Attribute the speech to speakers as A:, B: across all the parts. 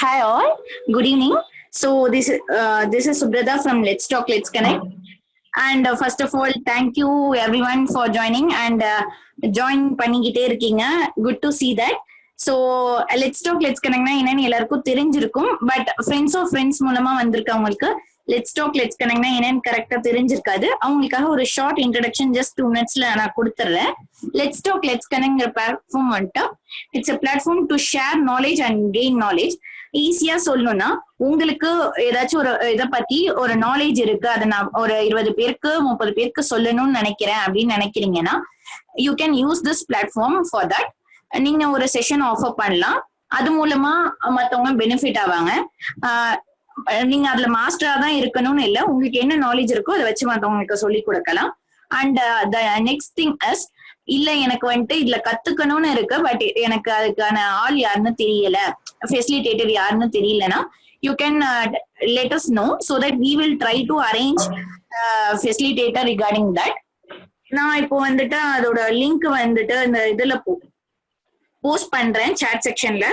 A: Hi all, good evening. So this is Subrata from Let's Talk, Let's Connect. And first of all, thank you everyone for joining and join பண்ணிக்கிட்டே இருக்கீங்க. Good to see that. So let's talk let's கனெக்ட்னா என்னன்னு எல்லாருக்கும் தெரிஞ்சிருக்கும். But friends of friends மூலமா வந்திருக்கவங்களுக்கு let's talk let's கனெக்ட்னா என்னன்னு கரெக்டா தெரிஞ்சிருக்காது. அவங்களுக்காக ஒரு ஷார்ட் இன்ட்ரடக்ஷன் ஜஸ்ட் 2 minutesல நான் கொடுத்துட்றேன். லெட்ஸ் டாக் லெட்ஸ் கனெக்ட்ங்கிற பிளாட்ஃபார்ம் வந்துட்டு it's a platform to share knowledge and gain knowledge. ஈஸியா சொல்லணும்னா, உங்களுக்கு ஏதாச்சும் ஒரு இதை பத்தி ஒரு நாலேஜ் இருக்கு, அதை நான் ஒரு 20 பேருக்கு 30 பேருக்கு சொல்லணும்னு நினைக்கிறேன் அப்படின்னு நினைக்கிறீங்கன்னா, you can use this platform for that. நீங்க ஒரு செஷன் ஆஃபர் பண்ணலாம். அது மூலமா மத்தவங்க பெனிஃபிட் ஆவாங்க. நீங்க அதுல மாஸ்டரா தான் இருக்கணும்னு இல்லை, உங்களுக்கு என்ன நாலேஜ் இருக்கோ அதை வச்சு மத்தவங்களுக்கு சொல்லி கொடுக்கலாம். And the next thing is, இல்ல எனக்கு வந்துட்டு இதுல கத்துக்கணும்னு இருக்கு, பட் எனக்கு அதுக்கான ஆள் யாருன்னு தெரியல, ஃபெசிலிட்டேட்டர் யாருன்னு தெரியலன்னா, you can let us know so that we will try to arrange facilitator regarding that. நான் இப்போ வந்துட்டு அதோட லிங்க் வந்துட்டு இந்த இதுல போஸ்ட் பண்றேன் சாட் செக்ஷன்ல.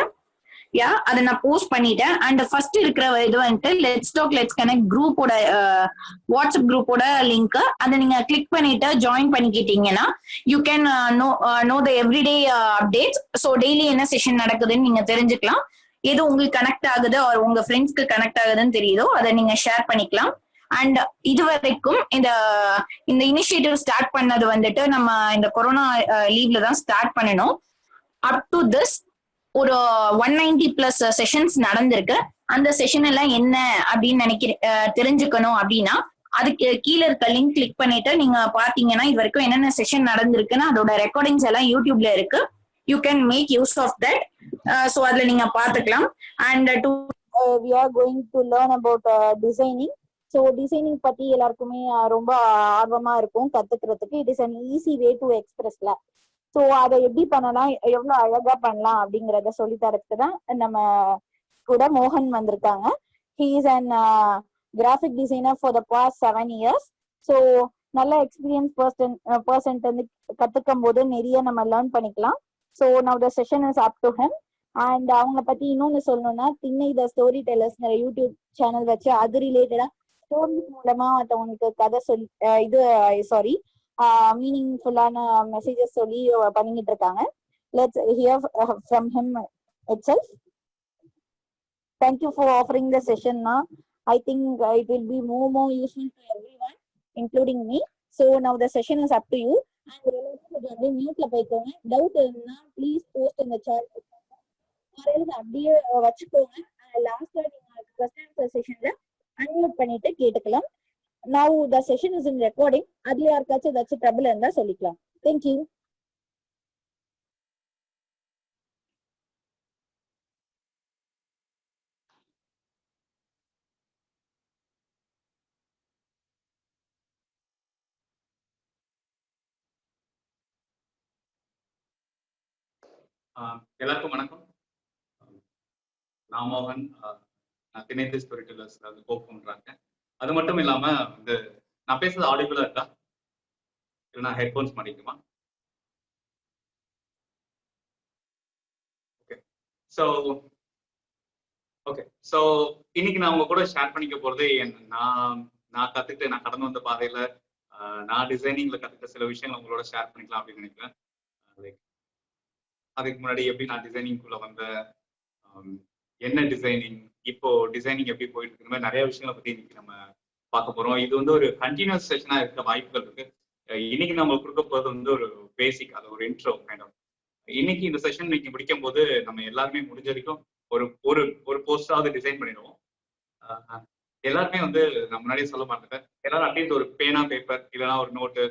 A: அதை நான் போஸ்ட் பண்ணிட்டேன். அண்ட் ஃபர்ஸ்ட் இருக்கிற இது வந்துட்டு லெட்ஸ் டாக் லெட்ஸ் கனெக்ட் குரூப்போட வாட்ஸ்அப் குரூப்போட லிங்க், அதை நீங்க கிளிக் பண்ணிட்டு ஜாயின் பண்ணிக்கிட்டீங்கன்னா you can know the everyday updates. So daily என்ன செஷன் நடக்குதுன்னு நீங்க தெரிஞ்சுக்கலாம். எது உங்களுக்கு கனெக்ட் ஆகுது ஒரு உங்க ஃப்ரெண்ட்ஸ்க்கு கனெக்ட் ஆகுதுன்னு தெரியுதோ அதை நீங்க ஷேர் பண்ணிக்கலாம். அண்ட் இது வரைக்கும் இந்த இனிஷியேட்டிவ் ஸ்டார்ட் பண்ணது வந்துட்டு நம்ம இந்த கொரோனா லீவ்ல தான் ஸ்டார்ட் பண்ணணும். அப் டு திஸ் ஒரு 190+ செஷன்ஸ் நடந்திருக்கு. அந்த செஷன் எல்லாம் என்ன அப்படின்னு தெரிஞ்சுக்கணும் அப்படின்னா, அதுக்கு கீழே இருக்க லிங்க் கிளிக் பண்ணிட்டு நீங்க பாத்தீங்கன்னா இது வரைக்கும் என்னென்ன செஷன் நடந்திருக்குன்னா அதோட ரெக்கார்டிங்ஸ் எல்லாம் யூடியூப்ல இருக்கு. You can make use of that. So அதுல நீங்க பாத்துக்கலாம். And we are going to learn about designing. So designing பத்தி எல்லாருக்குமே ரொம்ப ஆர்வமா இருக்கும் கத்துக்கிறதுக்கு. It is an easy way to எக்ஸ்பிரஸ்ல. ஸோ அதை எப்படி பண்ணலாம், எவ்வளவு அழகா பண்ணலாம் அப்படிங்கறத சொல்லி தரதுக்கு தான் நம்ம கூட மோகன் வந்திருக்காங்க. He is an graphic designer for the past 7 years. So நல்ல எக்ஸ்பீரியன்ஸ் பர்சன் வந்து கத்துக்கும் போது நிறைய நம்ம லேர்ன் பண்ணிக்கலாம். So now the session is up to him. And அவங்கள பத்தி இன்னொன்னு சொல்லணும்னா, திண்ணை த ஸ்டோரி டெல்லர்ஸ்ங்கிற யூடியூப் சேனல் வச்சு அது ரிலேட்டடா ஸ்டோரிஸ் மூலமா மற்றவங்களுக்கு கதை சொல்லி மீனிங்ஃபுல்லான மெசேஜஸ் சொல்லி பண்ணிக்கிட்டு இருக்காங்க. Let's hear from him itself. Thank you for offering the session. I think it will be more useful to everyone, including me. So now the session is up to you. And related mute la poikonga. Doubt irundha please post in the chat. Orella அப்படியே வச்சுக்கோங்க. லாஸ்ட்ல நீங்க question answer sessionல unmute பண்ணிட்டு கேட்டுக்கலாம். Now the session is in recording. அதுல யாருக்காச்சும் ஏதாச்சும் trouble இருந்தா சொல்லிக்கலாம். Thank you.
B: எல்லாருக்கும் வணக்கம். நான் மோகன், நான் திண்ணை தி ஸ்டோரி டெல்லர்ஸ் கோஃபவுண்டராக. அது மட்டும் இல்லாம வந்து நான் பேசுறது ஆடிபிளா இருக்கா இல்லைன்னா ஹெட்ஃபோன்ஸ் மாட்டிக்குமா? ஓகே. ஸோ இன்னைக்கு நான் உங்க கூட ஷேர் பண்ணிக்க போறது நான் கத்துக்கிட்டு நான் கடந்து வந்த பாதையில நான் டிசைனிங்ல கத்துக்கிட்ட சில விஷயங்கள் உங்களோட ஷேர் பண்ணிக்கலாம் அப்படின்னு நினைக்கிறேன். அதுக்கு முன்னாடி எப்படி நான் டிசைனிங்குள்ள வந்த, என்ன டிசைனிங், இப்போ டிசைனிங் எப்படி போயிட்டு இருக்கு, இந்த மாதிரி நிறைய விஷயங்களை பத்தி இன்னைக்கு நம்ம பார்க்க போறோம். இது வந்து ஒரு கண்டினியூஸ் செஷனா இருக்க வாய்ப்புகள் இருக்கு. இன்னைக்கு நம்ம கொடுக்க போறது வந்து ஒரு பேசிக், அது ஒரு இன்ட்ரோ கைண்ட் ஆஃப். இன்னைக்கு இந்த செஷன் இன்னைக்கு முடிக்கும் போது நம்ம எல்லாருமே முடிஞ்ச வரைக்கும் ஒரு போஸ்டாவது டிசைன் பண்ணிடுவோம். எல்லாருமே வந்து நான் முன்னாடியே சொல்ல மாட்டேன், எல்லாரும் அட்லீஸ்ட் ஒரு பேனா பேப்பர் இல்லைன்னா ஒரு நோட்டு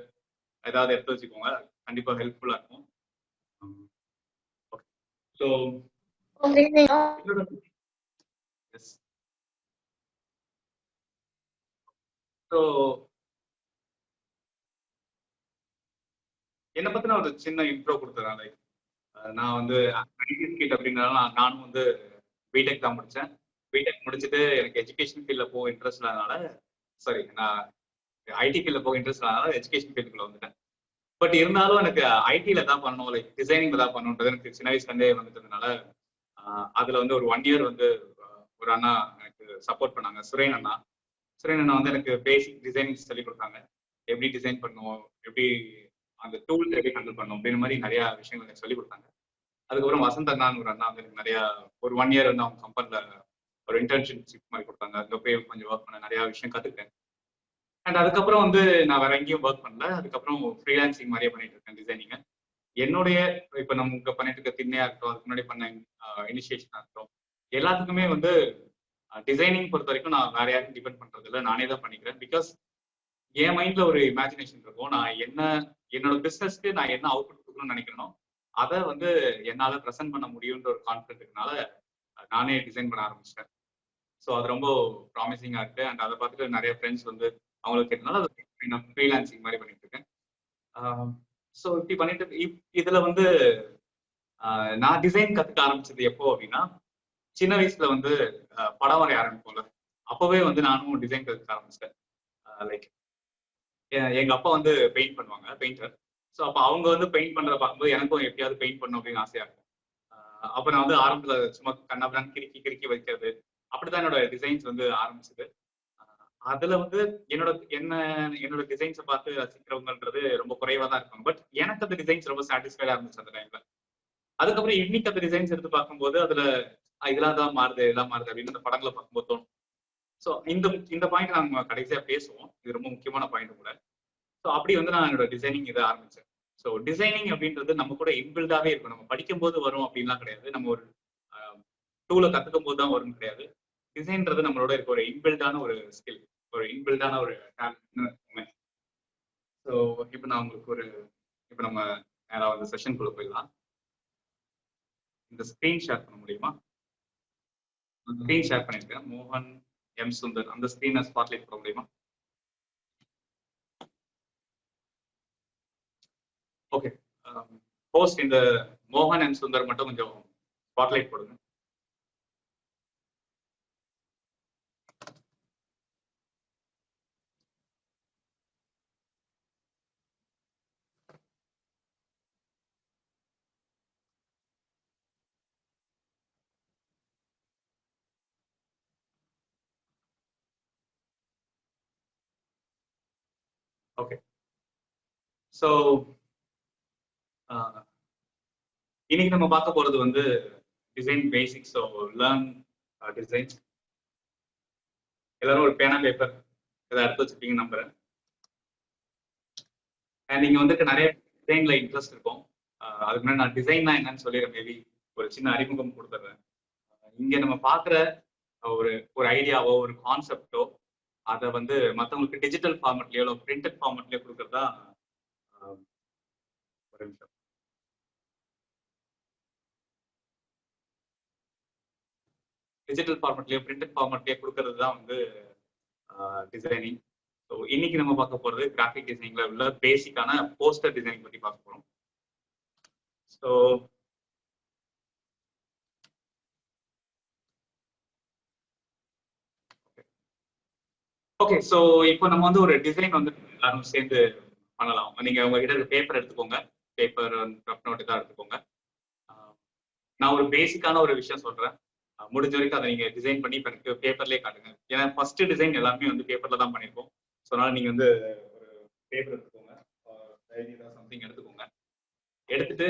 B: ஏதாவது எடுத்து வச்சுக்கோங்க, கண்டிப்பா ஹெல்ப்ஃபுல்லா இருக்கும். So yes. So என்ன பத்தின ஒரு சின்ன இன்ட்ரோ கொடுத்துறேன். லைக் நான் வந்து ஐடி ஸ்கில் அப்படின்னால நானும் வந்து பிடெக் தான் முடித்தேன். பிடெக் முடிச்சுட்டு எனக்கு எஜுகேஷன் ஃபீல்டில் போக இன்ட்ரெஸ்ட் இல்லாதனால, நான் ஐடி ஃபீல்டில் போக இன்ட்ரெஸ்ட் இல்லாதனால எஜுகேஷன் ஃபீல்டுக்குள்ள வந்துட்டேன். பட் இருந்தாலும் எனக்கு ஐடியில தான் பண்ணணும், லைக் டிசைனிங்ல தான் பண்ணணுன்றது எனக்கு சின்ன வயசுலேருந்தே வந்துட்டதுனால அதுல வந்து ஒரு 1 இயர் வந்து ஒரு அண்ணா எனக்கு சப்போர்ட் பண்ணாங்க, சுரேன் அண்ணா. சுரேன் அண்ணா வந்து எனக்கு பேசிக் டிசைனிங் சொல்லி கொடுத்தாங்க. எப்படி டிசைன் பண்ணுவோம், எப்படி அந்த டூல் எப்படி ஹேண்டில் பண்ணும் அப்படின்ற மாதிரி நிறைய விஷயங்கள் எனக்கு சொல்லி கொடுத்தாங்க. அதுக்கப்புறம் வசந்த் அண்ணான்னு ஒரு அண்ணா வந்து எனக்கு நிறைய ஒரு 1 இயர் வந்து அவங்க கம்பெனில ஒரு இன்டர்ன்ஷிப் மாதிரி கொடுத்தாங்க. அங்கே போய் கொஞ்சம் ஒர்க் பண்ண நிறைய விஷயம் கத்துக்கிட்டேன். அண்ட் அதுக்கப்புறம் வந்து நான் வேற எங்கேயும் ஒர்க் பண்ணல. அதுக்கப்புறம் ஃப்ரீலான்சிங் மாதிரியே பண்ணிட்டு இருக்கேன் டிசைனிங். என்னுடைய இப்ப நம்ம இங்க பண்ணிட்டு இருக்க திண்ணையா இருக்கட்டும், அதுக்கு முன்னாடி பண்ண இனிஷியேஷனா இருக்கட்டும், எல்லாத்துக்குமே வந்து டிசைனிங் பொறுத்த வரைக்கும் நான் வேற யாரும் டிபெண்ட் பண்றது இல்லை, நானே தான் பண்ணிக்கிறேன். பிகாஸ் என் மைண்ட்ல ஒரு இமேஜினேஷன் இருக்கும். நான் என்னோட பிசினஸ்க்கு நான் என்ன அவுட்புட் கொடுக்கணும்னு நினைக்கிறேனோ அதை வந்து என்னால ப்ரெசென்ட் பண்ண முடியும்ன்ற ஒரு கான்ஃபிடென்ட்னால நானே டிசைன் பண்ண ஆரம்பிச்சிட்டேன். ஸோ அது ரொம்ப ப்ராமிசிங்கா இருக்கு. அண்ட் அதை பார்த்துட்டு நிறைய ஃப்ரெண்ட்ஸ் வந்து அவங்களுக்கு கேட்டனால நான் ஃப்ரீலான்சிங் மாதிரி பண்ணிட்டு இருக்கேன். ஸோ இப்படி பண்ணிட்டு இதுல வந்து நான் டிசைன் கத்துக்க ஆரம்பிச்சது எப்போ அப்படின்னா, சின்ன வயசுல வந்து படம் வரைய ஆரம்பிப்போம்ல, அப்பவே வந்து நானும் டிசைன் கத்துக்க ஆரம்பிச்சிட்டேன். லைக் எங்க அப்பா வந்து பெயிண்ட் பண்ணுவாங்க, பெயிண்டர். ஸோ அப்போ அவங்க வந்து பெயிண்ட் பண்றத பார்க்கும்போது எனக்கும் எப்படியாவது பெயிண்ட் பண்ணணும் அப்படின்னு ஆசையா இருக்கும். அப்போ நான் வந்து ஆரம்பத்துல சும்மா கண்ணாபிரான் கிறுக்கி கிறுக்கி வைக்கிறது, அப்படிதான் என்னோட டிசைன்ஸ் வந்து ஆரம்பிச்சது. அதுல வந்து என்னோட டிசைன்ஸை பார்த்து ரசிக்கிறவங்கன்றது ரொம்ப குறைவா தான் இருக்கும். பட் எனக்கு அந்த டிசைன்ஸ் ரொம்ப சாட்டிஸ்ஃபைடா இருந்துச்சு அந்த டைம்ல. அதுக்கப்புறம் இன்னைக்கு அந்த டிசைன்ஸ் எடுத்து பார்க்கும்போது அதுல இதெல்லாம் தான் மாறுது, இதெல்லாம் மாறுது அப்படின்னு அந்த படங்களை பார்க்கும்போது தோணும். ஸோ இந்த பாயிண்ட் நாங்க கடைசியா பேசுவோம். இது ரொம்ப முக்கியமான பாயிண்ட் கூட. ஸோ அப்படி வந்து நான் என்னோட டிசைனிங் இதை ஆரம்பிச்சேன். ஸோ டிசைனிங் அப்படின்றது நம்ம கூட இன்பில்டாவே இருக்கும். நம்ம படிக்கும் போது வரும் அப்படின்லாம் கிடையாது. நம்ம ஒரு டூலை கத்துக்கும் போது தான் வரும் கிடையாது. டிசைன்றது நம்மளோட இருக்க ஒரு இன்பில்டான ஒரு ஸ்கில், ஒரு இன்பில்டான ஒரு டேலண்ட். ஸோ இப்போ நான் உங்களுக்கு இப்போ நம்ம நேராக வந்து செஷனுக்குள்ள போயிடலாம். இந்த ஸ்க்ரீன் ஷேர் பண்ண முடியுமா? ஸ்க்ரீன் ஷேர் பண்ணிருக்கேன். மோகன் எம் சுந்தர், அந்த ஸ்க்ரீனை ஸ்பாட்லைட் பண்ண முடியுமா? ஓகே, போஸ்ட் இந்த மோகன் எம் சுந்தர் மட்டும் கொஞ்சம் ஸ்பாட்லைட் போடுங்க. ஓகே, ஸோ இன்னைக்கு நம்ம பார்க்க போறது வந்து design basics. So learn design. எல்லாரும் ஒரு பேனா பேப்பர் இதை எடுத்து வச்சுருப்பீங்கன்னு நம்புறேன். அண்ட் நீங்க வந்துட்டு நிறைய டிசைன்ல இன்ட்ரெஸ்ட் இருக்கும். அதுக்கு முன்னாடி நான் டிசைன்னா என்னன்னு சொல்லிடுறேன். மேபி ஒரு சின்ன அறிமுகம் கொடுத்துட்றேன். இங்க நம்ம பார்க்குற ஒரு ஐடியாவோ ஒரு கான்செப்டோ அதை வந்து மற்றவங்களுக்கு டிஜிட்டல் ஃபார்மேட்லயோ இல்லை பிரிண்டட் ஃபார்மேட்லயோ கொடுக்கறதா. ஒரு நிமிஷம். டிஜிட்டல் ஃபார்மேட்லயோ பிரிண்டட் ஃபார்மேட்லயோ கொடுக்கறது தான் வந்து டிசைனிங். ஸோ இன்னைக்கு நம்ம பார்க்க போறது கிராஃபிக் டிசைனிங்ல உள்ள பேசிக்கான போஸ்டர் டிசைனிங் பத்தி பார்க்க போறோம். ஸோ ஓகே, ஸோ இப்போ நம்ம வந்து ஒரு டிசைன் வந்து எல்லாரும் சேர்ந்து பண்ணலாம். நீங்க உங்ககிட்ட பேப்பர் எடுத்துக்கோங்க, பேப்பர் ரஃப் நோட்டு தான் எடுத்துக்கோங்க. நான் ஒரு பேசிக்கான ஒரு விஷயம் சொல்றேன். முடிஞ்ச வரைக்கும் அதை நீங்க டிசைன் பண்ணி இப்போ எனக்கு பேப்பர்லேயே காட்டுங்க. ஏன்னா ஃபர்ஸ்ட் டிசைன் எல்லாமே வந்து பேப்பர்ல தான் பண்ணியிருக்கோம். ஸோ அதனால நீங்க வந்து ஒரு பேப்பர் எடுத்துக்கோங்க, சம்திங் எடுத்துக்கோங்க. எடுத்துட்டு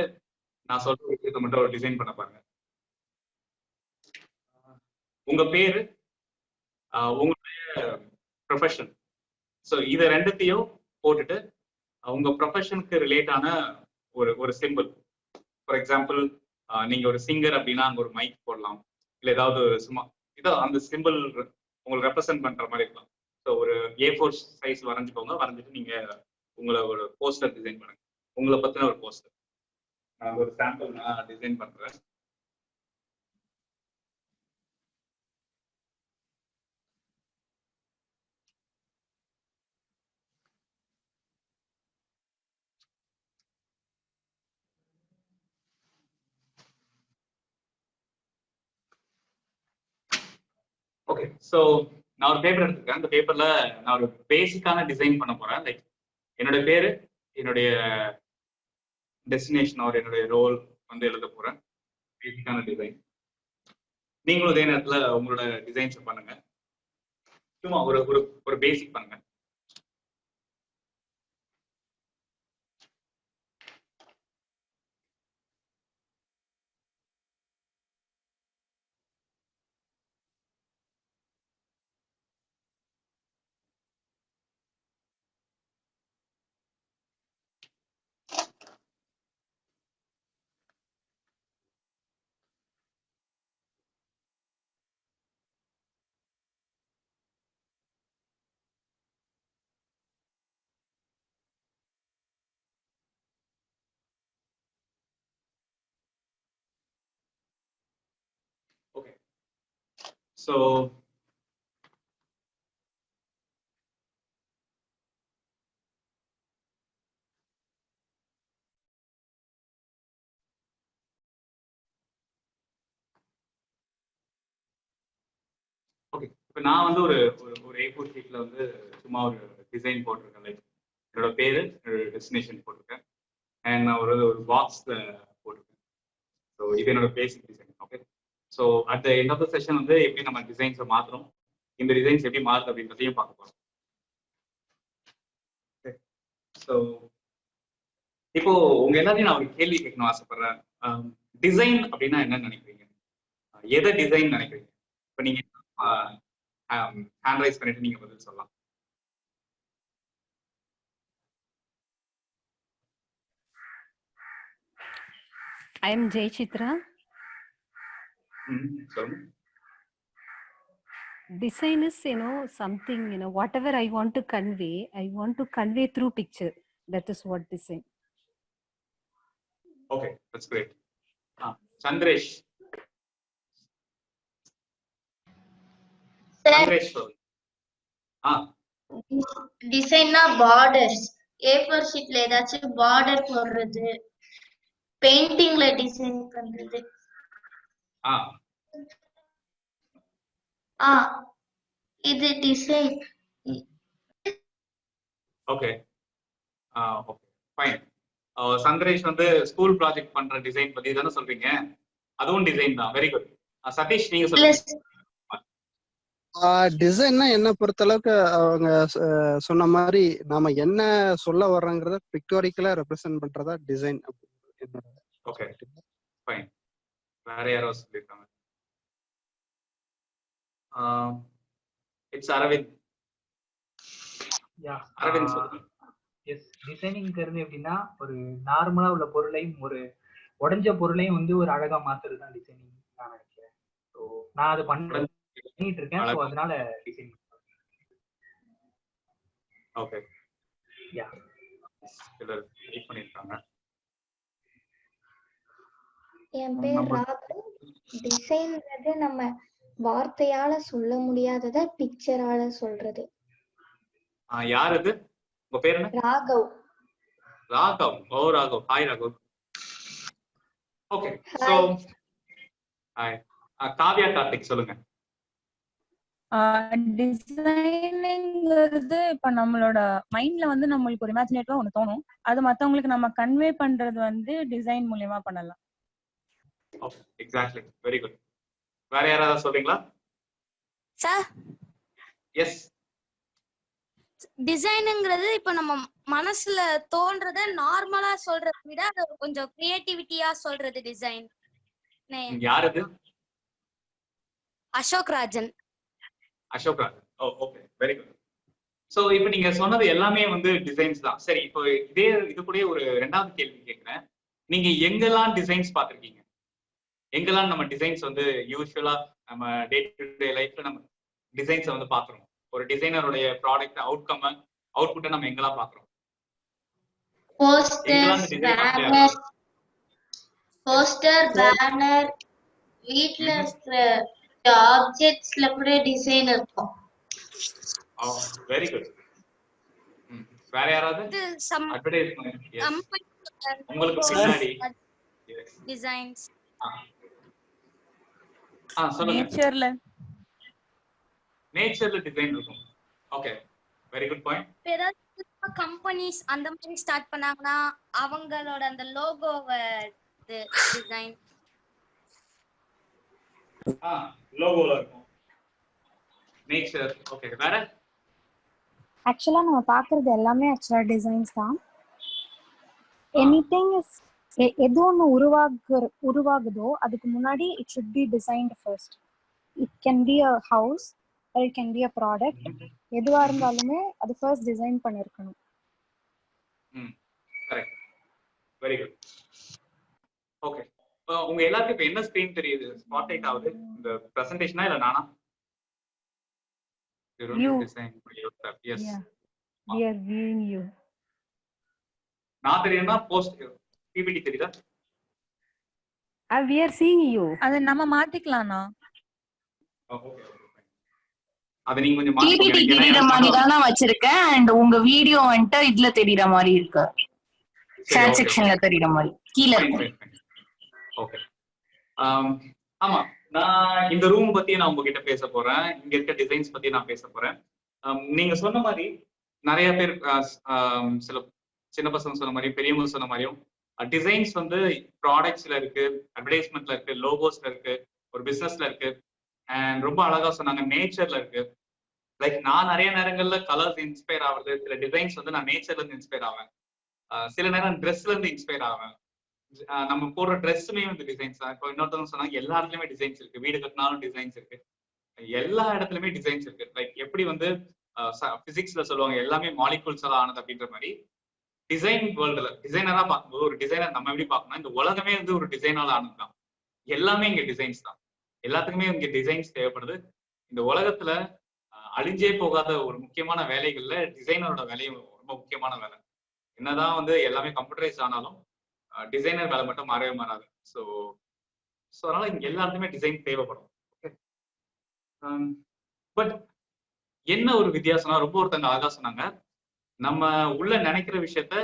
B: நான் சொல்ற விஷயத்தை மட்டும் ஒரு டிசைன் பண்ண பாருங்க. உங்க பேரு, உங்களுடைய ப்ரொஃபஷன், ஸோ இதை ரெண்டுத்தையும் போட்டுட்டு உங்க ப்ரொஃபஷனுக்கு ரிலேட்டான ஒரு சிம்பிள். ஃபார் எக்ஸாம்பிள் நீங்க ஒரு சிங்கர் அப்படின்னா அங்க ஒரு மைக் போடலாம், இல்லை ஏதாவது சும்மா இதோ அந்த சிம்பிள் உங்களுக்கு ரெப்ரசென்ட் பண்ற மாதிரி இருக்கலாம். ஸோ ஒரு A4 சைஸ் வரைஞ்சிக்கோங்க. வரைஞ்சிட்டு நீங்க உங்களை ஒரு போஸ்டர் டிசைன் பண்ணுங்க, உங்களை பத்தின ஒரு போஸ்டர். நான் ஒரு சாம்பிள் நான் டிசைன் பண்றேன். ஓகே, ஸோ நான் ஒரு பேப்பர் எடுத்துருக்கேன். அந்த பேப்பர்ல நான் ஒரு பேசிக்கான டிசைன் பண்ண போறேன். லைக் என்னுடைய பேரு, என்னுடைய டெஸ்டினேஷன் ஒரு என்னுடைய ரோல் வந்து எழுத போறேன். பேசிக்கான டிசைன். நீங்களும் இதே நேரத்துல உங்களோட டிசைன்ஸ் பண்ணுங்க. சும்மா ஒரு ஒரு ஒரு பேசிக் பண்ணுங்க. ஓகே, ஸோ ஓகே, இப்போ நான் வந்து ஒரு ஒரு A4 ஷீட்ல வந்து சும்மா ஒரு டிசைன் போட்டிருக்கேன். லைக் என்னோட பேரு, என்னோட டெஸ்டினேஷன் போட்டிருக்கேன். அண்ட் நான் ஒரு ஒரு பாக்ஸ்ல போட்டிருக்கேன். ஸோ இது என்னோட basic design. Okay, so at the end of the session வந்து எப்படி நம்ம டிசைன்ஸை மாற்றுறோம், இந்த டிசைன்ஸ் எப்படி மாறுது அப்படின்றதையும் பார்க்க போகிறோம். ஸோ இப்போ உங்க எல்லாத்தையும் நான் ஒரு கேள்வி கேட்கணும் ஆசைப்படுறேன். டிசைன் அப்படின்னா என்னன்னு நினைக்கிறீங்க? எதை டிசைன் நினைக்கிறீங்க? இப்போ நீங்க ஹேண்ட் ரைஸ் பண்ணிட்டு நீங்க பதில் சொல்லலாம்.
C: I am Jay Chitra.
B: சொல்லுங்க.
C: Design is, something, whatever I want to convey through picture. That is what design.
B: Okay, that's great. Chandresh. Chandresh.
D: டிசைன்னா பார்டர்ஸ். A4 ஷீட்ல ஏதாச்சும் பார்டர் போடுறது, பெயிண்டிங்ல டிசைன் பண்றது. இது design.
B: Okay, okay, fine. Chandresh வந்து school project பண்ற டிசைன் பத்தி தானே சொல்றீங்க? அதுவும் டிசைன் தான். Very good. சதீஷ், நீங்க சொல்லுங்க.
E: டிசைன்னா என்ன பொறுத்தளவுக்கு அவங்க சொன்ன மாதிரி நாம என்ன சொல்ல வர்றோங்கிறத பிக்டோரிக்கலா ரெப்ரசென்ட் பண்றதா டிசைன்.
B: Okay, fine. வேற யாரோ சொல்லிருக்காங்க? இட்ஸ் அரவிந்த். அரவிந்த் சொல்லுங்க.
F: எஸ், டிசைனிங்கிறது எப்படின்னா ஒரு நார்மலா உள்ள பொருளையும் ஒரு உடைஞ்ச பொருளையும் வந்து ஒரு அழகா மாத்துறது தான் டிசைனிங் நான் நினைக்கிறேன். ஸோ நான் அது பண்ணிட்டு இருக்கேன். ஸோ அதனால டிசைன்.
B: ஓகே,
F: யா,
B: சிலர் டைப் பண்ணிருக்காங்க.
G: என் பேர் ராகு. டிசைன்றது நம்ம வார்த்தையால சொல்ல முடியாதத பிக்சரால சொல்றது.
B: யார் இது? உங்க பேர் என்ன?
G: Raghav.
B: Raghav. Oh Raghav. Hi Raghav. Okay, so hi. Kavya Karthik சொல்லுங்க.
H: டிசைனிங்கிறது இப்ப நம்மளோட மைண்ட்ல வந்து நம்மளுக்கு ஒரு இமேஜினேட்டிவா ஒண்ணு தோணும். அது மத்தவங்களுக்கு நம்ம கன்வே பண்றது வந்து டிசைன் மூலமா பண்ணலாம்.
B: Okay, exactly. Very good. வேற யாராவது சொல்றீங்களா?
D: Sir,
B: S.
D: டிசைனுங்கிறது இப்ப நம்ம மனசுல தோன்றத நார்மலா சொல்றதை விட அது கொஞ்சம் கிரியேட்டிவிட்டியா சொல்றது டிசைன்.
B: யார் இது?
D: Ashok Rajan.
B: Ashok Rajan. Okay, very good. So இப்போ நீங்க சொன்னது எல்லாமே வந்து டிசைன்ஸ் தான். சரி, இப்போ இது கூட ஒரு ரெண்டாவது கேள்வி கேட்கிறேன். நீங்க எங்கெல்லாம் டிசைன்ஸ் பார்த்திருக்கீங்க? எங்கெல்லாம் நம்ம டிசைன்ஸ் வந்து யூஸ்வலா நம்ம டே டு டே லைஃப்ல நம்ம டிசைன்ஸை வந்து பாக்குறோம்? ஒரு டிசைனருடைய ப்ராடக்ட் அவுட்புட்டை நம்ம எங்கெல்லாம் பாக்குறோம்?
D: போஸ்டர், பேனர், வீட்ல இருக்கிற ஆப்ஜெக்ட்ஸ்ல கூட டிசைன் இருக்கும்.
B: Very good. வேற யாராவது? அட்வர்டைஸ்மென்ட் உங்களுக்கு பின்னாடி
D: டிசைன்ஸ்.
B: சொல்லுங்க. நேச்சர்ல டிசைன் இருக்கும். Okay, very good point.
D: ஏதாவது கம்பெனிஸ் அந்த மாதிரி ஸ்டார்ட் பண்ணாங்கன்னா அவங்களோட அந்த லோகோவை டிசைன்.
B: லோகோல இருக்கும். நேச்சர். ஓகே, வேற
I: ஆக்சுவலா நம்ம பாக்குறது எல்லாமே ஆக்சுவலா டிசைன்ஸ் தான். எனிதிங் இஸ் எது ஒன்று உருவாகுதோ அதுக்கு முன்னாடி it should be designed first. It can be a house or it can be a product. எதுவா இருந்தாலுமே அது ஃபர்ஸ்ட் டிசைன் பண்ணிருக்கணும்.
B: Correct, very good. ஓகே, உங்க எல்லாருக்கும் இப்ப என்ன ஸ்கிரீன் தெரியுது? ஸ்பாட்லைட் ஆகுது இந்த பிரசன்டேஷனா இல்ல நானா?
C: You.
B: Design yourself. Yes.
C: Yeah. We are viewing you.
B: நான் தெரியும்னா போஸ்ட் பிபிடி தெரியுதா?
C: We are seeing you.
H: அது நம்ம மாத்திக்கலாம்னா.
B: ஓகே, அத நீங்க கொஞ்சம்
A: பிபிடி தெரியற மாதிரி தான வச்சிருக்கேன். அண்ட் உங்க வீடியோ வந்துட்டு இதுல தெரியற மாதிரி இருக்கு. சாட் செக்ஷன்ல தெரியற மாதிரி கீழ இருக்கு.
B: ஓகே. ஆமா, நான் இந்த ரூம் பத்தி நான் உங்ககிட்ட பேச போறேன். இங்க இருக்க டிசைன்ஸ் பத்தி நான் பேச போறேன். நீங்க சொன்ன மாதிரி நிறைய பேர், சில சின்ன பசங்க சொன்ன மாதிரியும் பெரியவங்க சொன்ன மாதிரியும் டிசைன்ஸ் வந்து ப்ராடக்ட்ஸ்ல இருக்கு, அட்வர்டைஸ்மெண்ட்ல இருக்கு, லோகோஸ்ல இருக்கு, ஒரு பிசினஸ்ல இருக்கு. அண்ட் ரொம்ப அழகா சொன்னாங்க நேச்சர்ல இருக்கு. லைக் நான் நிறைய நேரங்கள்ல கலர்ஸ் இன்ஸ்பயர் ஆகுது. சில டிசைன்ஸ் வந்து நான் நேச்சர்ல இருந்து இன்ஸ்பயர் ஆவேன். சில நேரம் ட்ரெஸ்ல இருந்து இன்ஸ்பயர் ஆவேன். நம்ம போடுற ட்ரெஸ்லயும் வந்து டிசைன்ஸ் தான். இப்போ இன்னொருத்தவங்க சொன்னாங்க எல்லா இடத்துலயுமே டிசைன்ஸ் இருக்கு, வீடு கட்டினாலும் டிசைன்ஸ் இருக்கு, எல்லா இடத்துலயுமே டிசைன்ஸ் இருக்கு. லைக் எப்படி வந்து பிசிக்ஸ்ல சொல்லுவாங்க எல்லாமே மாலிகூல்ஸ் எல்லாம் ஆனது அப்படின்ற மாதிரி டிசைன் வேர்ல்டுல டிசைனரா பார்க்கும்போது ஒரு டிசைனர் நம்ம எப்படி பார்க்கணும், இந்த உலகமே வந்து ஒரு டிசைனால ஆனதுதான். எல்லாமே இங்க டிசைன்ஸ் தான். எல்லாத்துக்குமே இங்க டிசைன்ஸ் தேவைப்படுது. இந்த உலகத்துல அழிஞ்சே போகாத ஒரு முக்கியமான வேலைகள்ல டிசைனரோட வேலையும் ரொம்ப முக்கியமான வேலை. என்னதான் வந்து எல்லாமே கம்ப்யூட்டரைஸ் ஆனாலும் டிசைனர் வேலை மட்டும் மாறவே மாறாது. ஸோ அதனால இங்க எல்லாத்துக்குமே டிசைன் தேவைப்படும். ஓகே, பட் என்ன ஒரு வித்தியாசம்னா, ரொம்ப ஒருத்தங்க அழகா சொன்னாங்க, நம்ம உள்ள நினைக்கிற விஷயத்த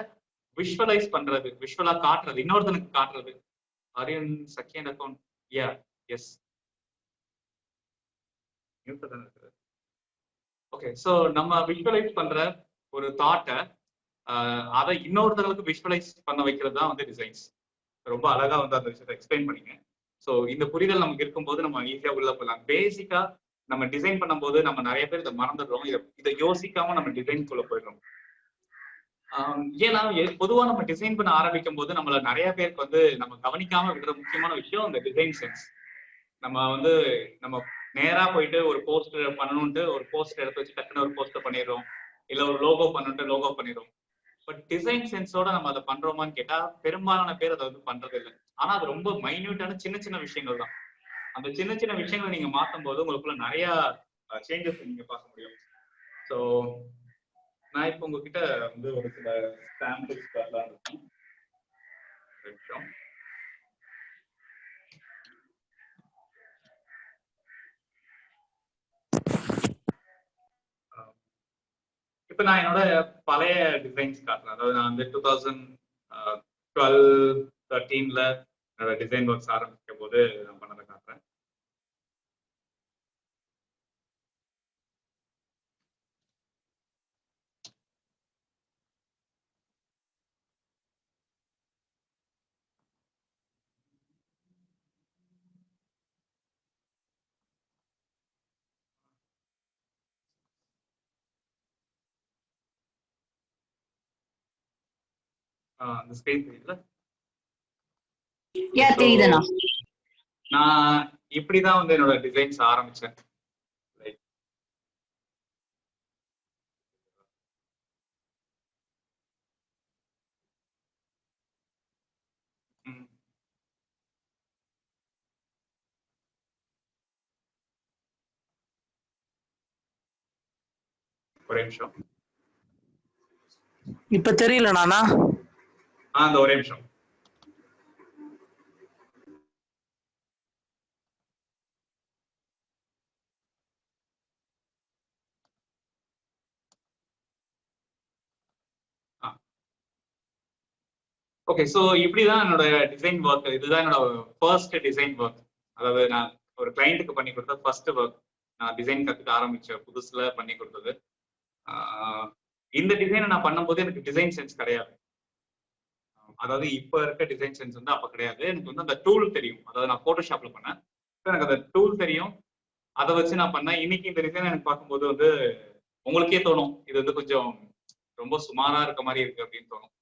B: விஷுவலைஸ் பண்றது, விஷுவலா காட்டுறது, இன்னொருத்தனுக்கு காட்டுறது. அரியன் செகண்ட் அக்கௌண்ட். யா, எஸ். ஓகே, ஸோ நம்ம விஷுவலைஸ் பண்ற ஒரு தாட்டை அதை இன்னொருத்தங்களுக்கு விஷுவலைஸ் பண்ண வைக்கிறது தான் வந்து டிசைன்ஸ். ரொம்ப அழகா வந்து அந்த விஷயத்தை எக்ஸ்பிளைன் பண்ணீங்க. ஸோ இந்த புரிதல் நமக்கு இருக்கும்போது நம்ம ஈஸியா உள்ள போகலாம். பேசிக்கா நம்ம டிசைன் பண்ணும்போது நம்ம நிறைய பேர் இதை மறந்துடுறோம். இதை யோசிக்காம நம்ம டிசைன்குள்ள போயிடுறோம். ஏன்னா பொதுவா நம்ம டிசைன் பண்ண ஆரம்பிக்கும் போது நம்மள நிறைய பேருக்கு வந்து நம்ம கவனிக்காம விடுற முக்கியமான விஷயம் இந்த டிசைன் சென்ஸ். நம்ம வந்து நம்ம நேரா போயிட்டு ஒரு போஸ்ட் பண்ணணும்ட்டு ஒரு போஸ்ட் எடுத்து வச்சு டக்குன்னு ஒரு போஸ்ட் பண்ணிடுறோம், இல்ல ஒரு லோகோ பண்ணிட்டு லோகோ பண்ணிடுறோம். பட் டிசைன் சென்ஸோட நம்ம அதை பண்றோமான்னு கேட்டா பெரும்பாலான பேர் அதை வந்து பண்றது இல்லை. ஆனா அது ரொம்ப மைன்யூட்டான சின்ன சின்ன விஷயங்கள் தான். அந்த சின்ன சின்ன விஷயங்களை நீங்க மாற்றும் போது உங்களுக்குள்ள நிறைய சேஞ்சஸ் நீங்க பார்க்க முடியும். ஸோ நான் இப்போ உங்ககிட்ட வந்து ஒரு சில சாம்பிள்ஸ் தரலாம் இருக்கேன். இப்போ நான் என்னோட பழைய டிசைன்ஸ் காட்டுறேன். அதாவது நான் வந்து 2012-13ல என்னோட டிசைன் ஒர்க்ஸ் ஆரம்பிக்கும் போது நான் பண்ணதை காட்டுறேன். அந்த ஸ்கிரீன் தெரியுதுல?
A: தெரியுதுண்ணா.
B: நான் இப்படிதான் வந்து என்னோட டிசைன்ஸ் ஆரம்பிச்சேன். ஒரே நிமிஷம்.
J: இப்ப தெரியல நானா?
B: அந்த ஒரே நிமிஷம். ஓகே, ஸோ இப்படிதான் என்னோட டிசைன் ஒர்க். இதுதான் என்னோட ஃபர்ஸ்ட் டிசைன் ஒர்க். அதாவது நான் ஒரு கிளைண்ட்டுக்கு பண்ணி கொடுத்த ஃபர்ஸ்ட் ஒர்க். நான் டிசைன் கத்துக்க ஆரம்பிச்ச புதுசுல பண்ணி கொடுத்தது. இந்த டிசைனை நான் பண்ணும்போது எனக்கு டிசைன் சென்ஸ் கிடையாது. அதாவது இப்ப இருக்க டிசைன் சென்ஸ் வந்து அப்ப கிடையாது. எனக்கு வந்து அந்த டூல் தெரியும். அதாவது நான் போட்டோஷாப்ல பண்ணேன். எனக்கு அந்த டூல் தெரியும், அதை வச்சு நான் பண்ணேன். இன்னைக்கு இந்த டிசைன் எனக்கு பார்க்கும்போது வந்து உங்களுக்கே தோணும் இது வந்து கொஞ்சம் ரொம்ப சுமாரா இருக்க மாதிரி இருக்கு அப்படின்னு தோணும்.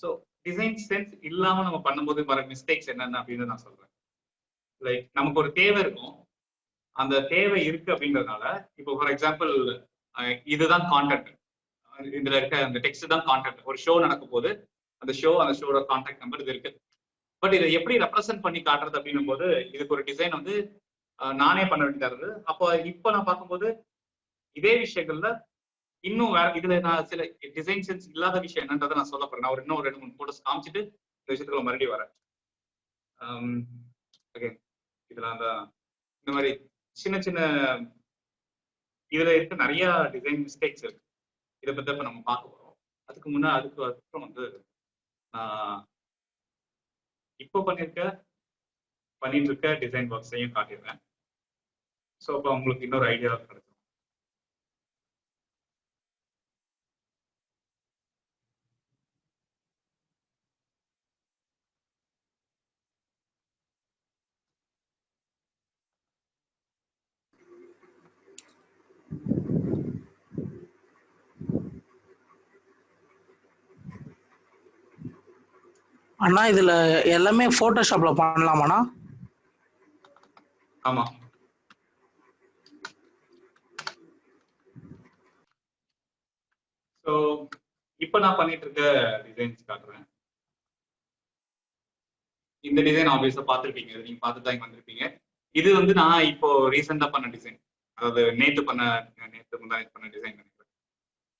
B: ஸோ டிசைன் சென்ஸ் இல்லாம நம்ம பண்ணும்போது வர மிஸ்டேக்ஸ் என்னென்ன அப்படின்னு நான் சொல்றேன். லைக் நமக்கு ஒரு தேவை இருக்கும், அந்த தேவை இருக்கு அப்படின்றதுனால இப்போ ஃபார் எக்ஸாம்பிள் இதுதான் கான்டென்ட், இதுல இருக்க அந்த டெக்ஸ்ட் தான் கான்டென்ட். ஒரு ஷோ நடக்கும் போது அந்த ஷோட கான்டாக்ட் நம்பர் இது இருக்கு. பட் இதை எப்படி ரெப்ரசென்ட் பண்ணி காட்டுறது அப்படின்னும் போது இதுக்கு ஒரு டிசைன் வந்து நானே பண்ண வேண்டியதா இருந்தது. அப்போ இப்போ நான் பார்க்கும்போது இதே விஷயங்கள்ல இன்னும் வேற இதுல நான் சில டிசைன் சென்ஸ் இல்லாத விஷயம் என்னன்றதை நான் சொல்ல போறேன். நான் ஒரு இன்னும் 2-3 போட்டோஸ் காமிச்சிட்டு இந்த விஷயத்துக்குள்ள மறுபடியும் வரேன். ஓகே, இதுல அந்த இந்த மாதிரி சின்ன சின்ன இதுல இருக்க நிறைய டிசைன் மிஸ்டேக்ஸ் இருக்கு. இதை பத்தி இப்ப நம்ம பார்க்க போறோம். அதுக்கப்புறம் வந்து நான் இப்போ பண்ணிட்டு இருக்க டிசைன் ஒர்க்ஸையும் காட்டிடுறேன். ஸோ அப்போ உங்களுக்கு இன்னொரு ஐடியா கிடைக்கும்.
J: அண்ணா இதுல எல்லாமே போட்டோஷாப்ல பண்ணலாமாண்ணா?
B: ஆமா, ஸோ இப்போ நான் பண்ணிட்டு இருக்க டிசைன்ஸ் காட்டுறேன். இந்த டிசைன் ஆப்வியஸா பார்த்துருப்பீங்க, நீங்க பார்த்து தான் இங்க வந்திருப்பீங்க. இது வந்து நான் இப்போ ரீசெண்டா பண்ண டிசைன், அதாவது நேற்று முந்தானேத்து பண்ண டிசைன் நினைக்கிறேன்.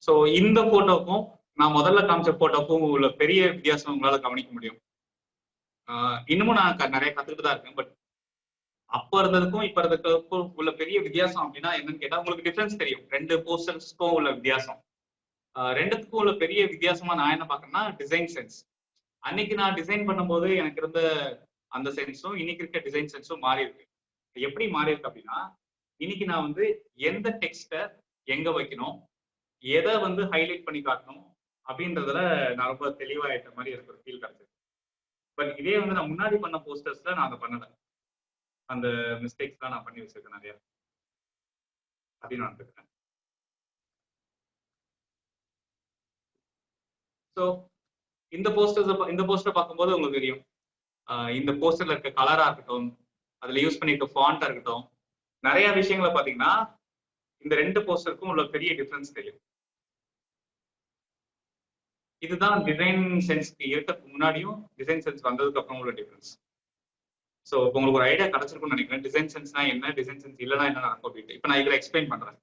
B: ஸோ இந்த போட்டோக்கும் நான் முதல்ல காமிச்ச போட்டோக்கும் உள்ள பெரிய வித்தியாசம் உங்களால கவனிக்க முடியும். இன்னமும் நான் நிறைய கத்துக்கிட்டு தான் இருக்கேன். பட் அப்ப இருந்ததுக்கும் இப்ப இருந்ததுக்கும் உள்ள பெரிய வித்தியாசம் அப்படின்னா என்னன்னு கேட்டா உங்களுக்கு டிஃபரன்ஸ் தெரியும். 2 போஸ்டர்ஸ்க்கும் உள்ள வித்தியாசம், ரெண்டுத்துக்கும் உள்ள பெரிய வித்தியாசமா நான் என்ன பாக்குறேன்னா டிசைன் சென்ஸ். அன்னைக்கு நான் டிசைன் பண்ணும்போது எனக்கு இருந்த அந்த சென்ஸும் இன்னைக்கு இருக்க டிசைன் சென்ஸும் மாறி இருக்கு. எப்படி மாறி இருக்கு அப்படின்னா, இன்னைக்கு நான் வந்து எந்த டெக்ஸ்ட்டை எங்க வைக்கணும், எதை வந்து ஹைலைட் பண்ணி காட்டணும் அப்படின்றதுல நான் ரொம்ப தெளிவாயிட்ட மாதிரி எனக்கு ஒரு ஃபீல் கிடைச்சது. பட் இதே வந்து நான் முன்னாடி பண்ண போஸ்டர்ஸ்ல நான் அதை பண்ணல. அந்த மிஸ்டேக்ஸ்லாம் நான் பண்ணி வச்சிருக்கேன் நிறைய அப்படின்னு நான் இருக்கேன். ஸோ இந்த போஸ்டர் பார்க்கும்போது உங்களுக்கு தெரியும், இந்த போஸ்டர்ல இருக்க கலரா இருக்கட்டும், அதுல யூஸ் பண்ணிருக்க ஃபாண்டா இருக்கட்டும், நிறைய விஷயங்களை பாத்தீங்கன்னா இந்த 2 போஸ்டருக்கும் உள்ள பெரிய டிஃபரன்ஸ் தெரியும். இதுதான் டிசைன் சென்ஸ் இருக்கிறதுக்கு முன்னாடியும் டிசைன் சென்ஸ் வந்ததுக்கு அப்புறம் உள்ள டிஃபரன்ஸ். ஸோ இப்போ உங்களுக்கு ஒரு ஐடியா கிடைச்சிருக்கும்னு நினைக்கிறேன், டிசைன் சென்ஸ்னா என்ன, டிசைன் சென்ஸ் இல்லைன்னா என்ன நடக்கும் அப்படின்ட்டு. இப்போ நான் இதுல எக்ஸ்பிளைன் பண்றேன்.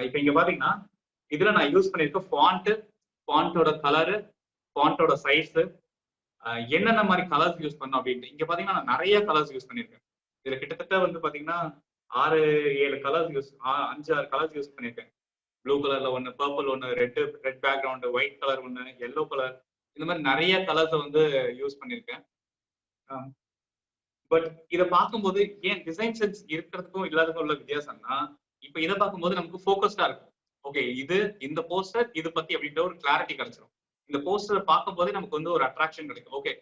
B: இப்போ இங்க பாத்தீங்கன்னா இதுல நான் யூஸ் பண்ணிருக்க ஃபாண்டோட கலரு, ஃபாண்டோட சைஸ், என்னென்ன மாதிரி கலர்ஸ் யூஸ் பண்ணோம் அப்படின்ட்டு. இங்க பாத்தீங்கன்னா நான் நிறைய கலர்ஸ் யூஸ் பண்ணிருக்கேன். இதுல கிட்டத்தட்ட வந்து பாத்தீங்கன்னா 6-7 கலர்ஸ் 5-6 கலர்ஸ் யூஸ் பண்ணிருக்கேன். ப்ளூ கலர்ல ஒன்று, பர்பிள் ஒன்று, ரெட் பேக்ரவுண்ட், ஒயிட் கலர் ஒன்று, எல்லோ கலர், இந்த மாதிரி நிறைய கலர்ஸை வந்து யூஸ் பண்ணிருக்கேன். பட் இதை பார்க்கும்போது ஏன் டிசைன் சென்ஸ் இருக்கிறதுக்கும் இல்லாததுக்கும் உள்ள வித்தியாசம்னா, இப்போ இதை பார்க்கும்போது நமக்கு ஃபோக்கஸ்டா இருக்கும். ஓகே, இந்த போஸ்டர் இது பத்தி அப்படின்ற ஒரு கிளாரிட்டி கிடைச்சிடும். இந்த போஸ்டரை பார்க்கும் போதே நமக்கு வந்து ஒரு அட்ராக்ஷன் கிடைக்கும். ஓகே,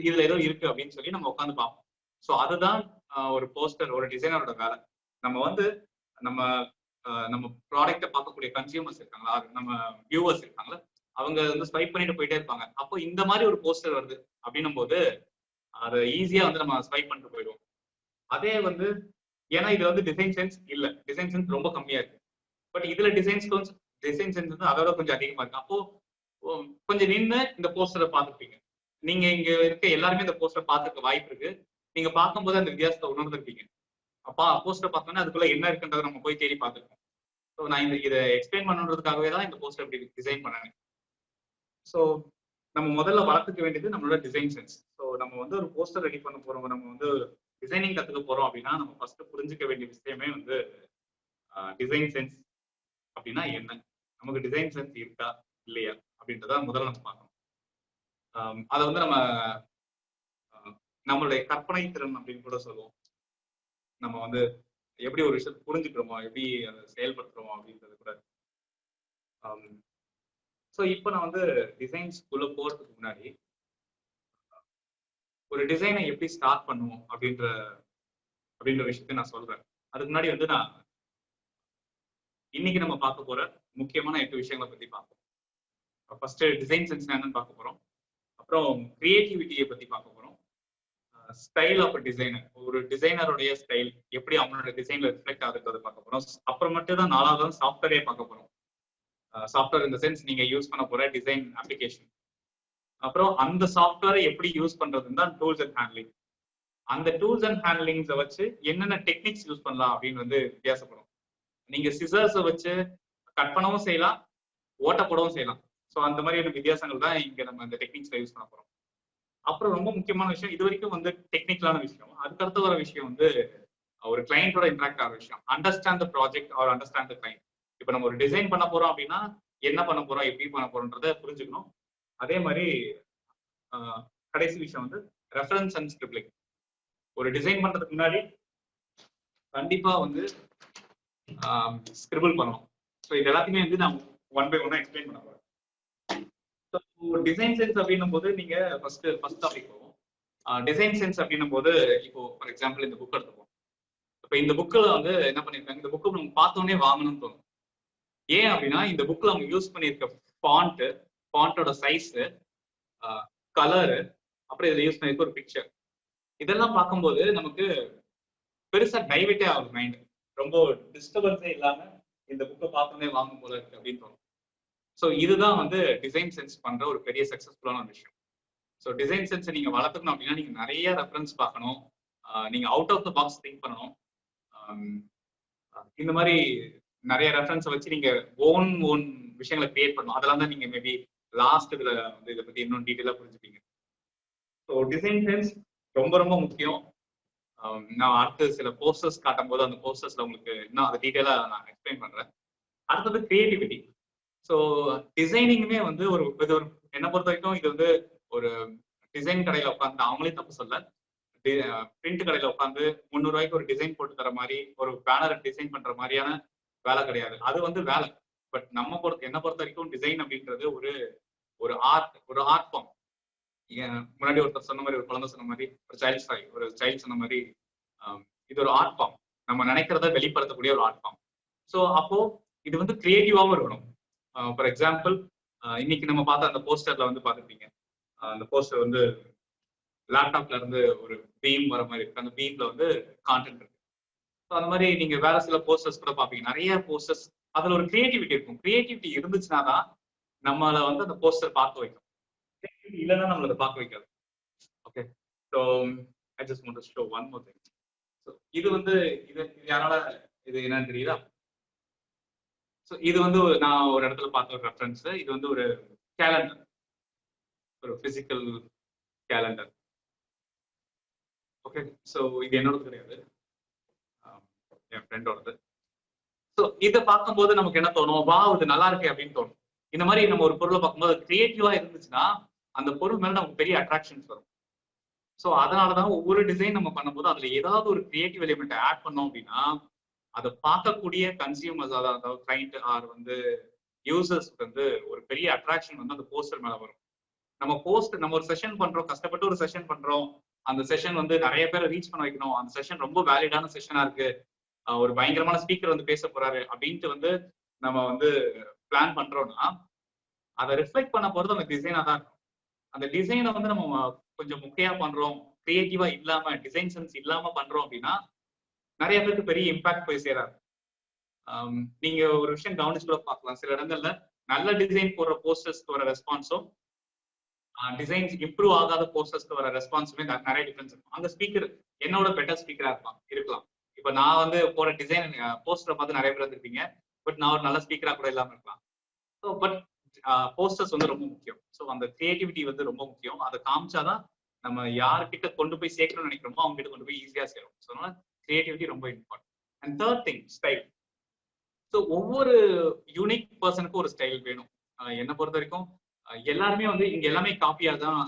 B: இதுல ஏதோ இருக்கு அப்படின்னு சொல்லி நம்ம உட்காந்து பார்ப்போம். ஸோ அதுதான் ஒரு போஸ்டர், ஒரு டிசைனரோட வேலை. நம்ம வந்து நம்ம ப்ராடக்டை பார்க்கக்கூடிய கன்சியூமர்ஸ் இருக்காங்களா, நம்ம வியூவர்ஸ் இருக்காங்களா, அவங்க வந்து ஸ்வைப் பண்ணிட்டு போயிட்டே இருப்பாங்க. அப்போ இந்த மாதிரி ஒரு போஸ்டர் வருது அப்படின்னும் போது அதை ஈஸியா வந்து நம்ம ஸ்வைப் பண்ணிட்டு போயிடுவோம். அதே வந்து ஏன்னா இதுல வந்து டிசைன் சென்ஸ் இல்ல, டிசைன் சென்ஸ் ரொம்ப கம்மியா இருக்கு. பட் இதுல டிசைன் சென்ஸ் வந்து அதோட கொஞ்சம் அதிகமா இருக்கு. அப்போ கொஞ்சம் நின்று இந்த போஸ்டரை பார்த்துருப்பீங்க. நீங்க இங்க இருக்க எல்லாருமே இந்த போஸ்டரை பார்த்துக்க வாய்ப்பு இருக்கு. நீங்க பார்க்கும்போது அந்த வித்தியாசத்தை உணர்ந்துருப்பீங்க. அப்பா போஸ்டரை பார்த்தோன்னா அதுக்குள்ள என்ன இருக்குன்றதை நம்ம போய் தேடி பார்த்துருக்கோம். ஸோ நான் இதை எக்ஸ்பிளைன் பண்ணுறதுக்காகவே தான் இந்த போஸ்டர் இப்படி டிசைன் பண்ணேன். ஸோ நம்ம முதல்ல வளர்த்துக்க வேண்டியது நம்மளோட டிசைன் சென்ஸ். ஸோ நம்ம வந்து ஒரு போஸ்டர் ரெடி பண்ண போறோம், நம்ம வந்து டிசைனிங் கற்றுக்க போறோம் அப்படின்னா நம்ம ஃபர்ஸ்ட் புரிஞ்சுக்க வேண்டிய விஷயமே வந்து டிசைன் சென்ஸ் அப்படின்னா என்ன, நமக்கு டிசைன் சென்ஸ் இருக்கா இல்லையா அப்படின்றத முதல்ல நம்ம பார்க்கணும். அதை வந்து நம்மளுடைய கற்பனை திறன் அப்படின்னு கூட சொல்லுவோம். நம்ம வந்து எப்படி ஒரு விஷயத்தை புரிஞ்சுக்கிறோமோ, எப்படி அதை செயல்படுத்துறோமோ அப்படின்றது கூட. ஸோ இப்போ நான் வந்து டிசைன்ஸ்குள்ள போறதுக்கு முன்னாடி ஒரு டிசைனை எப்படி ஸ்டார்ட் பண்ணுவோம் அப்படின்ற விஷயத்த நான் சொல்றேன். அதுக்கு முன்னாடி வந்து நான் இன்னைக்கு நம்ம பார்க்க போற முக்கியமான 8 விஷயங்களை பத்தி பார்ப்போம். ஃபர்ஸ்ட் டிசைன் சென்ஸ் என்னன்னு பார்க்க போறோம். அப்புறம் கிரியேட்டிவிட்டியை பத்தி பார்க்க போறோம். ஸ்டைல் ஆஃப் டிசைனர், ஒரு டிசைனருடைய ஸ்டைல் எப்படி அவங்களோட டிசைன்ல ரிஃப்ளெக்ட் ஆகுறது பார்க்க போறோம். அப்புறம் மட்டும் தான் 4வது சாஃப்ட்வேரே பார்க்க போறோம். சாஃப்ட்வேர் இந்த சென்ஸ் நீங்க யூஸ் பண்ண போற டிசைன் அப்ளிகேஷன். அப்புறம் அந்த சாஃப்ட்வேரை எப்படி யூஸ் பண்றதுன்னு தான் டூல்ஸ் அண்ட் ஹேண்ட்லிங். அந்த டூல்ஸ் அண்ட் ஹேண்ட்லிங்ஸை வச்சு என்னென்ன டெக்னிக்ஸ் யூஸ் பண்ணலாம் அப்படின்னு வந்து வித்தியாசப்படும். நீங்க சிசர்ஸை வச்சு கட் பண்ணவும் செய்யலாம், ஓட்டப்படவும் செய்யலாம். ஸோ அந்த மாதிரியான வித்தியாசங்கள் தான் இங்க நம்ம இந்த டெக்னிக்ஸ்ல யூஸ் பண்ண போறோம். அப்புறம் ரொம்ப முக்கியமான விஷயம், இது வரைக்கும் வந்து டெக்னிக்கலான விஷயம். அதுக்கடுத்து வர விஷயம் வந்து ஒரு கிளையண்டோட இன்ட்ராக்ட் ஆகிற விஷயம். Understand the project or understand the client. இப்போ நம்ம ஒரு டிசைன் பண்ண போறோம் அப்படின்னா என்ன பண்ண போறோம், எப்படி பண்ண போறோம்ன்றத புரிஞ்சுக்கணும். அதே மாதிரி கடைசி விஷயம் வந்து ரெஃபரன்ஸ் அண்ட் ஸ்கிரிப்டிங். ஒரு டிசைன் பண்றதுக்கு முன்னாடி கண்டிப்பா வந்து ஸ்கிரிபிள் பண்ணணும். ஸோ இது எல்லாத்தையுமே வந்து நான் 1 by 1 எக்ஸ்பிளைன் பண்ண போறேன். டிசைன் சென்ஸ் அப்படின்னும் போது நீங்க ஃபர்ஸ்ட் டாபிக் போவோம். டிசைன் சென்ஸ் அப்படின்னும் போது இப்போ ஃபார் எக்ஸாம்பிள் இந்த புக் எடுத்துப்போம். இப்போ இந்த புக்கில் வந்து என்ன பண்ணிருக்காங்க, இந்த புக்கு நம்ம பார்த்தோன்னே வாங்கணும்னு தோணும். ஏன் அப்படின்னா இந்த புக்கில் அவங்க யூஸ் பண்ணியிருக்க ஃபாண்டோட சைஸு, கலரு, அப்புறம் இதில் யூஸ் பண்ணியிருக்க ஒரு பிக்சர், இதெல்லாம் பார்க்கும்போது நமக்கு பெருசா டைவர்ட்டே ஆகுது மைண்ட். ரொம்ப டிஸ்டர்பன்ஸே இல்லாம இந்த புக்கை பார்த்தோன்னே வாங்கும் போல இருக்கு அப்படின்னு தோணும். ஸோ இதுதான் வந்து டிசைன் சென்ஸ் பண்ற ஒரு பெரிய சக்சஸ்ஃபுல்லான விஷயம். ஸோ டிசைன் சென்ஸை நீங்க வளர்த்துக்கணும் அப்படின்னா நீங்க நிறைய ரெஃபரன்ஸ் பார்க்கணும், நீங்க out of the box think பண்ணணும். இந்த மாதிரி நிறைய ரெஃபரன்ஸை வச்சு நீங்க ஓன் விஷயங்களை கிரியேட் பண்ணணும். அதெல்லாம் தான் நீங்க மேபி லாஸ்ட் இதுல வந்து இதை பத்தி இன்னும் டீட்டெயிலாக புரிஞ்சுப்பீங்க. ஸோ டிசைன் சென்ஸ் ரொம்ப ரொம்ப முக்கியம். நான் அடுத்து சில போஸ்டர்ஸ் காட்டும் போது அந்த போஸ்டர்ஸ்ல உங்களுக்கு இன்னும் அதை டீட்டெயிலா நான் எக்ஸ்பிளைன் பண்றேன். அடுத்தது கிரியேட்டிவிட்டி. ஸோ டிசைனிங்குமே வந்து ஒரு என்னை பொறுத்த வரைக்கும் இது வந்து ஒரு டிசைன் கடையில உட்காந்து, அவங்களே தப்பு சொல்ல, பிரிண்ட் கடையில உட்காந்து 300 ரூபாய்க்கு ஒரு டிசைன் போட்டு தர மாதிரி ஒரு பேனர் டிசைன் பண்ற மாதிரியான வேலை கிடையாது. அது வந்து வேலை. பட் என்னை பொறுத்த வரைக்கும் டிசைன் அப்படின்றது ஒரு ஆர்ட் ஃபார்ம். முன்னாடி ஒருத்தர் சொன்ன மாதிரி, ஒரு குழந்தை சொன்ன மாதிரி, ஒரு சைல்ட் சொன்ன மாதிரி, இது ஒரு ஆர்ட் ஃபார்ம். நம்ம நினைக்கிறத வெளிப்படுத்தக்கூடிய ஒரு ஆர்ட் ஃபார்ம். ஸோ அப்போ இது வந்து கிரியேட்டிவாகவும் இருக்கணும். ஃபார் எக்ஸாம்பிள் இன்னைக்கு நம்ம பார்த்த அந்த போஸ்டர்ல வந்து பார்த்துருப்பீங்க, அந்த போஸ்டர் வந்து லேப்டாப்ல இருந்து ஒரு பீம் வர மாதிரி இருக்கு. அந்த பீம்ல வந்து கான்டென்ட் இருக்கு. ஸோ அந்த மாதிரி நீங்க வேற சில போஸ்டர்ஸ் கூட பார்ப்பீங்க. நிறைய போஸ்டர்ஸ் அதுல ஒரு கிரியேட்டிவிட்டி இருக்கும். கிரியேட்டிவிட்டி இருந்துச்சுன்னா தான் நம்மளை வந்து அந்த போஸ்டர் பார்க்க வைக்கும். இல்லைன்னா நம்மள அதை பார்க்க வைக்காது. Okay, so I just want to show one more thing. So இது வந்து இது யாரால இது என்னன்னு தெரியுதா? ஸோ இது வந்து நான் ஒரு இடத்துல பார்த்த ஒரு ரெஃபரன்ஸ். இது வந்து ஒரு கேலண்டர், ஒரு பிசிக்கல் கேலண்டர். ஓகே, ஸோ இது என்னோடது கிடையாது, என் ஃப்ரெண்டோடது. ஸோ இதை பார்க்கும்போது நமக்கு என்ன தோணும், வா இது நல்லா இருக்கு அப்படின்னு தோணும். இந்த மாதிரி நம்ம ஒரு பொருளை பார்க்கும்போது கிரியேட்டிவா இருந்துச்சுன்னா அந்த பொருள் மேல நமக்கு பெரிய அட்ராக்ஷன்ஸ் வரும். ஸோ அதனாலதான் ஒவ்வொரு டிசைன் நம்ம பண்ணும்போது அதுல ஏதாவது ஒரு கிரியேட்டிவ் எலிமெண்ட் ஆட் பண்ணோம் அப்படின்னா அதை பார்க்கக்கூடிய கன்சியூமர்ஸ், அதாவது கிளைண்ட் ஆர் வந்து யூசர்ஸ்க்கு வந்து ஒரு பெரிய அட்ராக்ஷன் வந்து அந்த போஸ்டர் மேல வரும். நம்ம ஒரு செஷன் பண்றோம், கஷ்டப்பட்டு ஒரு செஷன் பண்றோம், அந்த செஷன் வந்து நிறைய பேரை ரீச் பண்ண வைக்கணும், அந்த செஷன் ரொம்ப வேலிடான செஷனா இருக்கு, ஒரு பயங்கரமான ஸ்பீக்கர் வந்து பேச போறாரு அப்படின்ட்டு வந்து நம்ம வந்து பிளான் பண்றோம்னா அதை ரிஃப்ளெக்ட் பண்ண போறது அந்த டிசைனா தான் இருக்கும். அந்த டிசைனை வந்து நம்ம கொஞ்சம் முக்கியா பண்றோம், கிரியேட்டிவா இல்லாம, டிசைன் சென்ஸ் இல்லாம பண்றோம் அப்படின்னா நிறைய பேருக்கு பெரிய இம்பாக்ட் போய் சேராது. நீங்க ஒரு விஷயம் கவனிச்சு கூட பார்க்கலாம், சில இடங்கள்ல நல்ல டிசைன் போடுற போஸ்டர்ஸ்க்கு வர ரெஸ்பான்ஸும் டிசைன்ஸ் இம்ப்ரூவ் ஆகாத போஸ்டர்ஸ்க்கு வர ரெஸ்பான்ஸுமே நிறைய டிஃபரன்ஸ் இருக்கும். அந்த ஸ்பீக்கர் என்னோட பெட்டர் ஸ்பீக்கரா இருக்கலாம். இப்ப நான் வந்து போற டிசைன் போஸ்டரை பார்த்து நிறைய பேர் வந்துருப்பீங்க, பட் நான் ஒரு நல்ல ஸ்பீக்கரா கூட இல்லாம இருக்கலாம். ஸோ பட் போஸ்டர்ஸ் வந்து ரொம்ப முக்கியம். ஸோ அந்த கிரியேட்டிவிட்டி வந்து ரொம்ப முக்கியம். அதை காமிச்சாதான் நம்ம யார்கிட்ட கொண்டு போய் சேர்க்கணும்னு நினைக்கிறோமோ அவங்க கிட்ட கொண்டு போய் ஈஸியா சேரும். ஸோ அதனால கிரியேட்டிவிட்டி ரொம்ப important. And third thing, style. So ஒவ்வொரு யூனிக் பர்சனுக்கும் ஒரு ஸ்டைல் வேணும். என்னை பொறுத்த வரைக்கும் எல்லாருமே வந்து இங்க எல்லாமே காப்பியா தான்,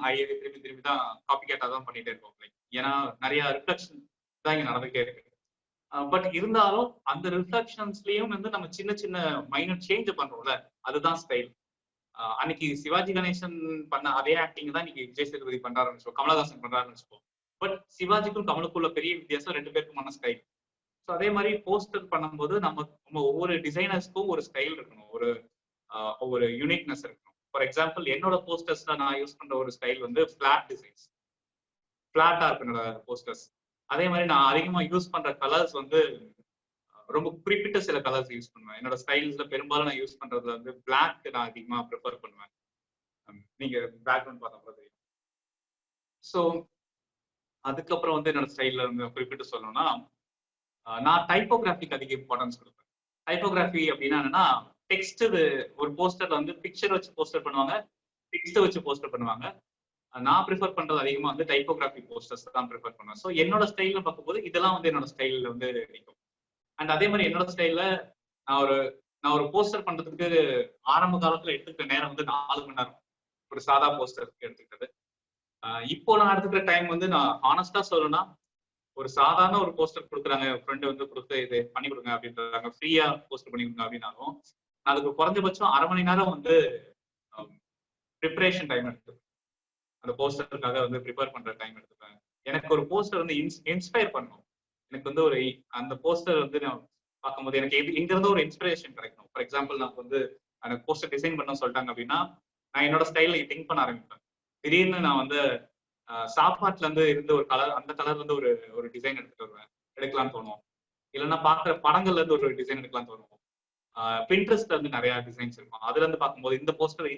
B: திரும்பி தான் காப்பி கேட்டா தான் பண்ணிட்டே இருக்கோம். ஏன்னா நிறைய ரிஃப்ளெக்ஷன் தான் இங்க நடந்துகிட்டே இருக்கு. பட் இருந்தாலும் அந்த ரிஃப்ளெக்ஷன்ஸ்லயும் வந்து நம்ம சின்ன சின்ன மைனர் சேஞ்ச் பண்றோம்ல, அதுதான் ஸ்டைல். அன்னைக்கு சிவாஜி கணேசன் பண்ண அதே ஆக்டிங் தான் இன்னைக்கு விஜய் சேதுபதி பண்றாருன்னு வச்சுக்கோ, கமலஹாசன் பண்றாருன்னு வச்சுக்கோ. பட் சிவாஜிக்கும் கமலுக்குள்ள பெரிய வித்தியாசம் 2 பேருக்குமான ஸ்டைல். ஸோ அதே மாதிரி போஸ்டர் பண்ணும்போது நம்ம ஒவ்வொரு டிசைனர்ஸ்க்கும் ஒரு ஸ்டைல் இருக்கணும், ஒரு யூனிக்னஸ் இருக்கணும். ஃபார் எக்ஸாம்பிள் என்னோட போஸ்டர்ஸ்ல நான் யூஸ் பண்ற ஒரு ஸ்டைல் வந்து ஃபிளாட் டிசைன்ஸ், ஃபிளாட்டா இருக்கு என்னோட போஸ்டர்ஸ். அதே மாதிரி நான் அதிகமா யூஸ் பண்ற கலர்ஸ் வந்து ரொம்ப குறிப்பிட்ட சில கலர்ஸ் யூஸ் பண்ணுவேன். என்னோட ஸ்டைல்ஸ்ல பெரும்பாலும் நான் யூஸ் பண்றதுல வந்து பிளாக் நான் அதிகமா ப்ரிஃபர் பண்ணுவேன். நீங்க பேக்ரவுண்ட் பார்த்தா தெரியும். ஸோ அதுக்கப்புறம் வந்து என்னோட ஸ்டைல்ல வந்து குறிப்பிட்டு சொல்லணும்னா, நான் டைப்போகிராஃபிக்கு அதிக இம்பார்ட்டன்ஸ் கொடுப்பேன். டைப்போகிராஃபி அப்படின்னா என்னன்னா, டெக்ஸ்ட் ஒரு போஸ்டர்ல வந்து பிக்சர் வச்சு போஸ்டர் பண்ணுவாங்க, டெக்ஸ்ட் வச்சு போஸ்டர் பண்ணுவாங்க. நான் ப்ரிஃபர் பண்றது அதிகமா வந்து டைப்போகிராஃபி போஸ்டர்ஸ் தான் ப்ரிஃபர் பண்ணுவேன். ஸோ என்னோட ஸ்டைல்ல பார்க்கும்போது இதெல்லாம் வந்து என்னோட ஸ்டைல்ல வந்து நிற்கும். அண்ட் அதே மாதிரி என்னோட ஸ்டைல்ல நான் ஒரு போஸ்டர் பண்றதுக்கு ஆரம்ப காலத்துல எடுத்துக்கிட்ட நேரம் வந்து 4 மணி நேரம் ஒரு சாதா போஸ்டருக்கு எடுத்துக்கிட்டது. இப்போ நான் எடுத்துக்கிற டைம் வந்து நான் ஹானஸ்டா சொல்லணும்னா, ஒரு சாதாரண ஒரு போஸ்டர் கொடுக்குறாங்க, ஃப்ரெண்டு வந்து கொடுத்து இது பண்ணி கொடுங்க அப்படின்றாங்க, ஃப்ரீயா போஸ்டர் பண்ணி கொடுங்க அப்படின்னாலும் நான் அதுக்கு குறைஞ்சபட்சம் 1/2 மணி நேரம் வந்து ப்ரிப்பரேஷன் டைம் எடுத்துப்பேன். அந்த போஸ்டருக்காக வந்து ப்ரிப்பேர் பண்ற டைம் எடுத்துப்பேன். எனக்கு ஒரு போஸ்டர் வந்து இன்ஸ்பயர் பண்ணணும். எனக்கு வந்து அந்த போஸ்டர் வந்து நான் பார்க்கும்போது எனக்கு இங்க இருந்து ஒரு இன்ஸ்பிரேஷன் கிடைக்கணும். ஃபார் எக்ஸாம்பிள் நான் வந்து எனக்கு போஸ்டர் டிசைன் பண்ண சொல்லிட்டாங்க அப்படின்னா, நான் என்னோட ஸ்டைல திங்க் பண்ண ஆரம்பிப்பேன். திடீர்னு நான் வந்து சாப்பாட்டுல இருந்து இருந்த ஒரு கலர், அந்த கலர்ல இருந்து ஒரு டிசைன் எடுக்கலாம்னு தோணும். இல்லைன்னா பாக்குற படங்கள்ல இருந்து ஒரு டிசைன் எடுக்கலாம்னு தோணும். பின்ட்ரெஸ்ட்ல இருந்து நிறைய டிசைன்ஸ் இருக்கும். அதுல இருந்து பார்க்கும்போது இந்த போஸ்டர்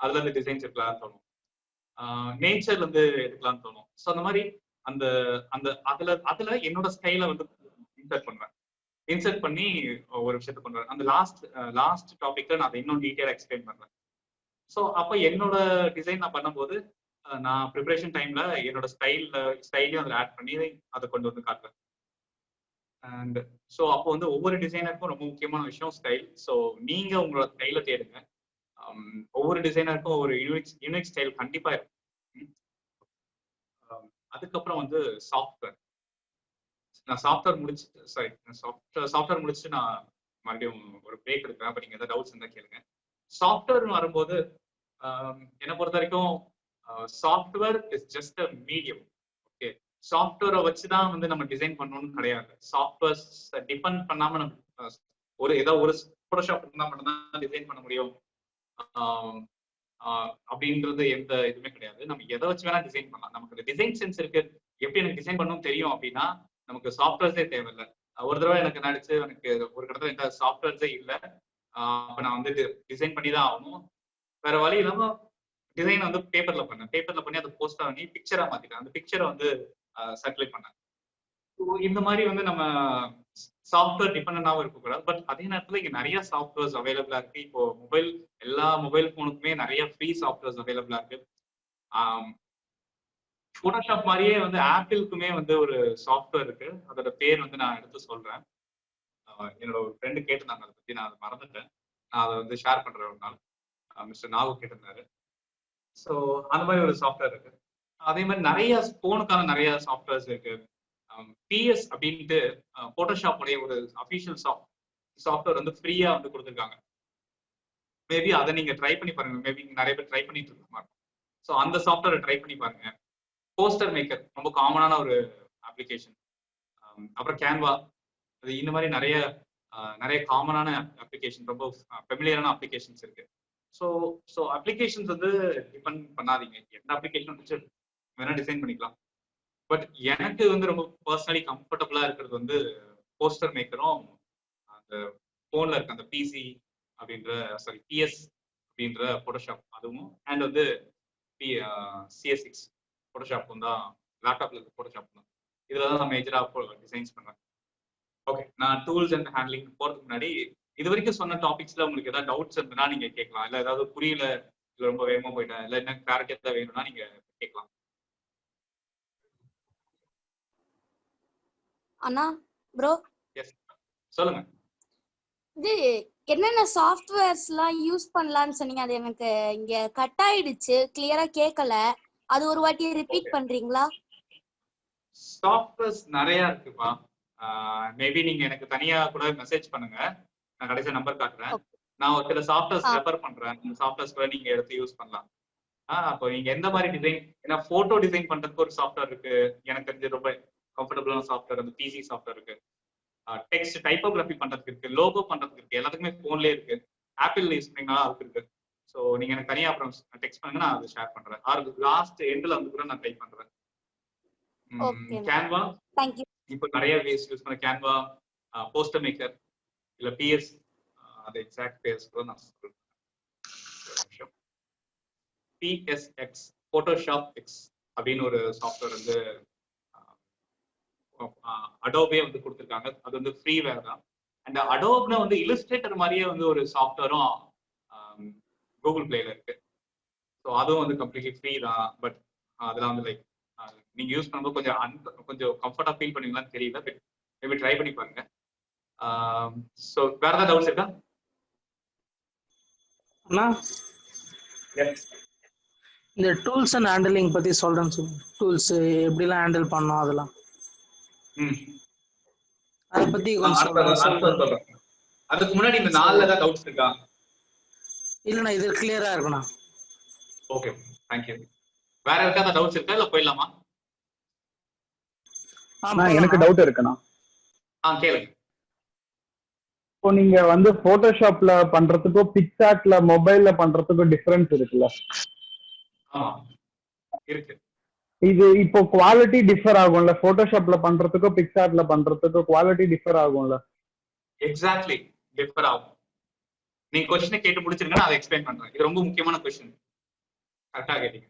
B: அதுல இருந்து டிசைன்ஸ் எடுக்கலாம்னு தோணும். நேச்சர்ல இருந்து எடுக்கலாம்னு தோணும். ஸோ அந்த மாதிரி அதுல என்னோட ஸ்டைல வந்து இன்சர்ட் பண்ணி ஒரு விஷயத்த பண்றேன். அந்த லாஸ்ட் டாபிக்ல நான் அதை இன்னும் டீட்டெயிலா எக்ஸ்பிளைன் பண்றேன். ஸோ அப்போ என்னோட டிசைன் நான் பண்ணும்போது நான் ப்ரிப்பரேஷன் டைம்ல என்னோட ஸ்டைலையும் அதில் ஆட் பண்ணி அதை கொண்டு வந்து காட்டுறேன். அண்ட் ஸோ அப்போ வந்து ஒவ்வொரு டிசைனருக்கும் ரொம்ப முக்கியமான விஷயம் ஸ்டைல். ஸோ நீங்க உங்களோட ஸ்டைலை தேடுங்க. ஒவ்வொரு டிசைனருக்கும் ஒரு யூனிக் ஸ்டைல் கண்டிப்பா இருக்கும். அதுக்கப்புறம் வந்து சாஃப்ட்வேர். நான் சாஃப்ட்வேர் முடிச்சுட்டு நான் மறுபடியும் ஒரு பிரேக் எடுக்கிறேன். அப்ப நீங்க ஏதாவது டவுட்ஸ் இருந்தா கேளுங்க. சாஃப்ட்வேர் வரும்போது என்னை பொறுத்த வரைக்கும் software is just a medium. Okay, சாஃப்ட்வேரை வச்சுதான் வந்து நம்ம டிசைன் பண்ணணும்னு கிடையாது. சாஃப்ட்வேர்ஸ் டிபெண்ட் பண்ணாம நம்ம ஏதாவது ஒரு போட்டோஷாப் இருந்தா மட்டும்தான் டிசைன் பண்ண முடியும் அப்படின்றது எந்த இதுவுமே கிடையாது. நம்ம எதை வச்சு வேணா டிசைன் பண்ணலாம். நமக்கு இந்த டிசைன் சென்ஸ் இருக்கு, எப்படி எனக்கு டிசைன் பண்ணணும் தெரியும் அப்படின்னா நமக்கு சாஃப்ட்வேர்ஸே தேவையில்லை. ஒரு தடவை எனக்கு நடிச்சு எனக்கு ஒரு இடத்துல எந்த சாஃப்ட்வேர்ஸே இல்லை, அப்ப நான் வந்து டிசைன் பண்ணி தான் ஆகணும். வேற வழி இல்லாம டிசைன் வந்து பேப்பர்ல பண்ணி அதை போஸ்டா பண்ணி பிக்சரா மாத்திட்டேன். அந்த பிக்சரை வந்து சர்க்குலேட் பண்ணேன். இந்த மாதிரி வந்து நம்ம சாஃப்ட்வேர் டிபெண்டாகவும் இருக்கக்கூடாது. பட் அதே நேரத்துல இங்க நிறைய சாஃப்ட்வேர்ஸ் அவைலபிளா இருக்கு. இப்போ எல்லா மொபைல் போனுக்குமே நிறைய ஃப்ரீ சாஃப்ட்வேர்ஸ் அவைலபிளா இருக்கு. போட்டோஷாப் மாதிரியே வந்து ஆப்பிளுக்குமே வந்து ஒரு சாஃப்ட்வேர் இருக்கு. அதோட பேர் வந்து நான் எடுத்து சொல்றேன். என்னோட ஒரு ஃப்ரெண்டு கேட்டிருந்தாங்க, அதை பத்தி நான் அதை மறந்துட்டேன். நான் அதை வந்து ஷேர் பண்றேன் ஒரு நாள். மிஸ்டர் நாகு கேட்டிருந்தாரு. ஸோ அந்த மாதிரி ஒரு சாஃப்ட்வேர் இருக்கு. அதே மாதிரி நிறைய போனுக்கான நிறைய சாஃப்ட்வேர்ஸ் இருக்கு. பிஎஸ் அப்படின்ட்டு போட்டோஷாப் உடைய ஒரு அஃபிஷியல் சாஃப்ட்வேர் வந்து ஃப்ரீயா வந்து கொடுத்துருக்காங்க. மேபி அதை நீங்க ட்ரை பண்ணி பாருங்க. மேபி நிறைய பேர் ட்ரை பண்ணிட்டு இருக்க மாட்டோம். ஸோ அந்த சாஃப்ட்வேரை ட்ரை பண்ணி பாருங்க. போஸ்டர் மேக்கர் ரொம்ப காமனான ஒரு அப்ளிகேஷன். அப்புறம் கேன்வா, இந்த மாதிரி நிறைய காமனான அப்ளிகேஷன், ரொம்ப ஃபெமிலியரான அப்ளிகேஷன்ஸ் இருக்கு. ஸோ அப்ளிகேஷன்ஸ் வந்து டிபெண்ட் பண்ணாதீங்க. எந்த அப்ளிகேஷன் வச்சு வேணா டிசைன் பண்ணிக்கலாம். பட் எனக்கு வந்து ரொம்ப பர்சனலி கம்ஃபர்டபுளா இருக்கிறது வந்து போஸ்டர் மேக்கரும் அந்த போன்ல இருக்க அந்த பிஎஸ் அப்படின்ற போட்டோஷாப் அதுவும், அண்ட் வந்து CS6 போட்டோஷாப்பும் தான், லேப்டாப்ல இருக்க போட்டோஷாப் தான். இதுல தான் நான் மேஜரா டிசைன்ஸ் பண்றேன். ஓகே, நான் டூல்ஸ் அண்ட் ஹேண்ட்லிங் போறதுக்கு முன்னாடி இது வரைக்கும் சொன்ன டாபிக்ஸ்ல உங்களுக்கு ஏதாவது டவுட்ஸ் இருந்ததுன்னா நீங்க கேட்கலாம். இல்ல ஏதாவது புரியல, இல்ல ரொம்ப வேகமா போயிட்டேன், இல்ல என்ன கிளாரிட்டி ஏதாவது வேணும்னா நீங்க கேட்கலாம்.
D: அண்ணா ப்ரோ,
B: எஸ் சொல்லுங்க.
D: இது என்னென்ன சாஃப்ட்வேர்ஸ் எல்லாம் யூஸ் பண்ணலாம்னு சொன்னீங்க, அது எனக்கு இங்க கட் ஆயிடுச்சு, கிளியரா கேட்கல. அது ஒரு வாட்டி ரிப்பீட் பண்றீங்களா?
B: சாஃப்ட்வேர்ஸ் நிறைய இருக்குப்பா. மேபி நீங்க எனக்கு தனியா கூட மெசேஜ் பண்ணுங்க, நான் கடைசியா நம்பர் காட்டுறேன். நான் ஒரு சில சாஃப்ட்வேர்ஸ் ரெஃபர் பண்றேன், அந்த சாஃப்ட்வேர்ஸ் கூட நீங்க எடுத்து யூஸ் பண்ணலாம். அப்போ நீங்க எந்த மாதிரி டிசைன், ஏன்னா போட்டோ டிசைன் பண்றதுக்கு ஒரு சாஃப்ட்வேர் இருக்கு, எனக்கு தெரிஞ்சு ரொம்ப கம்ஃபர்டபுளான சாஃப்ட்வேர் அந்த பிசி சாஃப்ட்வேர் இருக்கு. டெக்ஸ்ட் டைப்போகிராஃபி பண்றதுக்கு இருக்கு, லோகோ பண்றதுக்கு இருக்கு, எல்லாத்துக்குமே போன்லயே இருக்கு. ஆப்பிள் யூஸ் பண்ணீங்கன்னா அதுக்கு இருக்கு. ஸோ நீங்க எனக்கு தனியா அப்புறம் டெக்ஸ்ட் பண்ணுங்க, நான் அதை ஷேர் பண்றேன். லாஸ்ட் எண்ட்ல வந்து கூட நான் ட்ரை பண்றேன். கேன்வா இப்போ நிறைய வேஸ் யூஸ் பண்ண கேன்வா, போஸ்டர் மேக்கர் இல்ல பிஎஸ், அது எக்ஸாக்ட் பேர்ஸ் கூட நான் சொல்றேன். பிஎஸ்எக்ஸ் போட்டோஷாப் எக்ஸ் அப்படின்னு ஒரு சாஃப்ட்வேர் வந்து அடோபே வந்து கொடுத்துருக்காங்க. அது வந்து ஃப்ரீவேர் தான். அண்ட் அடோப்ல வந்து இல்லஸ்ட்ரேட்டர் மாதிரியே வந்து ஒரு சாஃப்ட்வேரும் கூகுள் பிளேல இருக்கு. ஸோ அதுவும் வந்து கம்ப்ளீட்லி ஃப்ரீ தான். பட் அதெல்லாம் வந்து லைக் நீங்க யூஸ் பண்ணும்போது கொஞ்சம் கம்ஃபர்டா ஃபீல் பண்ணுவீங்களான்னு தெரியல. பட் மேபி ட்ரை பண்ணி பாருங்க. ஸோ வேற ஏதாவது டவுட்ஸ் இருக்கா?
J: இந்த டூல்ஸ் அண்ட் ஹேண்டலிங் பத்தி சொல்றேன்னு சொல்லுங்க. டூல்ஸ் எப்படிலாம் ஹேண்டில் பண்ணோம் அதெல்லாம் அதை பத்தி கொஞ்சம்
B: சொல்றேன். அதுக்கு முன்னாடி இந்த 4ல ஏதாவது டவுட்ஸ் இருக்கா?
J: இல்லண்ணா இது கிளியரா இருக்குண்ணா.
B: Okay, thank you. வேற யாருக்காவது டவுட்ஸ் இருக்கா இல்ல போயிடலாமா?
K: எனக்கு டவுட் இருக்குண்ணா.
B: கேளுங்க.
K: இப்போ நீங்க வந்து போட்டோஷாப்ல பண்றதுக்கும் பிக்சார்ட்ல மொபைல்ல பண்றதுக்கும் டிஃபரன்ஸ் இருக்குல்ல?
B: இருக்கு.
K: இது இப்போ குவாலிட்டி டிஃபர் ஆகும்ல, போட்டோஷாப்ல பண்றதுக்கும் பிக்சார்ட்ல பண்றதுக்கும் குவாலிட்டி டிஃபர் ஆகும்ல?
B: எக்ஸாக்ட்லி டிஃபர் ஆகும். நீங்க क्वेश्चन கேட்டு முடிச்சிருங்க, நான் அதை எக்ஸ்பிளைன் பண்றேன். இது ரொம்ப முக்கியமான क्वेश्चन. கரெக்ட்டா கேட்டீங்க.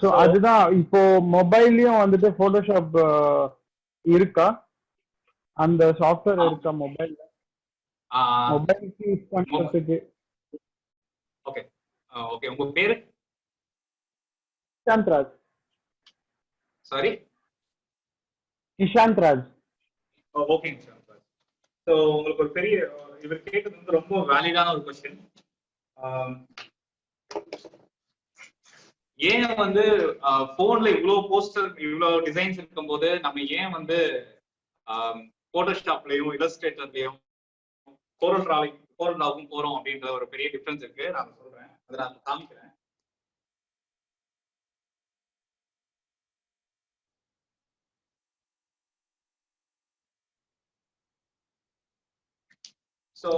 K: சோ அதுதான் இப்போ மொபைல்லயும் வந்துட்டு போட்டோஷாப் இருக்கா? அந்த சாஃப்ட்வேர் இருக்கா மொபைல்ல? மொபைலுக்கு யூஸ் பண்றதுக்கு.
B: Okay okay. உங்க பேரு?
K: Nishanth Raj.
B: Sorry,
K: Nishanth Raj.
B: Okay Nishanth Raj. So உங்களுக்கு ஒரு பெரிய இவர் கேட்டது வந்து ரொம்ப வேலிடான ஒரு கொஸ்டின். ஏன் வந்து போன்ல இவ்வளவு போஸ்டர் இவ்வளவு டிசைன்ஸ் இருக்கும்போது நம்ம ஏன் வந்து போட்டோஷாப்லயும் இல்லஸ்ட்ரேட்டர்லயும் கோரல்ராவும் போறோம் அப்படின்ற ஒரு பெரிய டிஃபரன்ஸ் இருக்கு. நான் சொல்றேன், அதை நான் காமிக்கிறேன். ஸோ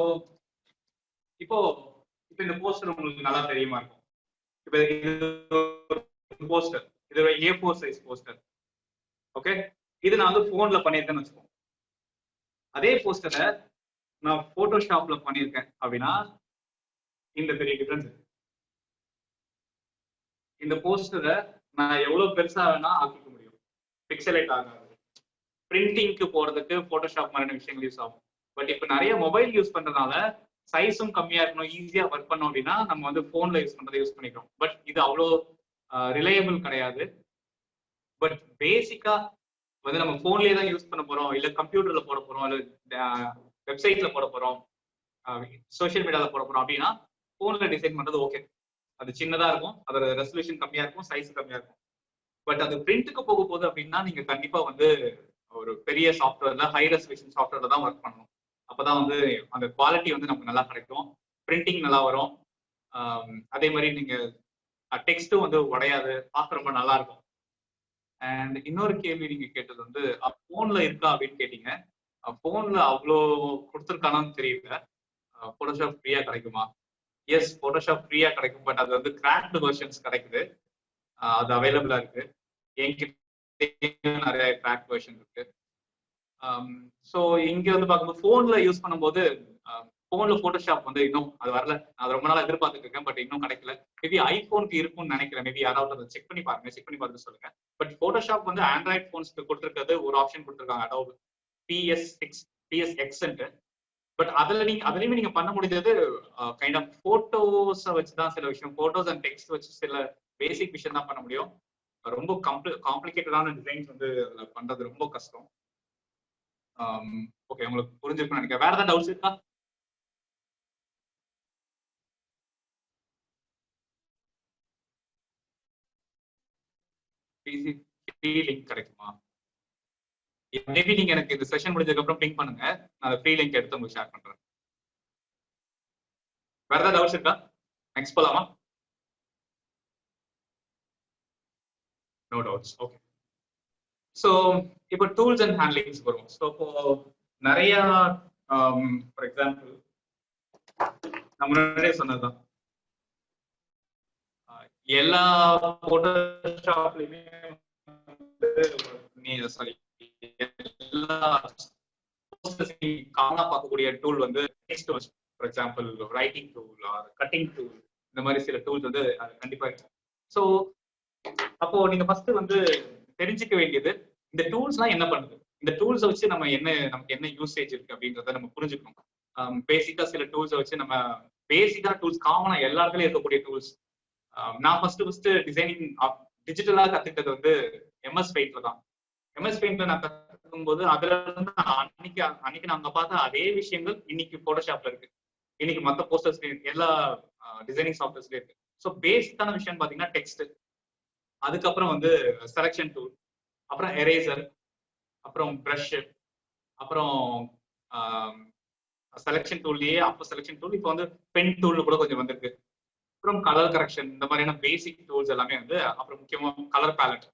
B: இப்போ இந்த போஸ்டர் உங்களுக்கு நல்லா தெரியுமா இருக்கும். இப்போ இது போஸ்டர், இது ஒரு A4 சைஸ் போஸ்டர். ஓகே, இது நான் வந்து போன்ல பண்ணியிருக்கேன்னு வச்சுக்கோங்க. அதே போஸ்டரை நான் போட்டோஷாப்ல பண்ணியிருக்கேன் அப்படின்னா இந்த பெரிய டிஃபரன்ஸ் இருக்கு. இந்த போஸ்டரை நான் எவ்வளவு பெருசா வேணா ஆக்கிக்க முடியும், பிக்சலேட் ஆகாது. பிரிண்டிங்க்கு போறதுக்கு போட்டோஷாப் மாதிரியான விஷயங்கள் யூஸ் ஆகும். பட் இப்போ நிறைய மொபைல் யூஸ் பண்றதுனால சைஸும் கம்மியா இருக்கணும், ஈஸியா ஒர்க் பண்ணோம் அப்படின்னா நம்ம வந்து போன்ல யூஸ் பண்றதை யூஸ் பண்ணிக்கிறோம். பட் இது அவ்வளோ ரிலையபிள் கிடையாது. பட் பேசிக்கா வந்து நம்ம போன்லயே தான் யூஸ் பண்ண போறோம், இல்ல கம்ப்யூட்டர்ல போட போறோம், இல்ல வெப்சைட்ல போட போறோம், சோசியல் மீடியால போட போறோம் அப்படின்னா போன்ல டிசைன் பண்றது ஓகே. அது சின்னதா இருக்கும், அதோட ரெசல்யூஷன் கம்மியா இருக்கும், சைஸ் கம்மியா இருக்கும். பட் அது பிரிண்ட்டுக்கு போக போகுது அப்படின்னா நீங்க கண்டிப்பா வந்து ஒரு பெரிய சாஃப்ட்வேர்ல ஹை ரெசல்யூஷன் சாஃப்ட்வேர்ல தான் ஒர்க் பண்ணணும். அப்பதான் வந்து அந்த குவாலிட்டி வந்து நமக்கு நல்லா கிடைக்கும், பிரிண்டிங் நல்லா வரும். அதே மாதிரி நீங்க டெக்ஸ்ட்டும் வந்து உடையாது, பார்க்க ரொம்ப நல்லா இருக்கும். அண்ட் இன்னொரு கேள்வி நீங்க கேட்டது வந்து போன்ல இருக்கா அப்படின்னு கேட்டீங்க. போன்ல அவ்வளோ கொடுத்துருக்கானான்னு தெரியல. போட்டோஷாப் ஃப்ரீயா கிடைக்குமா? எஸ், போட்டோஷாப் ஃப்ரீயா கிடைக்கும். பட் அது வந்து கிராக்டு வெர்ஷன்ஸ் கிடைக்குது, அது அவைலபிளா இருக்கு. என்கிட்ட நிறைய கிராக் வெர்ஷன் இருக்கு. ஸோ இங்க வந்து பார்க்கும்போது போன்ல யூஸ் பண்ணும்போது போன்ல போட்டோஷாப் வந்து இன்னும் அது வரல. அது ரொம்ப நாளா எதிர்பார்த்துட்டு இருக்கேன், பட் இன்னும் கிடைக்கல. மேபி ஐபோனுக்கு இருக்கும்னு நினைக்கிறேன். மேபி யாராவது அதை செக் பண்ணி பாருங்க, செக் பண்ணி பார்த்து சொல்லுங்க. பட் போட்டோஷாப் வந்து ஆண்ட்ராய்ட் போன்ஸ்க்கு கொடுத்துருக்கிறது ஒரு ஆப்ஷன் கொடுத்துருக்காங்க, அடோப் PSX. பட் அதுலயுமே நீங்க பண்ண முடிஞ்சது கைண்ட் ஆஃப் போட்டோஸை வச்சுதான் சில விஷயம், போட்டோஸ் அண்ட் டெக்ஸ்ட் வச்சு சில பேசிக் விஷயம் தான் பண்ண முடியும். ரொம்ப காம்ப்ளிகேட்டடான டிசைன்ஸ் வந்து அதுல பண்றது ரொம்ப கஷ்டம். ஓகே, உங்களுக்கு புரிஞ்சிருக்கும்னு நினைக்கிறேன். வேற ஏதாவது டவுட்ஸ் இருக்கா? ஃப்ரீ லிங்க் கிடைக்குமா? மேபி நீங்க எனக்கு இந்த செஷன் முடிஞ்சதுக்கு அப்புறம் பிங்க் பண்ணுங்க, நான் அந்த ஃப்ரீ லிங்க் எடுத்து உங்களுக்கு ஷேர் பண்றேன். வேற ஏதாவது டவுட்ஸ் இருக்கா? நெக்ஸ்ட் போலாமா? No doubts. ஓகே. ஸோ இப்போ டூல்ஸ் அண்ட் ஹேண்ட்லிங்ஸ் வரும். ஸோ இப்போ நிறைய ஃபார் எக்ஸாம்பிள் நம்ம முன்னாடியே சொன்னதுதான், எல்லா போட்டோஷாப்லயுமே சாரி எல்லா காமனா பார்க்கக்கூடிய டூல் வந்து text, for example writing tool R cutting tool, இந்த மாதிரி சில டூல்ஸ் வந்து கண்டிப்பா இருக்கும். ஸோ அப்போ நீங்க ஃபர்ஸ்ட் வந்து தெரிஞ்சுக்க வேண்டியது இந்த டூல்ஸ்லாம் என்ன பண்ணுது, இந்த டூல்ஸை வச்சு நம்ம நமக்கு என்ன யூசேஜ் இருக்கு அப்படின்றத நம்ம புரிஞ்சுக்கணும். பேசிக்கா சில டூல்ஸை வச்சு நம்ம பேசிக்கான டூல்ஸ், காமனா எல்லா இடத்துலயும் இருக்கக்கூடிய டூல்ஸ். நான் ஃபர்ஸ்ட் டிசைனிங் டிஜிட்டலா கத்துக்கிட்டது வந்து MS Paintல தான். MS Paintல நான் கத்துக்கும் போது அதுல இருந்து அன்னைக்கு நாங்க பார்த்த அதே விஷயங்கள் இன்னைக்கு போட்டோஷாப்ல இருக்கு, இன்னைக்கு மற்ற போஸ்டர்ஸ் எல்லா டிசைனிங் சாஃப்ட்வேர்ஸ்லயும் இருக்கு. ஸோ பேசிக்கான விஷயம் பாத்தீங்கன்னா டெக்ஸ்ட், அதுக்கப்புறம் வந்து செலக்ஷன் டூல், அப்புறம் எரேசர், அப்புறம் ப்ரஷ், அப்புறம் செலக்ஷன் டூல்லயே அப்போ செலக்ஷன் டூல், இப்போ வந்து பென் டூல் கூட கொஞ்சம் வந்திருக்கு. அப்புறம் கலர் கரெக்ஷன், இந்த மாதிரியான பேசிக் டூல்ஸ் எல்லாமே வந்து, அப்புறம் முக்கியமா கலர் பேலட்,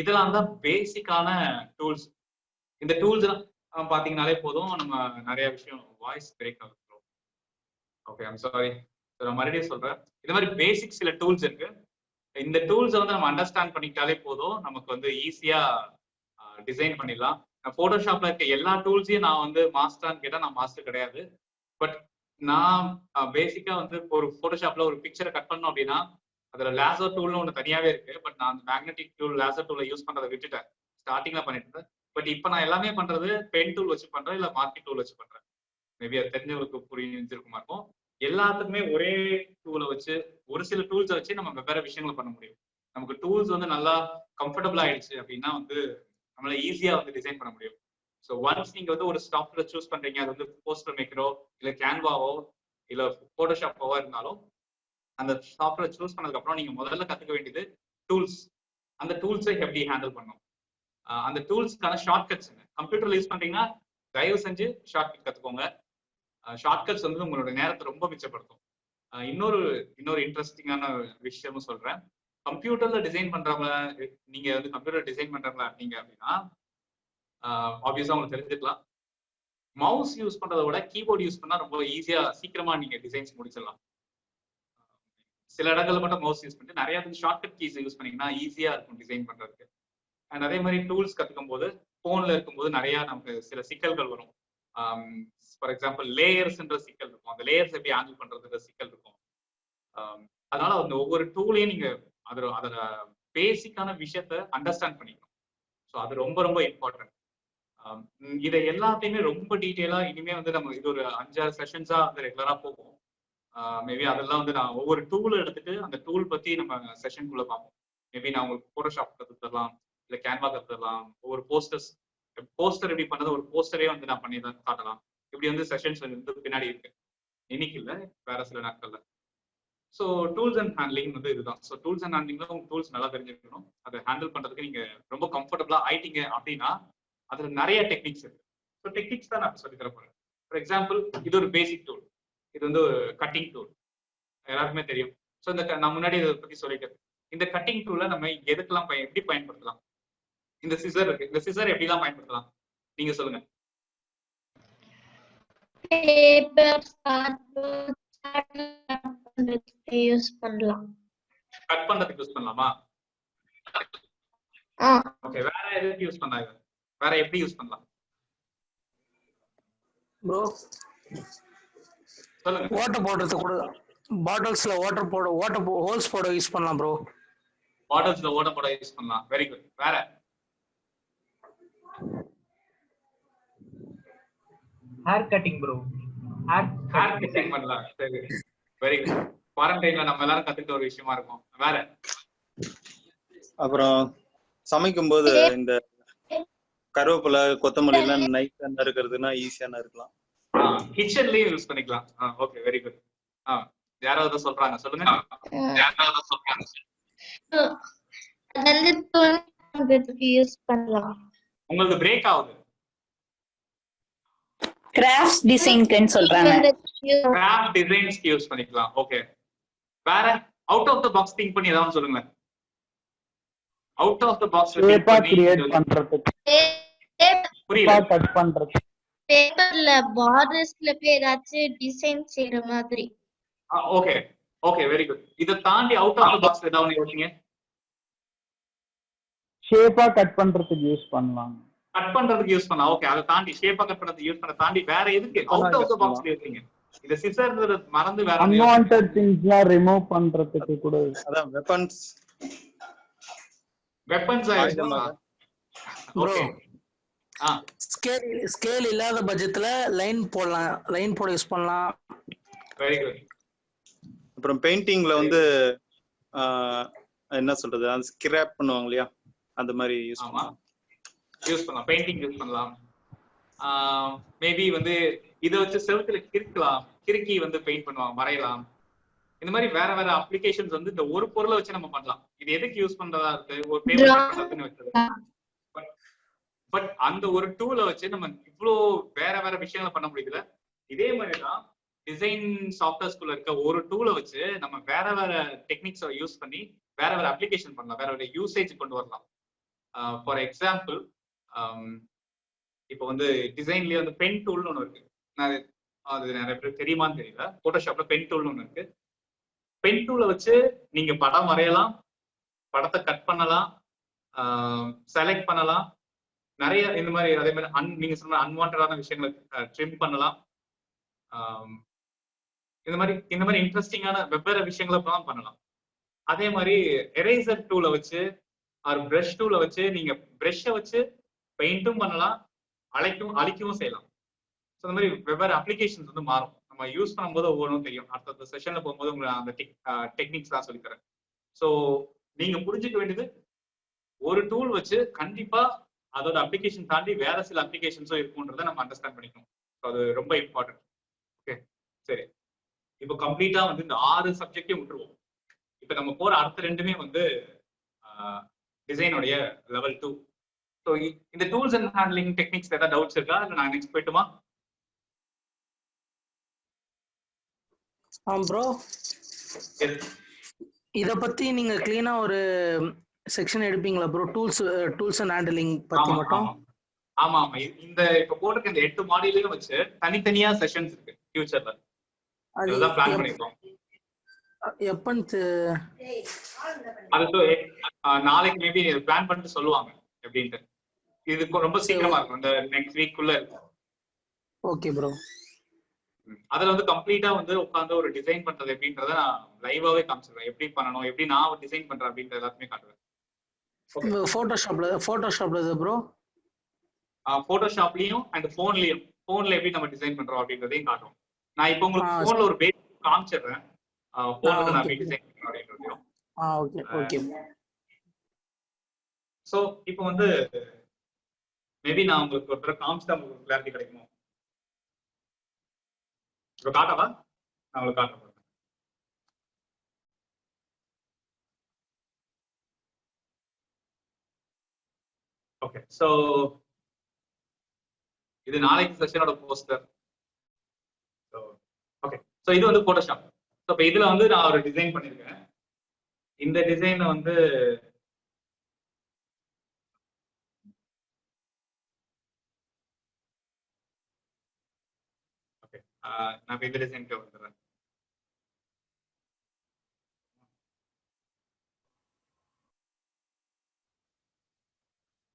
B: இதெல்லாம் தான் பேசிக்கான டூல்ஸ். இந்த டூல்ஸ் எல்லாம் பாத்தீங்கன்னாலே போதும், நம்ம நிறைய விஷயம் வாய்ஸ் பிரேக் ஆகும். ஓகே, ஐம் சாரி, நான் மறுபடியும் சொல்றேன். இந்த மாதிரி பேசிக் சில டூல்ஸ் இருக்கு. இந்த டூல்ஸை வந்து நம்ம அண்டர்ஸ்டாண்ட் பண்ணிக்கிட்டாலே போதும், நமக்கு வந்து ஈஸியா டிசைன் பண்ணிடலாம். போட்டோஷாப்ல இருக்க எல்லா டூல்ஸையும் நான் வந்து மாஸ்டரான்னு கேட்டா நான் மாஸ்டர் கிடையாது. பட் நான் பேசிக்கா வந்து ஒரு போட்டோஷாப்ல ஒரு பிக்சரை கட் பண்ணோம் அப்படின்னா அதுல லேசர் டூல்னு ஒன்று தனியாவே இருக்கு. பட் நான் அந்த மேக்னெட்டிக் டூல் லேசர் டூலை யூஸ் பண்றதை விட்டுட்டேன், ஸ்டார்டிங்ல பண்ணிட்டு இருந்தேன். பட் இப்போ நான் எல்லாமே பண்றது பென் டூல் வச்சு பண்றேன், இல்ல மார்க்கெட் டூல் வச்சு பண்றேன். மேபி அது தெரிஞ்சவங்களுக்கு புரிஞ்சிருக்குமா இருக்கும். எல்லாத்துக்குமே ஒரே டூலை வச்சு, ஒரு சில டூல்ஸை வச்சு நம்ம வெவ்வேறு விஷயங்களை பண்ண முடியும். நமக்கு டூல்ஸ் வந்து நல்லா கம்ஃபர்டபுள் ஆயிடுச்சு அப்படின்னா வந்து நம்மளால ஈஸியா வந்து டிசைன் பண்ண முடியும். ஸோ ஒன்ஸ் நீங்க வந்து ஒரு சாஃப்ட்வேர் சூஸ் பண்றீங்க, அது வந்து போஸ்டர் மேக்கரோ இல்ல கேன்வாவோ இல்ல போட்டோஷாப்போ இருந்தாலும், அந்த சாஃப்ட்வேர் சூஸ் பண்ணதுக்கு அப்புறம் நீங்க முதல்ல கத்துக்க வேண்டியது டூல்ஸ். அந்த டூல்ஸை எப்படி ஹேண்டில் பண்ணும், அந்த டூல்ஸ்க்கான ஷார்ட்கட்ஸ். கம்ப்யூட்டர்ல யூஸ் பண்றீங்கன்னா தயவு செஞ்சு ஷார்ட்கட் கத்துக்கோங்க. ஷார்ட்கட்ஸ் வந்து உங்களோட நேரத்தை ரொம்ப மிச்சப்படுத்தும். இன்னொரு இன்ட்ரெஸ்டிங்கான விஷயமும் சொல்றேன். கம்ப்யூட்டர்ல டிசைன் பண்றவங்க, நீங்க வந்து கம்ப்யூட்டர் டிசைன் பண்றவங்களா இருந்தீங்க அப்படின்னா ஆப்வியஸா உங்களுக்கு தெரிஞ்சுக்கலாம், மவுஸ் யூஸ் பண்றதை விட கீபோர்டு யூஸ் பண்ணா ரொம்ப ஈஸியா சீக்கிரமா நீங்க டிசைன்ஸ் முடிச்சிடலாம். சில இடங்கள்ல மட்டும் மவுஸ் யூஸ் பண்ணிட்டு நிறைய ஷார்ட்கட் கீஸ் யூஸ் பண்ணீங்கன்னா ஈஸியா இருக்கும் டிசைன் பண்றதுக்கு. அண்ட் அதே மாதிரி டூல்ஸ் கத்துக்கும் போது போன்ல இருக்கும்போது நிறைய நமக்கு சில சிக்கல்கள் வரும். ஃபார் எக்ஸாம்பிள் லேயர்ஸ்ன்ற சிக்கல் இருக்கும், அந்த லேயர்ஸ் எப்படி ஹேண்டில் பண்றதுன்ற சிக்கல் இருக்கும். அதனால அந்த ஒவ்வொரு டூலையும் நீங்க அதோட பேசிக்கான விஷயத்த அண்டர்ஸ்டாண்ட் பண்ணிக்கணும். ஸோ அது ரொம்ப ரொம்ப இம்பார்ட்டன்ட். இதை எல்லாத்தையுமே ரொம்ப டீட்டெயிலா இனிமே வந்து நம்ம இது ஒரு 5-6 செஷன்ஸா வந்து ரெகுலரா போகும். மேபி அதெல்லாம் வந்து நான் ஒவ்வொரு டூலை எடுத்துட்டு அந்த டூல் பத்தி நம்ம செஷனுக்குள்ள பார்ப்போம். மேபி நான் உங்களுக்கு போட்டோஷாப் கற்றுத்தரலாம், இல்லை கேன்வா கற்றுத்தரலாம். ஒவ்வொரு போஸ்டர் எப்படி பண்ணது, ஒரு போஸ்டரே வந்து நான் பண்ணி தான் காட்டலாம். இப்படி வந்து செஷன்ஸ் வந்து பின்னாடி இருக்கு, இன்னைக்கு இல்லை வேற சில நாட்கள்ல. ஸோ டூல்ஸ் அண்ட் ஹேண்ட்லிங் வந்து இதுதான். ஸோ டூல்ஸ் அண்ட் ஹேண்ட்லிங்ல உங்க டூல்ஸ் நல்லா தெரிஞ்சுக்கணும். அதை ஹேண்டில் பண்றதுக்கு நீங்க ரொம்ப கம்ஃபர்டபுளா ஆயிட்டீங்க அப்படின்னா அதுல நிறைய டெக்னிக்ஸ் இருக்கு. ஸோ டெக்னிக்ஸ் தான் நான் சொல்லி தர போறேன். ஃபார் எக்ஸாம்பிள் இது ஒரு பேசிக் டூல், இது வந்து ஒரு கட்டிங் டூல், எல்லாருக்குமே தெரியும். ஸோ இந்த நான் முன்னாடி இதை பத்தி சொல்லிட்டேன். இந்த கட்டிங் டூலை நம்ம எதுக்கெல்லாம் எப்படி பயன்படுத்தலாம்? இந்த சிசர் இருக்கு, இந்த சிசர் எப்படிலாம் பயன்படுத்தலாம் நீங்க சொல்லுங்க.
G: யூஸ் பண்ணலாம்,
B: கட் பண்றதுக்கு யூஸ் பண்ணலாமா? ஓகே, வேற எதுக்கு யூஸ் பண்ணலாம்? வேற எப்படி யூஸ் பண்ணலாம்
J: ப்ரோ?
B: சொல்லுங்க.
J: வாட்டர் போடுறது கூட, பாட்டில்ஸ்ல வாட்டர் ஹோல்ஸ் போட யூஸ் பண்ணலாம் ப்ரோ.
B: பாட்டில்ஸ்ல வாட்டர் போட யூஸ் பண்ணலாம். Very good. வேற
F: hair cutting bro.
B: Hair cutting பண்ணலாம். சரி, வெரி குட். குவாரண்டைன்ல நம்ம எல்லாரும் கத்துக்கிட்ட ஒரு விஷயமா இருக்கும். வேற
L: அப்புறம் சமைக்கும் போது இந்த கருவேப்பிலை கொத்தமல்லி எல்லாம் நைட்டா நறுக்கிறதுனா ஈஸியா நறுக்கலாம்.
B: கிச்சன்லயும் யூஸ் பண்ணிக்கலாம். Okay, very good. யாராவது சொல்றாங்க, சொல்லுங்க.
G: யூஸ் பண்ணலாம்.
B: உங்களுக்கு பிரேக் ஆகுது.
A: கிராஃப்ட் டிசைன்க்குன்னு சொல்றாங்க.
B: கிராஃப்ட் டிசைன்ஸ்க்கு யூஸ் பண்ணிக்கலாம். ஓகே, வேற out of the box think பண்ணி ஏதாவது சொல்லுங்க. அவுட் ஆஃப் த பாக்ஸ்
K: ஷேப்பா கிரியேட் பண்றதுக்கு,
B: புரியல,
K: கட் பண்றதுக்கு,
G: பேப்பர்ல பார்டர்ஸ்ல போய் ஏதாச்சும் டிசைன் செய்யற மாதிரி.
B: Okay okay, very good. இத தாண்டி அவுட் ஆஃப் த பாக்ஸ் ஏதாவது யோசிங்க.
K: ஷேப்பா கட் பண்றதுக்கு யூஸ் பண்ணலாம்.
B: கட் பண்றதுக்கு யூஸ் பண்ணலாம். ஓகே, அதை தாண்டி ஷேப்பா கட் பண்றதுக்கு யூஸ் பண்ண தாண்டி வேற எதுக்கு அவுட் ஆஃப் த பாக்ஸ்ல இருக்கீங்க? இந்த சிசர் மறந்து வேற
K: அன்வான்டட் திங்ஸ்லாம் ரிமூவ் பண்றதுக்கு கூட.
L: அதான் வெப்பன்ஸ்
B: ஓகே.
J: ஸ்கேல் இல்லாத பட்ஜெட்ல லைன் போடலாம், லைன் போட யூஸ் பண்ணலாம்.
B: Very good.
L: அப்புறம் பெயிண்டிங்ல வந்து என்ன சொல்றது, அந்த ஸ்கிராப் பண்ணுவாங்க இல்லையா, அந்த மாதிரி யூஸ் பண்ணலாம்.
B: பெயிண்டிங் யூஸ் பண்ணலாம். மேபி வந்து இதை வச்சு செவத்துல கிறுக்கி வந்து பெயிண்ட் பண்ணுவாங்க, வரையலாம். இந்த மாதிரி வேற வேற அப்ளிகேஷன்ஸ் வந்து இந்த ஒரு பொருளை வச்சு நம்ம பண்ணலாம். இது எதுக்கு யூஸ் பண்றதா இருக்கு, ஒரு பேப்பர் பண்றதுன்னு வச்சது. பட் அந்த ஒரு டூலை வச்சு நம்ம இவ்வளோ வேற வேற விஷயங்களை பண்ண முடியுதுல. இதே மாதிரிதான் டிசைன் சாஃப்ட்வேர்ஸ்குள்ள இருக்க ஒரு டூலை வச்சு நம்ம வேற வேற டெக்னிக்ஸை யூஸ் பண்ணி வேற வேற அப்ளிகேஷன் பண்ணலாம், வேற வேற யூசேஜ் கொண்டு வரலாம். ஃபார் எக்ஸாம்பிள், இப்போ வந்து டிசைன்லயே வந்து பென் டூல்னு ஒன்று இருக்கு. அது நிறைய பேர் தெரியுமான்னு தெரியல. போட்டோஷாப்ல பென் டூல்னு ஒன்று இருக்கு. பென் டூலை வச்சு நீங்க படம் வரையலாம், படத்தை கட் பண்ணலாம், செலக்ட் பண்ணலாம், நிறைய இந்த மாதிரி. அதே மாதிரி நீங்க சொன்ன அன்வான்டான விஷயங்களை ட்ரிம் பண்ணலாம். இந்த மாதிரி இன்ட்ரெஸ்டிங்கான வெவ்வேறு விஷயங்களை பண்ணலாம். அதே மாதிரி எரேசர் டூலை வச்சு ஒரு பிரஷ் டூலை வச்சு நீங்க பிரஷ்ஷை வச்சு பெயிண்டும் பண்ணலாம், அழிக்கவும் செய்யலாம். ஸோ இந்த மாதிரி வெவ்வேறு அப்ளிகேஷன்ஸ் வந்து மாறும். நம்ம யூஸ் பண்ணும்போது ஒவ்வொன்றும் தெரியும். அடுத்த செஷன்ல போகும்போது உங்களுக்கு அந்த டெக்னிக்ஸ் தான் சொல்லித்தரேன். ஸோ நீங்க புரிஞ்சுக்க வேண்டியது, ஒரு டூல் வச்சு கண்டிப்பா அதோட அப்ளிகேஷன் தாண்டி வேற சில அப்ளிகேஷன்ஸும் இருக்குன்றதை நம்ம அண்டர்ஸ்டாண்ட் பண்ணிக்கணும். அது ரொம்ப இம்பார்ட்டன்ட். ஓகே, சரி. இப்போ கம்ப்ளீட்டா வந்து இந்த 6 சப்ஜெக்டையும் விட்டுருவோம். இப்போ நம்ம போற அடுத்த 2மே வந்து டிசைனுடைய லெவல் 2. ஸோ இந்த டூல்ஸ் அண்ட் ஹேண்ட்லிங் டெக்னிக்ஸ் ஏதாவது டவுட்ஸ் இருக்கா, இல்லை நான் நெக்ஸ்ட் போயிட்டுமா?
J: ப்ரோ, இத பத்தி நீங்க கிளீனா ஒரு செக்ஷன் எடுப்பீங்களா ப்ரோ? டூல்ஸ் அண்ட் ஹேண்ட்லிங் பத்தி மட்டும்.
B: ஆமா. இந்த இப்ப போட்டுக்க இந்த 8 மாடியூலையும் வச்சு தனித்தனியா செஷன்ஸ் இருக்கு ஃபியூச்சர்ல. அதுதான் பிளான் பண்ணிருக்கோம்.
J: எப்பன்னு
B: அது நாளைக்கு மேபி பிளான் பண்ணிட்டு சொல்லுவாங்க எப்படின்ட்டு. இது ரொம்ப சீக்கிரமா இருக்கும், இந்த நெக்ஸ்ட் வீக் குள்ள இருக்கும்.
J: Okay bro.
B: அதுல வந்து கம்ப்ளீட்டா வந்து உட்காந்து ஒரு டிசைன் பண்றது எப்படின்றத நான் லைவாவே காமிச்சிடுறேன். எப்படி பண்ணணும், எப்படி நான் டிசைன் பண்றேன் அப்படின்ற எல்லாத்தையுமே காட்டுவேன்.
J: போட்டோஷாப்ல ப்ரோ,
B: போட்டோஷாப்லயும் அண்ட் போன்ல எப்படி நம்ம டிசைன் பண்றோம் அப்படின்றதையும் காட்டுவோம். நான் இப்போ உங்களுக்கு போன்ல ஒரு பேஸ் காமிச்சிடுறேன். போன்ல நான் எப்படி டிசைன் பண்றேன் அப்படின்றதையும்.
J: Okay okay.
B: சோ இப்போ வந்து மேபி நான் உங்களுக்கு ஒரு தடவை காமிச்சா உங்களுக்கு கிளாரிட்டி கிடைக்குமோ? இப்போ காட்டவா? நான் உங்களுக்கு காட்டுறேன். ஓகே, சோ இது நாளைக்கு செஷனோட போஸ்டர். ஓகே, சோ இது வந்து போட்டோஷாப். சோ இப்போ இதுல வந்து நான் ஒரு டிசைன் பண்ணிருக்கேன். இந்த டிசைனை வந்து ஓகே, நான் இந்த டிசைனுக்கு வந்துடுறேன்.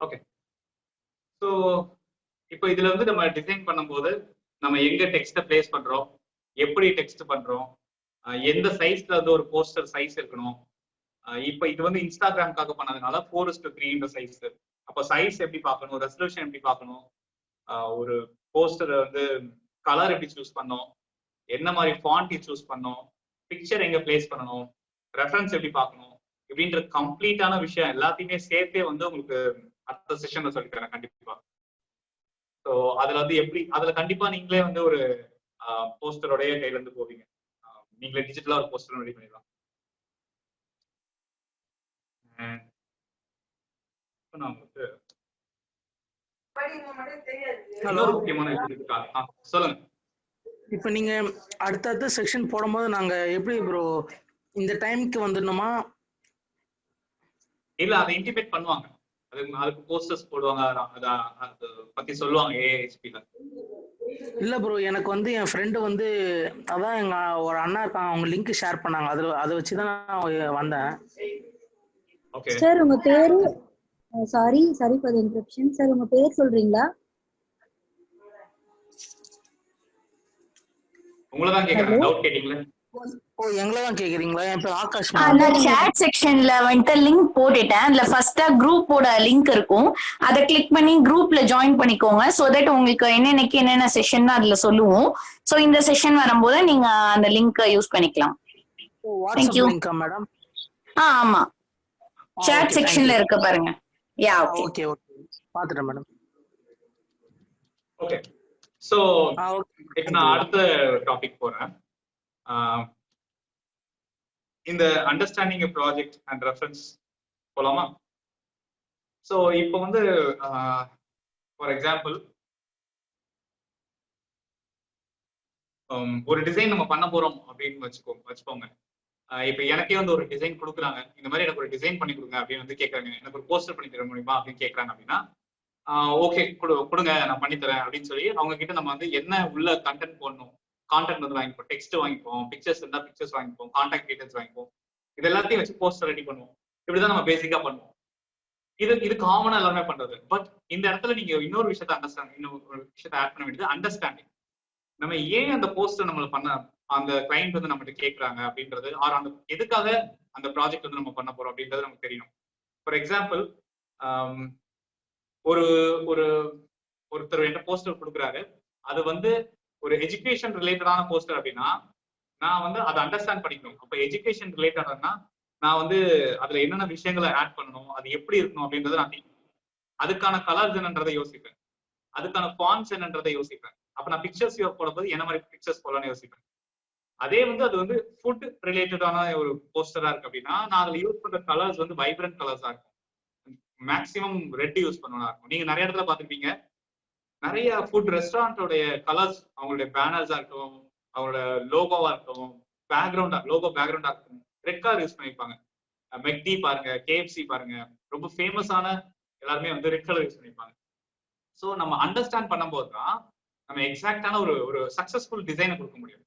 B: ஓகே, ஸோ இப்போ இதுல வந்து நம்ம டிசைன் பண்ணும்போது நம்ம எங்க டெக்ஸ்ட்டை பிளேஸ் பண்றோம், எப்படி டெக்ஸ்ட் பண்றோம், எந்த சைஸ்ல வந்து ஒரு போஸ்டர் சைஸ் இருக்கணும். இப்போ இது வந்து இன்ஸ்டாகிராம்காக பண்ணதுனால 4:3 சைஸ். அப்போ சைஸ் எப்படி பார்க்கணும், ரெசல்யூஷன் எப்படி பார்க்கணும், ஒரு போஸ்டர் வந்து கலர் எப்படி சூஸ் பண்ணணும், என்ன மாதிரி ஃபாண்ட் சூஸ் பண்ணணும், பிக்சர் எங்க பிளேஸ் பண்ணணும், ரெஃபரன்ஸ் எப்படி பார்க்கணும், இப்படின்ற கம்ப்ளீட்டான விஷயம் எல்லாத்தையுமே சேர்த்தே வந்து உங்களுக்கு அடுத்த செஷன்ல சொல்லித்தரேன் கண்டிப்பா. ஸோ அதுல வந்து எப்படி, அதுல கண்டிப்பா நீங்களே வந்து ஒரு போஸ்டரோடைய கையில இருந்து போவீங்க. நீங்களே டிஜிட்டலா ஒரு போஸ்டர் ரெடி பண்ணிடலாம். நான் உங்களுக்கு
J: ஹலோ,
B: இன்னொரு முக்கியமான விஷயம் இருக்கா? சொல்லுங்க.
J: இப்போ நீங்க அடுத்தடுத்த செக்ஷன் போடும்போது நாங்க எப்படி ப்ரோ இந்த டைம்க்கு வந்துடணுமா?
B: இல்ல, அதை இன்டிமேட் பண்ணுவாங்க. அதுக்கு போஸ்டர்ஸ் போடுவாங்க, அதை பத்தி சொல்லுவாங்க ஏஐஹெச்பில.
J: இல்ல ப்ரோ, எனக்கு வந்து என் ஃப்ரெண்டு வந்து அதான் எங்க ஒரு அண்ணா இருக்காங்க, அவங்க லிங்க் ஷேர் பண்ணாங்க, அதை வச்சுதான் நான் வந்தேன்.
B: ஓகே
M: சார் உங்க பேரு? சாரி ஃபார் இன்டரப்ஷன் சார், உங்க பேர் சொல்றீங்களா?
B: உங்களை தான் கேக்குறாங்க, டவுட் கேட்டீங்களா?
J: ஓ, எங்களை தான் கேக்குறீங்களா? என் பேர் ஆகாஷ்.
A: நான் chat செக்ஷன்ல வந்துட்டு லிங்க் போட்டுட்டேன். அதுல ஃபர்ஸ்டா குரூப்போட லிங்க் இருக்கும். அதை கிளிக் பண்ணி குரூப்ல ஜாயின் பண்ணிக்கோங்க. சோ தட் உங்களுக்கு என்னென்னைக்கு என்னென்ன செஷன் அதுல சொல்லுவோம். சோ இந்த செஷன் வரும்போது நீங்க அந்த லிங்க் யூஸ் பண்ணிக்கலாம்.
J: வாட்ஸ்அப் லிங்கா மேடம்?
A: ஆமா, chat செக்ஷன்ல இருக்க பாருங்க. யா,
J: ஓகே ஓகே, பாத்துட்டேன் மேடம்.
B: ஓகே, சோ இப்போ நான் அடுத்த டாபிக் போறேன். இந்த அண்டர்ஸ்டாண்டிங் ப்ராஜெக்ட் அண்ட் ரெஃபரன்ஸ் போலாமா? ஸோ இப்போ வந்து ஃபார் எக்ஸாம்பிள் ஒரு டிசைன் நம்ம பண்ண போறோம் அப்படின்னு வச்சுக்கோங்க. இப்போ எனக்கே வந்து ஒரு டிசைன் கொடுக்குறாங்க, இந்த மாதிரி எனக்கு ஒரு டிசைன் பண்ணி கொடுங்க அப்படின்னு வந்து கேட்குறாங்க, எனக்கு ஒரு போஸ்டர் பண்ணி தர முடியுமா அப்படின்னு கேட்குறாங்க. அப்படின்னா ஓகே கொடுங்க, நான் பண்ணித்தரேன் அப்படின்னு சொல்லி அவங்க கிட்ட நம்ம வந்து என்ன உள்ள கண்டென்ட் போடணும், கான்டென்ட் வந்து வாங்கிப்போம், டெக்ஸ்ட் வாங்கிப்போம், பிக்சர்ஸ் இருந்தா பிக்சர்ஸ் வாங்கிப்போம், கான்டாக்ட் டீடைல்ஸ் வாங்கிப்போம். இது எல்லாத்தையும் வச்சு போஸ்டர் ரெடி பண்ணுவோம். இப்படிதான் நம்ம பேசிக்கா பண்ணுவோம். இது காமனா எல்லாமே பண்றது. பட் இந்த இடத்துல நீங்க இன்னொரு விஷயத்த ஆட் பண்ண வேண்டியது அண்டர்ஸ்டாண்டிங். நம்ம ஏன் அந்த போஸ்டர் நம்மள பண்ண அந்த கிளைண்ட் வந்து நம்மகிட்ட கேட்கறாங்க அப்படின்றது, ஆர் அந்த எதுக்காக அந்த ப்ராஜெக்ட் வந்து நம்ம பண்ண போறோம் அப்படின்றது நமக்கு தெரியணும். ஃபார் எக்ஸாம்பிள் ஒரு ஒருத்தர் என்கிட்ட போஸ்டர் கொடுக்குறாரு, அது வந்து ஒரு எஜுகேஷன் ரிலேட்டடான போஸ்டர் அப்படின்னா நான் வந்து அதை அண்டர்ஸ்டாண்ட் பண்ணிக்கணும். அப்போ எஜுகேஷன் ரிலேட்டட்னா நான் வந்து அதுல என்னென்ன விஷயங்களை ஆட் பண்ணணும், அது எப்படி இருக்கணும் அப்படின்றத நான் அதுக்கான கலர்ஸ் என்னன்றதை யோசிப்பேன், அதுக்கான ஃபாண்ட்ஸ் என்னன்றதை யோசிப்பேன். அப்ப நான் பிக்சர்ஸ் போடும்போது என்ன மாதிரி பிக்சர்ஸ் போடலாம்னு யோசிப்பேன். அதே வந்து அது வந்து ஃபுட் ரிலேட்டடான ஒரு போஸ்டரா இருக்கு அப்படின்னா நான் அதுல யூஸ் பண்ற கலர்ஸ் வந்து வைப்ரண்ட் கலர்ஸா இருக்கும். மேக்சிமம் ரெட் யூஸ் பண்ணணும் இருக்கும். நீங்க நிறைய இடத்துல பார்த்துருப்பீங்க, நிறைய ஃபுட் ரெஸ்டாரண்டோடைய கலர்ஸ், அவங்களுடைய பேனர்ஸா இருக்கட்டும், அவங்களோட லோகோவா இருக்கட்டும், லோகோ பேக்ரவுண்டா இருக்கட்டும், ரெட் கலர் யூஸ் பண்ணிருப்பாங்க. மெக்டி பாருங்க, கேஎஃப்சி பாருங்க, ரொம்ப ஃபேமஸான எல்லாருமே வந்து ரெட் கலர் யூஸ் பண்ணிருப்பாங்க. ஸோ நம்ம அண்டர்ஸ்டாண்ட் பண்ணும்போது தான் நம்ம எக்ஸாக்டான ஒரு சக்சஸ்ஃபுல் டிசைனை கொடுக்க முடியும்.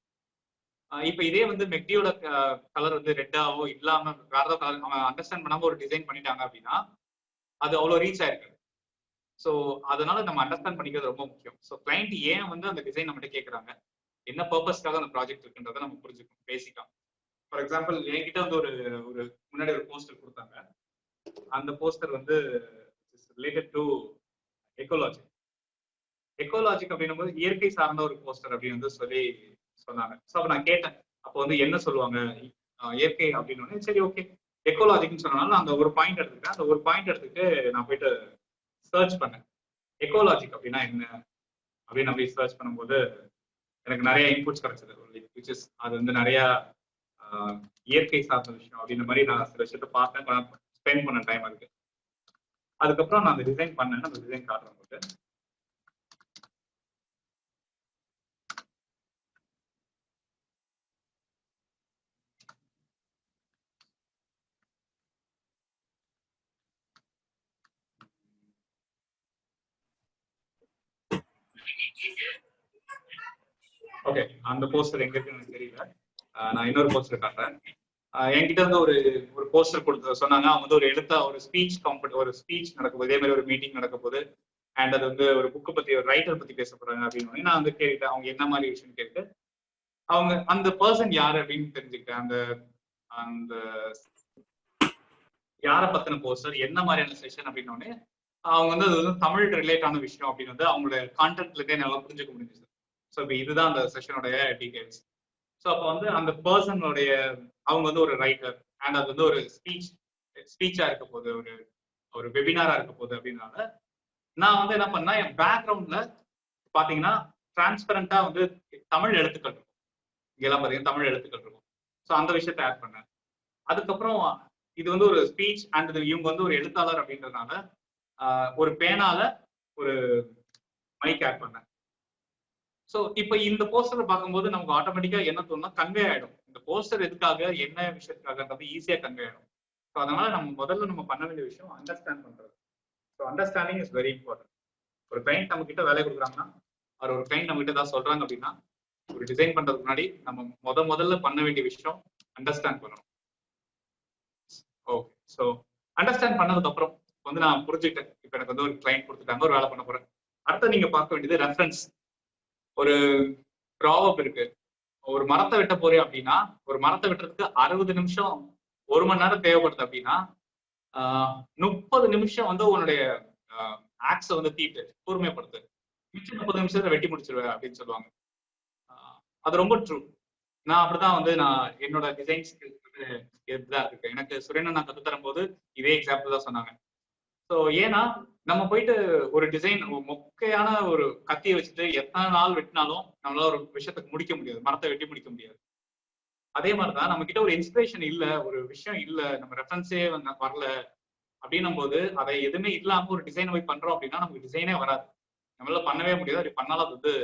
B: இப்போ இதே வந்து மெக்டியோட கலர் வந்து ரெட்டாவோ இல்லாம வேற ஏதாவது கலர் அவங்க அண்டர்ஸ்டாண்ட் பண்ணாம ஒரு டிசைன் பண்ணிட்டாங்க அப்படின்னா அது அவ்வளோ ரீச் ஆயிருக்கு. ஸோ அதனால நம்ம அண்டர்ஸ்டாண்ட் பண்ணிக்கிறது ரொம்ப முக்கியம். ஸோ கிளைண்ட் ஏன் வந்து அந்த டிசைன் நம்மகிட்ட கேட்குறாங்க, என்ன பர்பஸ்க்காக அந்த ப்ராஜெக்ட் இருக்குன்றதை நம்ம புரிஞ்சுக்கணும் பேசிக்கா. ஃபார் எக்ஸாம்பிள் என்கிட்ட வந்து ஒரு முன்னாடி ஒரு போஸ்டர் கொடுத்தாங்க. அந்த போஸ்டர் வந்து ரிலேட்டட் டு எக்கோலாஜிக் அப்படின்னும் போது இயற்கை சார்ந்த ஒரு போஸ்டர் அப்படின்னு வந்து சொல்லி சொன்னாங்க. ஸோ அப்போ நான் கேட்டேன், அப்போ வந்து என்ன சொல்லுவாங்க இயற்கை அப்படின்னு. சரி ஓகே எக்கோலாஜிக்னு சொன்னாலும் அந்த ஒரு பாயிண்ட் எடுத்துக்கிட்டேன். அந்த ஒரு பாயிண்ட் எடுத்துக்கிட்டு நான் போயிட்டு சர்ச் பண்ணேன், எக்கோலாஜிக் அப்படின்னா என்ன அப்படின்னு அப்படி சர்ச் பண்ணும்போது எனக்கு நிறைய இன்புட்ஸ் கிடைச்சது. அது வந்து நிறைய இயற்கை சார்ந்த விஷயம் அப்படின்ற மாதிரி நான் சில விஷயத்த பார்த்தேன், ஸ்பெண்ட் பண்ண டைம் அதுக்கு. அதுக்கப்புறம் நான் அந்த டிசைன் பண்ணேன். அந்த டிசைன் காட்டுறேன் போது ஓகே. அந்த போஸ்டர் எங்க இருக்குன்னு எனக்கு தெரியல, நான் இன்னொரு போஸ்டர் காட்டுறேன். என்கிட்ட வந்து ஒரு போஸ்டர் கொடுத்து சொன்னாங்க, அவங்க வந்து ஒரு ஸ்பீச் நடக்க போது, இதே மாதிரி ஒரு மீட்டிங் நடக்க போது, அண்ட் அது வந்து ஒரு புக்கு பத்தி, ஒரு ரைட்டர் பத்தி பேச போறாங்க அப்படின்னு நான் வந்து கேட்டுட்டேன் அவங்க என்ன மாதிரி விஷயம் கேட்டு, அவங்க அந்த பர்சன் யாரு அப்படின்னு தெரிஞ்சுக்கிட்டேன். அந்த யாரை பத்தின போஸ்டர், என்ன மாதிரியான செஷன் அப்படின்னு அவங்க வந்து அது வந்து தமிழ் ரிலேட்டான விஷயம் அப்படின்னு வந்து அவங்களோட கான்டென்ட்ல இருந்தே நல்லா புரிஞ்சுக்க முடிஞ்சுது. ஸோ இப்போ இதுதான் அந்த செஷனுடைய டீடைல்ஸ். ஸோ அப்போ வந்து அந்த பர்சனுடைய அவங்க வந்து ஒரு ரைட்டர் அண்ட் அது வந்து ஒரு ஸ்பீச்சா இருக்க போகுது, ஒரு வெபினாரா இருக்க போகுது அப்படின்னால நான் வந்து என்ன பண்ணேன், என் பேக்ரவுண்ட்ல பாத்தீங்கன்னா டிரான்ஸ்பரண்டா வந்து தமிழ் எழுத்துக்கள் இருக்கும். இங்கெல்லாம் பாத்தீங்கன்னா தமிழ் எழுத்துக்கள் இருக்கும். ஸோ அந்த விஷயத்த ஆட் பண்ணேன். அதுக்கப்புறம் இது வந்து ஒரு ஸ்பீச் அண்ட் இவங்க வந்து ஒரு எழுத்தாளர் அப்படின்றதுனால ஒரு பேனால ஒரு மைக் ஆட் பண்ணேன். ஸோ இப்போ இந்த போஸ்டர் பார்க்கும்போது நமக்கு ஆட்டோமேட்டிக்கா என்ன தோணும்னா கன்வே ஆயிடும். இந்த போஸ்டர் எதுக்காக, என்ன விஷயத்துக்காகன்றது ஈஸியா கன்வே ஆயிடும். ஸோ அதனால நம்ம முதல்ல நம்ம பண்ண வேண்டிய விஷயம் அண்டர்ஸ்டாண்ட் பண்றது. So understanding is very important. ஒரு கிளைண்ட் நம்ம கிட்ட வேலை கொடுக்குறாங்கன்னா, ஒரு கிளைண்ட் நம்ம கிட்ட ஏதாவது சொல்றாங்க அப்படின்னா, ஒரு டிசைன் பண்றதுக்கு முன்னாடி நம்ம முதல்ல பண்ண வேண்டிய விஷயம் அண்டர்ஸ்டாண்ட் பண்ணணும். ஓகே, ஸோ அண்டர்ஸ்டாண்ட் பண்ணதுக்கு அப்புறம் வந்து நான் புரிஞ்சுக்கிட்டேன். இப்போ எனக்கு வந்து ஒரு கிளைண்ட் கொடுத்துட்டாங்க, ஒரு வேலை பண்ண போறேன். அடுத்து நீங்க பார்க்க வேண்டியது ரெஃபரன்ஸ். ஒரு ப்ராவர்ப் இருக்கு, ஒரு மரத்தை வெட்ட போறேன் அப்படின்னா, ஒரு மரத்தை வெட்டுறதுக்கு 60 நிமிஷம் 1 மணி நேரம் தேவைப்படுது அப்படின்னா 30 நிமிஷம் வந்து உன்னுடைய ஆக்ஸை வந்து தீட்டு பொறுமைப்படுத்து, மிச்சம் 30 நிமிஷத்துல வெட்டி முடிச்சிருவேன் அப்படின்னு சொல்லுவாங்க. அது ரொம்ப ட்ரூ. நான் அப்படிதான் வந்து நான் என்னோட டிசைன்ஸ் இதுதான் இருக்கு. எனக்கு சுரேனன் நான் கத்து தரும் போது இதே எக்ஸாம்பிள் தான் சொன்னாங்க. ஸோ ஏன்னா நம்ம போயிட்டு ஒரு டிசைன் மொக்கையான ஒரு கத்தியை வச்சுட்டு எத்தனை நாள் வெட்டினாலும் நம்மளால ஒரு விஷயத்துக்கு முடிக்க முடியாது, மரத்தை வெட்டி முடிக்க முடியாது. அதே மாதிரிதான் நம்ம கிட்ட ஒரு இன்ஸ்பிரேஷன் இல்ல, ஒரு விஷயம் இல்ல, நம்ம ரெஃபரன்ஸே வரல அப்படின்னும் போது அதை எதுவுமே இல்லாம ஒரு டிசைன் போய் பண்றோம் அப்படின்னா நமக்கு டிசைனே வராது, நம்மளால பண்ணவே முடியாது. அப்படி பண்ணாலும் அது வந்து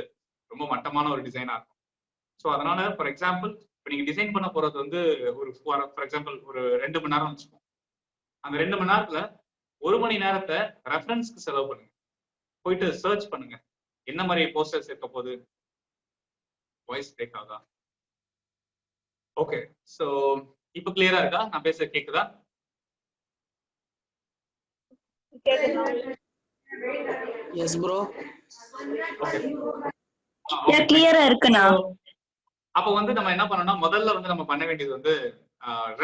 B: ரொம்ப மட்டமான ஒரு டிசைனா இருக்கும். ஸோ அதனால ஃபார் எக்ஸாம்பிள் இப்போ நீங்க டிசைன் பண்ண போறது வந்து ஒரு ஃபார் எக்ஸாம்பிள் ஒரு 2 மணி நேரம் வச்சுக்கோங்க. அந்த 2 மணி நேரத்துல 1 மணி நேரத்தை ரெஃபரன்ஸ்க்கு செலவு பண்ணுங்க. போயிட்டு சர்ச் பண்ணுங்க என்ன மாதிரி போஸ்டர்ஸ் இருக்க போது. வாய்ஸ் பிரேக் ஆகுதா? ஓகே, ஸோ இப்போ கிளியரா இருக்கா? நான் பேச கேக்குதா?
J: S bro.
B: ஓகே, கிளியரா இருக்குண்ணா. அப்போ வந்து நம்ம என்ன பண்ணோம்னா முதல்ல வந்து நம்ம பண்ண வேண்டியது வந்து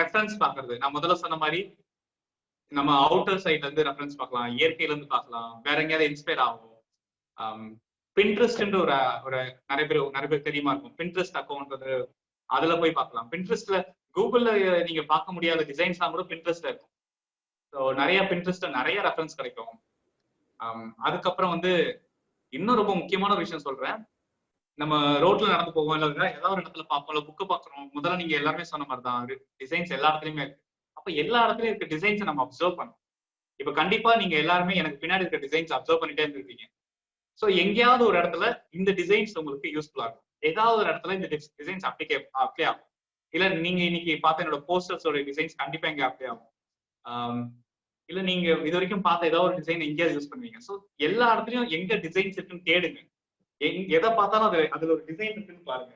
B: ரெஃபரன்ஸ் பாக்குறது. நான் முதல்ல சொன்ன மாதிரி நம்ம அவுட்டர் சைட்ல இருந்து ரெஃபரன்ஸ் பார்க்கலாம், இயற்கையில இருந்து பார்க்கலாம், வேற எங்கேயாவது இன்ஸ்பயர் ஆகும். பின்ட்ரெஸ்ட் ஒரு நிறைய பேர் தெரியுமா இருக்கும். பின்ட்ரெஸ்ட் அக்கௌண்ட் வந்து அதுல போய் பார்க்கலாம். பின்ட்ரெஸ்ட்ல கூகுள்ல நீங்க பார்க்க முடியாத டிசைன்ஸ்லாம் கூட பின்ட்ரெஸ்ட்ல இருக்கும். ஸோ நிறைய பின்ட்ரெஸ்ட்ல நிறைய ரெஃபரன்ஸ் கிடைக்கும். அதுக்கப்புறம் வந்து இன்னும் ரொம்ப முக்கியமான ஒரு விஷயம் சொல்றேன். நம்ம ரோட்ல நடந்து போவோம், இல்லை ஏதாவது ஒரு இடத்துல பார்ப்போம், இல்லை புக்கு பார்க்குறோம். முதல்ல நீங்க எல்லாருமே சொன்ன மாதிரி தான் டிசைன்ஸ் எல்லா இடத்துலயுமே இருக்கு. அப்ப எல்லா இடத்துலயும் இருக்க டிசைன்ஸை நம்ம அப்சர்வ் பண்ணணும். இப்ப கண்டிப்பா நீங்க எல்லாருமே எனக்கு பின்னாடி இருக்க டிசைன்ஸ் அப்சர்வ் பண்ணிட்டே இருந்திருக்கீங்க. ஸோ எங்கேயாவது ஒரு இடத்துல இந்த டிசைன்ஸ் உங்களுக்கு யூஸ்ஃபுல்லா இருக்கும். ஏதாவது ஒரு இடத்துல இந்த டிசைன்ஸ் அப்ளை ஆகும். இல்ல நீங்க இன்னைக்கு பார்த்த என்னோட போஸ்டர்ஸோட டிசைன்ஸ் கண்டிப்பா இங்க அப்ளை ஆகும். இல்ல நீங்க இது வரைக்கும் பார்த்த ஏதாவது ஒரு டிசைன் எங்கேயாவது யூஸ் பண்ணுவீங்க. ஸோ எல்லா இடத்துலயும் எங்க டிசைன்ஸ் இருக்குன்னு தேடுங்க. எதை பார்த்தாலும் அதுல ஒரு டிசைன் இருக்குன்னு பாருங்க.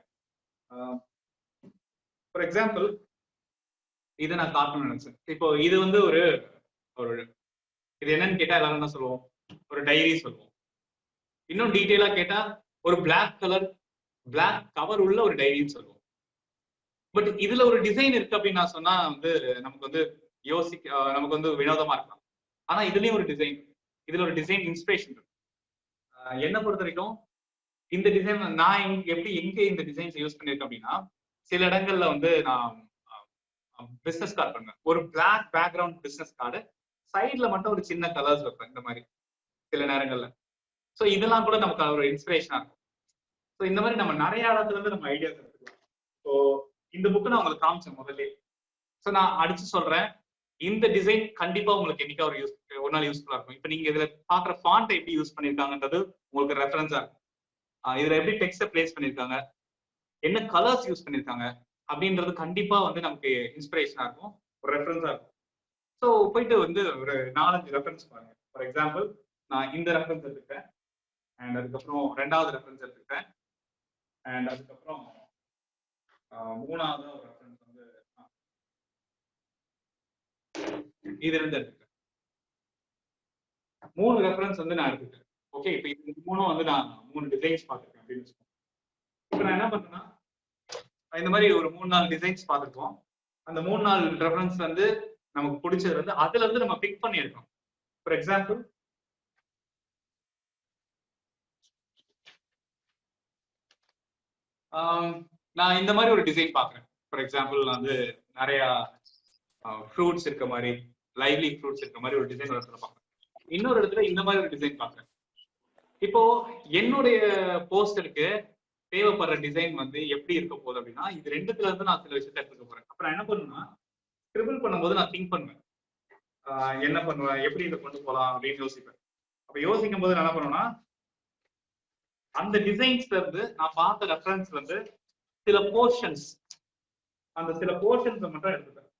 B: ஃபார் எக்ஸாம்பிள் இதை நான் காட்டணும்னு நினைச்சேன். இப்போ இது வந்து ஒரு இது என்னன்னு கேட்டா எல்லாரும் என்ன சொல்லுவோம், ஒரு டைரி சொல்லுவோம். இன்னும் டீட்டெயிலா கேட்டா ஒரு பிளாக் கவர் உள்ள ஒரு டைரின்னு சொல்லுவோம். பட் இதுல ஒரு டிசைன் இருக்கு அப்படின்னு நான் சொன்னா வந்து நமக்கு வந்து நமக்கு வந்து வினோதமா இருக்கலாம். ஆனா இதுலயும் ஒரு டிசைன், இதுல ஒரு டிசைன் இன்ஸ்பிரேஷன் இருக்கு. என்ன பொறுத்த வரைக்கும் இந்த டிசைன் நான் எங்க இந்த டிசைன்ஸ் யூஸ் பண்ணிருக்கேன் அப்படின்னா, சில இடங்கள்ல வந்து நான் பிசினஸ் கார்டு பண்ணுவேன். ஒரு பிளாக் பேக்ரவுண்ட் பிசினஸ் கார்டு, சைட்ல மட்டும் ஒரு சின்ன கலர்ஸ் வைப்பேன் இந்த மாதிரி சில நேரங்கள்ல. ஸோ இதெல்லாம் கூட நமக்கு ஒரு இன்ஸ்பிரேஷனா இருக்கும். ஸோ இந்த மாதிரி நம்ம நிறைய இடத்துல இருந்து நம்ம ஐடியாஸ் எடுத்துக்கலாம். ஸோ இந்த புக்கு நான் உங்களுக்கு காமிச்சேன் முதல்ல. ஸோ நான் அடிச்சு சொல்றேன், இந்த டிசைன் கண்டிப்பா உங்களுக்கு என்னைக்கா ஒரு நாள் யூஸ்ஃபுல்லா இருக்கும். இப்போ நீங்க இதுல பாக்குற ஃபாண்ட் எப்படி யூஸ் பண்ணிருக்காங்கன்றது உங்களுக்கு ரெஃபரன்ஸா இருக்கும். இதுல எப்படி டெக்ஸ்ட பிளேஸ் பண்ணிருக்காங்க, என்ன கலர்ஸ் யூஸ் பண்ணிருக்காங்க அப்படின்றது கண்டிப்பா வந்து நமக்கு இன்ஸ்பிரேஷனா இருக்கும், ஒரு ரெஃபரன்ஸா இருக்கும். ஸோ போயிட்டு வந்து ஒரு 4-5 ரெஃபரன்ஸ் பாருங்க. ஃபார் எக்ஸாம்பிள் நான் இந்த ரெஃபரன்ஸ் எடுத்துக்கிட்டேன், அண்ட் அதுக்கப்புறம் 2வது ரெஃபரன்ஸ் எடுத்துக்கிட்டேன், அண்ட் அதுக்கப்புறம் 3வது ஒரு ரெஃபரன்ஸ் வந்து இது 2 எடுத்துக்கிட்டேன். 3 ரெஃபரன்ஸ் வந்து நான் எடுத்துக்கிட்டேன். ஓகே, இப்போ இது 3 வந்து நான் 3 டிசைன்ஸ் பார்த்துருக்கேன் அப்படின்னு வச்சுக்கோங்க. இப்போ நான் என்ன பண்றேன்னா இந்த மாதிரி ஒரு 3-4 டிசைன்ஸ் பார்த்துருக்கோம். அந்த 3-4 ரெஃபரன்ஸ் வந்து நமக்கு பிடிச்சது வந்து அதுல இருந்து நம்ம பிக் பண்ணி எடுக்கணும். ஃபார் எக்ஸாம்பிள் நான் இந்த மாதிரி ஒரு டிசைன் பார்க்குறேன். ஃபார் எக்ஸாம்பிள் வந்து நிறைய ஃப்ரூட்ஸ் இருக்க மாதிரி, லைவ்லி ஃப்ரூட்ஸ் இருக்க மாதிரி ஒரு டிசைன் ஒரு இடத்துல பார்க்குறேன். இன்னொரு இடத்துல இந்த மாதிரி ஒரு டிசைன் பார்க்குறேன். இப்போ என்னுடைய போஸ்டருக்கு தேவைப்படுற டிசைன் வந்து எப்படி இருக்க போகுது அப்படின்னா, இது 2த்துல இருந்து நான் சில விஷயத்த எடுத்துக்க போறேன். அப்புறம் என்ன பண்ணுவேன்னா, ஸ்கிரிபிள் பண்ணும்போது நான் திங்க் பண்ணுவேன், என்ன பண்ணுவேன், எப்படி இதை கொண்டு போகலாம் அப்படின்னு யோசிப்பேன். அப்ப யோசிக்கும் போது என்ன பண்ணுவோம்னா அந்த டிசைன்ஸ்ல இருந்து நான் பார்த்த ரெஃபரன்ஸ்ல இருந்து சில போர்ஷன்ஸ், அந்த சில போர்ஷன்ஸ் மட்டும் எடுத்துக்கிறேன்.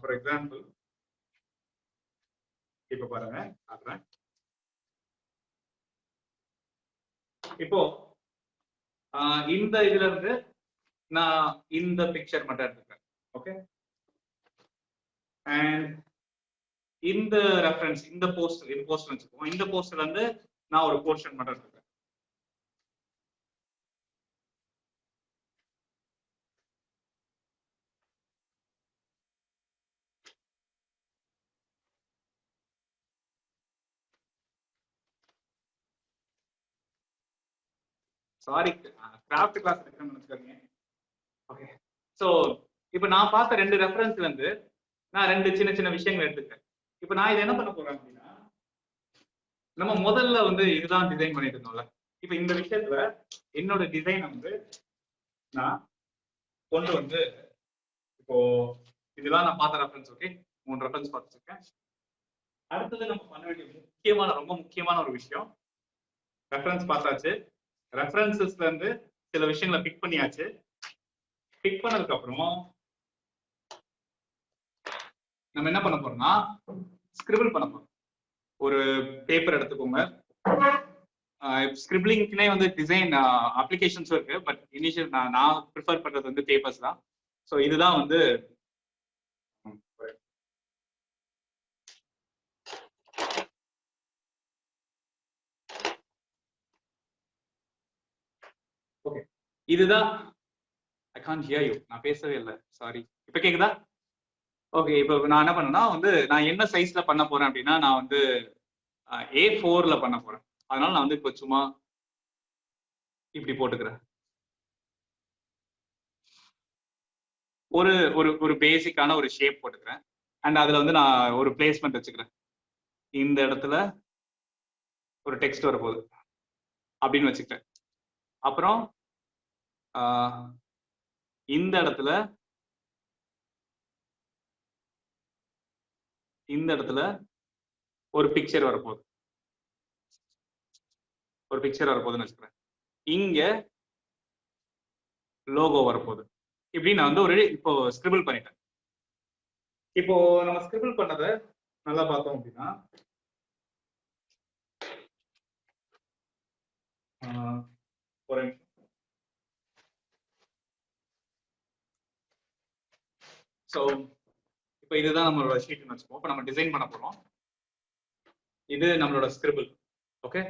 B: ஃபார் எக்ஸாம்பிள் இப்ப பாருங்க காட்டுறேன். இப்போ இந்த இதுல இருந்து நான் இந்த பிக்சர் மட்டும் எடுத்துக்கிறேன். ஓகே, அண்ட் இந்த ரெஃபரன்ஸ், இந்த போஸ்ட், இது போஸ்ட் வச்சுக்கோம். இந்த போஸ்ட்ல இருந்து நான் ஒரு போர்ஷன் மட்டும் எடுத்துக்கிறேன். சாரி, கிராஃப்ட் கிளாஸ் நினைச்சுக்கோங்க. ஓகே, ஸோ இப்போ நான் பார்த்த 2 ரெஃபரன்ஸ்ல இருந்து நான் 2 சின்ன சின்ன விஷயங்கள் எடுத்துக்கிறேன். இப்போ நான் இதை என்ன பண்ண போறேன் அப்படின்னா, நம்ம முதல்ல வந்து இதுதான் டிசைன் பண்ணிட்டு இருந்தோம்ல. இப்போ இந்த விஷயத்துல என்னோட டிசைனை வந்து நான் கொண்டு வந்து, இப்போ இதுதான் நான் பார்த்த ரெஃபரன்ஸ். ஓகே, 3 ரெஃபரன்ஸ் பார்த்துருக்கேன். அடுத்தது நம்ம பண்ண வேண்டிய ரொம்ப முக்கியமான ஒரு விஷயம், ரெஃபரன்ஸ் பார்த்தாச்சு. ரெஃபரன்சஸ்ல இருந்து சில விஷயங்களை பிக் பண்ணியாச்சு. பிக் பண்ணதுக்கு அப்புறம் நம்ம என்ன பண்ண போறோம்னா ஸ்கிரிபிள் பண்ண போறோம். ஒரு பேப்பர் எடுத்துக்கோங்க. ஸ்கிரிபிளிங்க்குனே வந்து டிசைன் அப்ளிகேஷன்ஸும் இருக்கு, பட் இனிஷியல் நான் ப்ரிஃபர் பண்றது வந்து பேப்பர்ஸ் தான். ஸோ இதுதான் வந்து ஓகே, இதுதான். ஐ கான்ட் ஹியர் யூ, நான் பேசவே இல்லை, சாரி. இப்ப கேக்குதா? ஓகே, இப்போ நான் என்ன பண்ணேன்னா வந்து நான் என்ன சைஸ்ல பண்ண போறேன் அப்படின்னா, நான் வந்து A4ல பண்ண போறேன். அதனால நான் வந்து இப்போ சும்மா இப்படி போட்டுக்கிறேன். ஒரு ஒரு ஒரு பேசிக்கான ஒரு ஷேப் போட்டுக்கிறேன். அண்ட் அதுல வந்து நான் ஒரு பிளேஸ்மெண்ட் வச்சுக்கிறேன். இந்த இடத்துல ஒரு டெக்ஸ்ட் வரப்போகுது அப்படின்னு வச்சுக்கிறேன். அப்புறம் இந்த இடத்துல ஒரு பிக்சர் வரப்போகுது, வரப்போகுதுன்னு வச்சுக்கிறேன். இங்க லோகோ வரப்போகுது. இப்படி நான் வந்து ஒரு இப்போ ஸ்கிரிபிள் பண்ணிட்டேன். இப்போ நம்ம ஸ்கிரிபிள் பண்ணதை நல்லா பார்த்தோம் அப்படின்னா, ஒரு ஸோ இப்போ இதுதான் நம்மளோட ஷீட்னு வச்சுப்போம். இப்போ நம்ம டிசைன் பண்ண போறோம். இது நம்மளோட ஸ்கிரிபிள். ஓகே,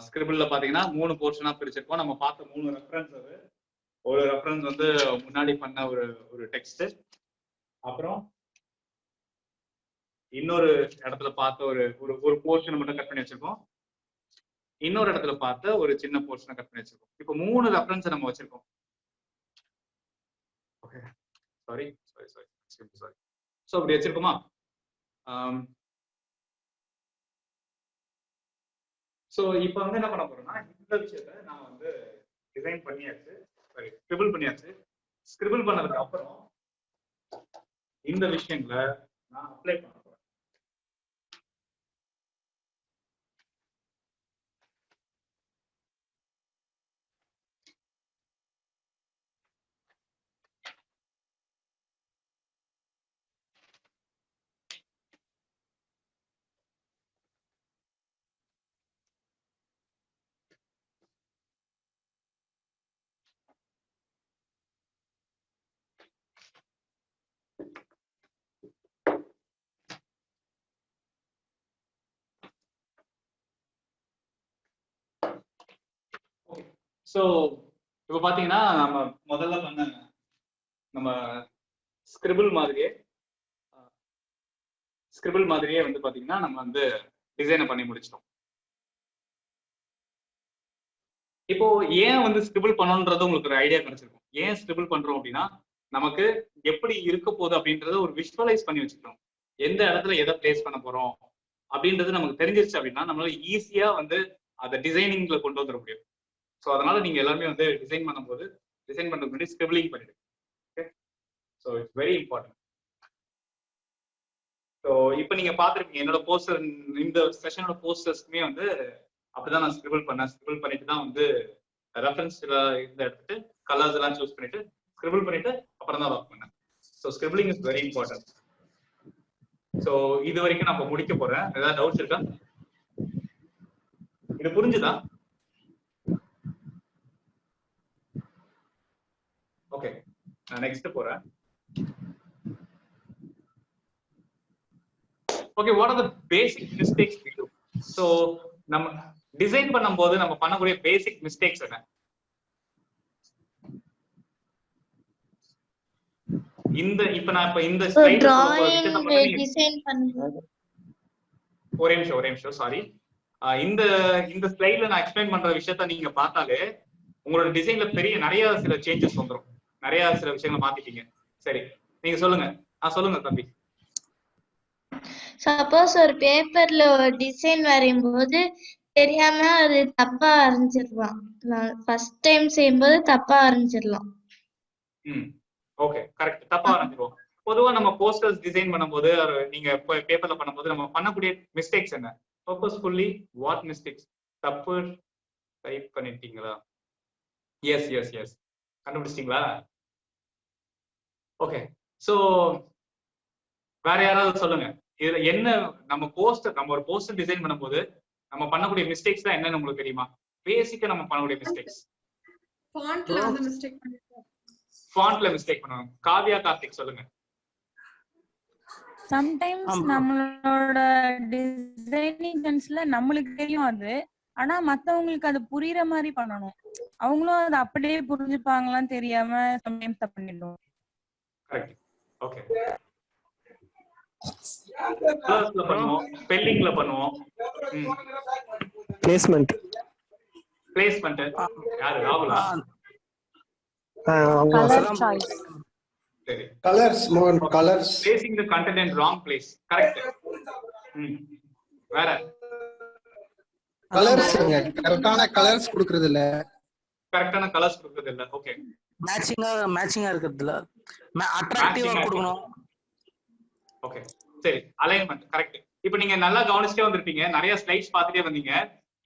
B: ஸ்கிரிபிள்ல பாத்தீங்கன்னா 3 போர்ஷனா பிரிச்சிருக்கோம். நம்ம பார்த்த 3 ரெஃபரன்ஸ். அது ஒரு ரெஃபரன்ஸ் வந்து முன்னாடி பண்ண ஒரு டெக்ஸ்ட், அப்புறம் இன்னொரு இடத்துல பார்த்த ஒரு போர்ஷனை மட்டும் கட் பண்ணி வச்சிருக்கோம், இன்னொரு இடத்துல பார்த்த ஒரு சின்ன போர்ஷனை கட் பண்ணி வச்சிருக்கோம். இப்போ 3 ரெஃபரன்ஸ் நம்ம வச்சிருக்கோம். Okay, sorry. ஸோ அப்படி வச்சிருக்கோமா? ஸோ இப்போ வந்து என்ன பண்ண போறோம்னா, இந்த விஷயத்த நான் வந்து டிசைன் பண்ணியாச்சு, சாரி ஸ்கிரிபிள் பண்ணியாச்சு. ஸ்கிரிபிள் பண்ணதுக்கு அப்புறம் இந்த விஷயங்களை நான் அப்ளை பண்ண போறேன். ஸோ இப்போ பார்த்தீங்கன்னா நம்ம முதல்ல பண்ண நம்ம ஸ்கிரிபிள் மாதிரியே வந்து பார்த்தீங்கன்னா நம்ம வந்து டிசைனை பண்ணி முடிச்சிட்டோம். இப்போ ஏன் வந்து ஸ்கிரிபிள் பண்ணணுன்றது உங்களுக்கு ஒரு ஐடியா கிடைச்சிருக்கும். ஏன் ஸ்கிரிபிள் பண்றோம் அப்படின்னா, நமக்கு எப்படி இருக்க போகுது அப்படின்றத ஒரு விஷுவலைஸ் பண்ணி வச்சுக்கிறோம். எந்த இடத்துல எதை பிளேஸ் பண்ண போறோம் அப்படின்றது நமக்கு தெரிஞ்சிருச்சு அப்படின்னா நம்மளால ஈஸியா வந்து அதை டிசைனிங்ல கொண்டு வந்துட முடியும். ஸோ அதனால நீங்க எல்லாருமே வந்து டிசைன் பண்றதுக்கு முன்னாடி ஸ்கிரிபிளிங் பண்ணிடுங்க. Okay, so it's very important. So இப்போ நீங்க பார்த்துருப்பீங்க என்னோட போஸ்டர், இந்த செஷனோட போஸ்டர்ஸ்க்குமே வந்து அப்படிதான் நான் ஸ்கிரிபிள் பண்ணிட்டு தான் வந்து ரெஃபரன்ஸ் இதை எடுத்துட்டு கலர்ஸ் எல்லாம் சூஸ் பண்ணிட்டு ஸ்கிரிபிள் பண்ணிட்டு அப்புறம் தான் ஒர்க் பண்ணேன். So scribbling is very important. So இது வரைக்கும் நான் இப்போ முடிக்க போறேன். ஏதாவது டவுட்ஸ் இருக்கா? இது புரிஞ்சுதா? ஓகே, நான் நெக்ஸ்ட் போறேன். Okay, what are the basic mistakes we do? So நம்ம டிசைன் பண்ணும்போது நம்ம பண்ணக்கூடிய பேசிக் மிஸ்டேக்ஸ் என்ன? இப்ப நான் இந்த ஒரே நிமிஷம் சாரி, இந்த ஸ்லைட்ல நான் எக்ஸ்பிளைன் பண்ற விஷயத்த நீங்க பார்த்தாலே உங்களோட டிசைன்ல நிறைய சில சேஞ்சஸ் வந்துடும், நிறைய சில விஷயங்களை மாத்திட்டீங்க. சரி, நீங்க சொல்லுங்க. சொல்லுங்க தம்பி.
G: சப்போஸ் ஒரு பேப்பர்ல ஒரு டிசைன் வரையும்போது தெரியாம அது தப்பா வரைஞ்சிடலாம். ஃபர்ஸ்ட் டைம் செய்யும்போது தப்பா வரைஞ்சிடலாம்.
B: ஓகே, கரெக்ட், தப்பா வரைஞ்சிருவோம். பொதுவா நம்ம போஸ்டர்ஸ் டிசைன் பண்ணும்போது நீங்க பேப்பர்ல பண்ணும்போது நம்ம பண்ணக்கூடிய மிஸ்டேக்ஸ் என்ன? Purposefully what mistakes? தப்பு டைப் பண்ணிட்டீங்களா? எஸ் எஸ் எஸ், கண்டுபிடிச்சிட்டீங்களா? ஓகே, சோ வேற யாராவது சொல்லுங்க. இதுல என்ன நம்ம ஒரு போஸ்டர் டிசைன் பண்ணும்போது நம்ம பண்ணக்கூடிய மிஸ்டேக்ஸ் தான் என்னன்னு உங்களுக்கு தெரியுமா? பேசிக்கா நம்ம பண்ணக்கூடிய மிஸ்டேக்ஸ். ஃபாண்ட்ல மிஸ்டேக் பண்ணுவாங்க. காவ்யா, கார்த்திக் சொல்லுங்க.
H: சம்டைம்ஸ் நம்மளோட டிசைனிங் சென்ஸ்ல நம்மளுக்கு தெரியும் அது, ஆனா மத்தவங்களுக்கு அது புரியுற மாதிரி பண்ணணும். அவங்களும் அதை அப்படியே புரிஞ்சுப்பாங்களான்னு தெரியாம சம்டைம்ஸ் தப்பு பண்ணிடுவோம்.
B: கரெக்ட். ஓகே, கலர்ஸ்ல பண்ணுவோம், ஸ்பெல்லிங்ல பண்ணுவோம்.
E: பிளேஸ்மென்ட்
B: யாரு? ராகுலா? சரி,
E: கலர்ஸ் மோகன், colours
B: placing the content in wrong place. correct. வேற
E: கலர்ஸ் கரெக்ட்டான கலர்ஸ் கொடுக்கிறது இல்ல.
B: ஓகே,
J: மேட்சிங்கா இருக்குது இல்ல, அட்ராக்டிவா கொடுக்கணும்.
B: ஓகே, சரி, அலைன்மென்ட் கரெக்ட். இப்போ நீங்க நல்லா கவனிச்சிட்டே வந்திருப்பீங்க, நிறைய ஸ்லைட்ஸ் பார்த்துட்டே வந்தீங்க.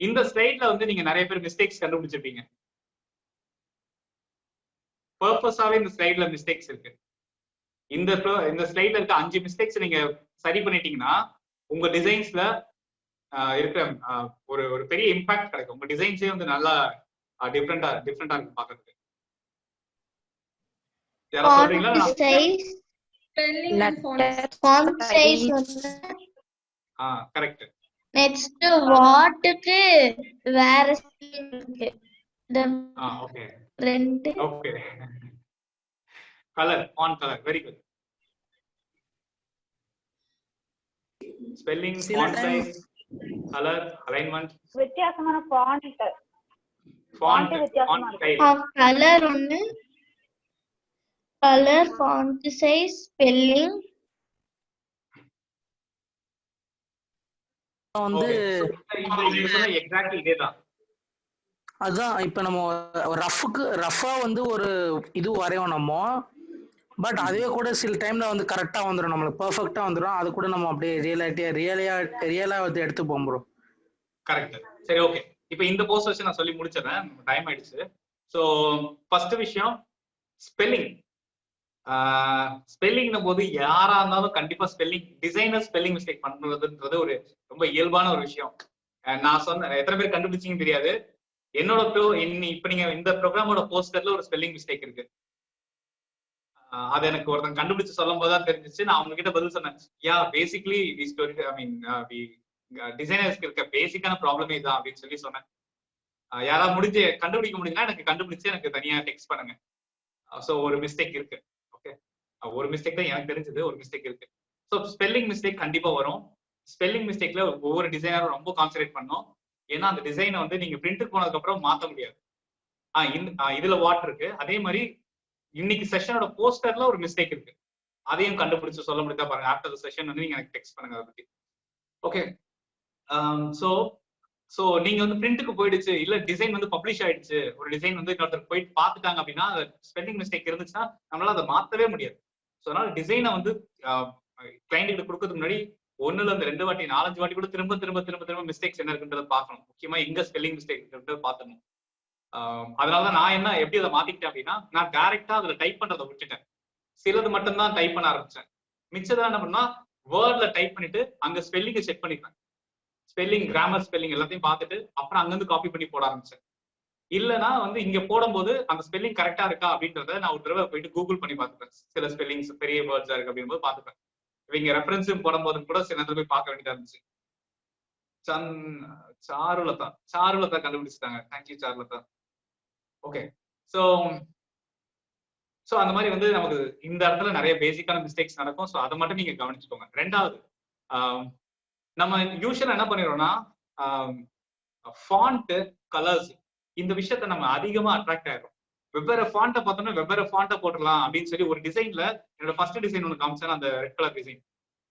B: இந்த ஸ்லைட்ல வந்து நீங்க நிறைய பேர் மிஸ்டேக்ஸ் கண்டுபிடிச்சிருப்பீங்க. பர்பஸாவே இந்த ஸ்லைட்ல மிஸ்டேக்ஸ் இருக்கு. இந்த ஸ்லைட்ல இருக்க 5 மிஸ்டேக்ஸ் நீங்க சரி பண்ணிட்டீங்கன்னா உங்க டிசைன்ஸ்ல இருக்கிற ஒரு பெரிய இம்பாக்ட் கிடைக்கும். உங்க டிசைன்ஸே வந்து நல்லா டிஃப்ரெண்டா இருக்கும் பாக்குறதுக்கு. யாரா சொல்றீங்களா? கரெக்ட்.
G: நெக்ஸ்ட் வாட்க்கு வேற இருக்கு.
B: ஓகே,
G: ரெண்டு.
B: Okay, colour, on colour, very good. Spelling, font size, colour, alignment,
N: வித்தியாசமான ஃபாண்ட்
B: வித்தியாசமா இருக்கு.
G: கலர் ஒன்னு, கலர், ஃபாண்ட் சைஸ், ஸ்பெல்லிங்
J: வந்து
B: எக்ஸாக்ட்லி இதேதான்.
J: அதான் இப்ப நம்ம ரஃபா வந்து ஒரு இது வரையோம் நம்ம, பட் அதுவே கூட சில டைம்ல வந்து கரெக்டா வந்துடும், நம்மளுக்கு பெர்ஃபெக்ட்டா வந்துடும். அது கூட நம்ம அப்படியே ரியலா வந்து எடுத்து போகும் ப்ரோ.
B: கரெக்ட். சரி, ஓகே, இப்போ இந்த போஸ்ட் வச்சு நான் சொல்லி முடிச்சிடறேன், டைம் ஆயிடுச்சு. ஸோ ஃபர்ஸ்ட் விஷயம் ஸ்பெல்லிங். ஸ்பெல்லிங்ன போது யாரா இருந்தாலும் கண்டிப்பா டிசைனர் ஸ்பெல்லிங் மிஸ்டேக் பண்றதுன்றது ஒரு ரொம்ப இயல்பான ஒரு விஷயம். நான் சொன்ன எத்தனை பேர் கண்டுபிடிச்சிங்கன்னு தெரியாது. என்னோட இப்ப நீங்க இந்த ப்ரோக்ராமோட போஸ்டர்ல ஒரு ஸ்பெல்லிங் மிஸ்டேக் இருக்கு. அது எனக்கு ஒருத்தன் கண்டுபிடிச்சு சொல்லும் போதுதான் தெரிஞ்சிச்சு. நான் அவங்க கிட்ட பதில் சொன்னேன், பேசிக்லி டிசைனர்ஸ்க்கு இருக்க பேசிக்கான ப்ராப்ளமே தான் அப்படின்னு சொன்னேன். யாராவது கண்டுபிடிக்க முடியுங்கன்னா எனக்கு கண்டுபிடிச்சு எனக்கு தனியா டெக்ஸ்ட் பண்ணுங்க. ஸோ ஒரு மிஸ்டேக் இருக்கு. ஓகே, ஒரு மிஸ்டேக் தான் எனக்கு தெரிஞ்சது, ஒரு மிஸ்டேக் இருக்கு. ஸோ ஸ்பெல்லிங் மிஸ்டேக் கண்டிப்பா வரும். ஸ்பெல்லிங் மிஸ்டேக்ல ஒவ்வொரு டிசைனரும் ரொம்ப கான்சென்ட்ரேட் பண்ணணும். ஏன்னா அந்த டிசைனை வந்து நீங்க பிரிண்ட்டுக்கு போனதுக்கு அப்புறம் மாத்த முடியாது. இதுல வாட் இருக்கு. அதே மாதிரி இன்னைக்கு செஷனோட போஸ்டர்ல ஒரு மிஸ்டேக் இருக்கு, அதையும் கண்டுபிடிச்சு சொல்ல முடியுதா பாருங்க. ஆஃப்டர் த செஷன் வந்து நீங்க எனக்கு டெக்ஸ்ட் பண்ணுங்க அதை பத்தி. ஓகே, சோ நீங்க வந்து பிரிண்ட்டுக்கு போயிடுச்சு, இல்ல டிசைன் வந்து பப்ளிஷ் ஆயிடுச்சு, ஒரு டிசைன் வந்து இன்னொருத்தர் போயிட்டு பாத்துட்டாங்க அப்படின்னா ஸ்பெல்லிங் மிஸ்டேக் இருந்துச்சுன்னா நம்மளால அதை மாத்தவே முடியாது. ஸோ அதனால டிசைனை வந்து கிளைண்ட் கிட்ட கொடுக்கறதுக்கு முன்னாடி 1ல இருந்து 2 வாட்டி 4-5 வாட்டி கூட திரும்ப திரும்ப திரும்ப திரும்ப மிஸ்டேக்ஸ் என்ன இருக்குன்றத பார்க்கணும். முக்கியமா எங்க ஸ்பெல்லிங் மிஸ்டேக் இருக்குன்றத பார்க்கணும். அதனாலதான் நான் என்ன எப்படி அதை மாத்திக்கிட்டேன் அப்படின்னா, நான் டைரக்டா அதுல டைப் பண்றதை விட்டுட்டேன். சிலது மட்டும் தான் டைப் பண்ண ஆரம்பிச்சேன். மிச்சதான் என்ன பண்ணா வேர்ட்ல டைப் பண்ணிட்டு அங்க ஸ்பெல்லிங்கை செக் பண்ணிப்பேன். ஸ்பெல்லிங், கிராமர், ஸ்பெல்லிங் எல்லாத்தையும் பார்த்துட்டு அப்புறம் அங்கிருந்து காப்பி பண்ணி போட ஆரம்பிச்சேன். இல்லைன்னா இங்க போடும்போது அந்த ஸ்பெல்லிங் கரெக்டா இருக்கா அப்படின்றத நான் ஒரு தடவை போயிட்டு கூகுள் பண்ணி பார்த்துப்பேன். சில ஸ்பெல்லிங்ஸ் பெரிய வேர்ட்ஸா இருக்கு அப்படிங்கும்போது பார்த்துப்பேன். இவங்க ரெஃபரன்ஸும் போடும்போது கூட சில நேரத்துல போய் பார்க்க வேண்டியதா இருந்துச்சு. சாருலதா கண்டுபிடிச்சிட்டாங்க. தேங்க்யூ சாருலதா. ஓகே, சோ அந்த மாதிரி நமக்கு இந்த இடத்துல நிறைய பேசிக்கான மிஸ்டேக்ஸ் நடக்கும். ஸோ அதை மட்டும் நீங்க கவனிச்சுக்கோங்க. ரெண்டாவது, நம்ம யூஸ்வலா என்ன பண்ணிடுறோம்னா ஃபாண்ட், கலர்ஸ், இந்த விஷயத்த நம்ம அதிகமா அட்ராக்ட் ஆயிடும். வெவ்வேறு ஃபாண்ட்டை பார்த்தோம்னா வெவ்வேறு ஃபாண்ட்டை போட்டுடலாம் அப்படின்னு சொல்லி ஒரு டிசைன்ல என்னோட ஃபர்ஸ்ட் டிசைன் ஒன்று காமிச்சேன். அந்த ரெட் கலர் டிசைன்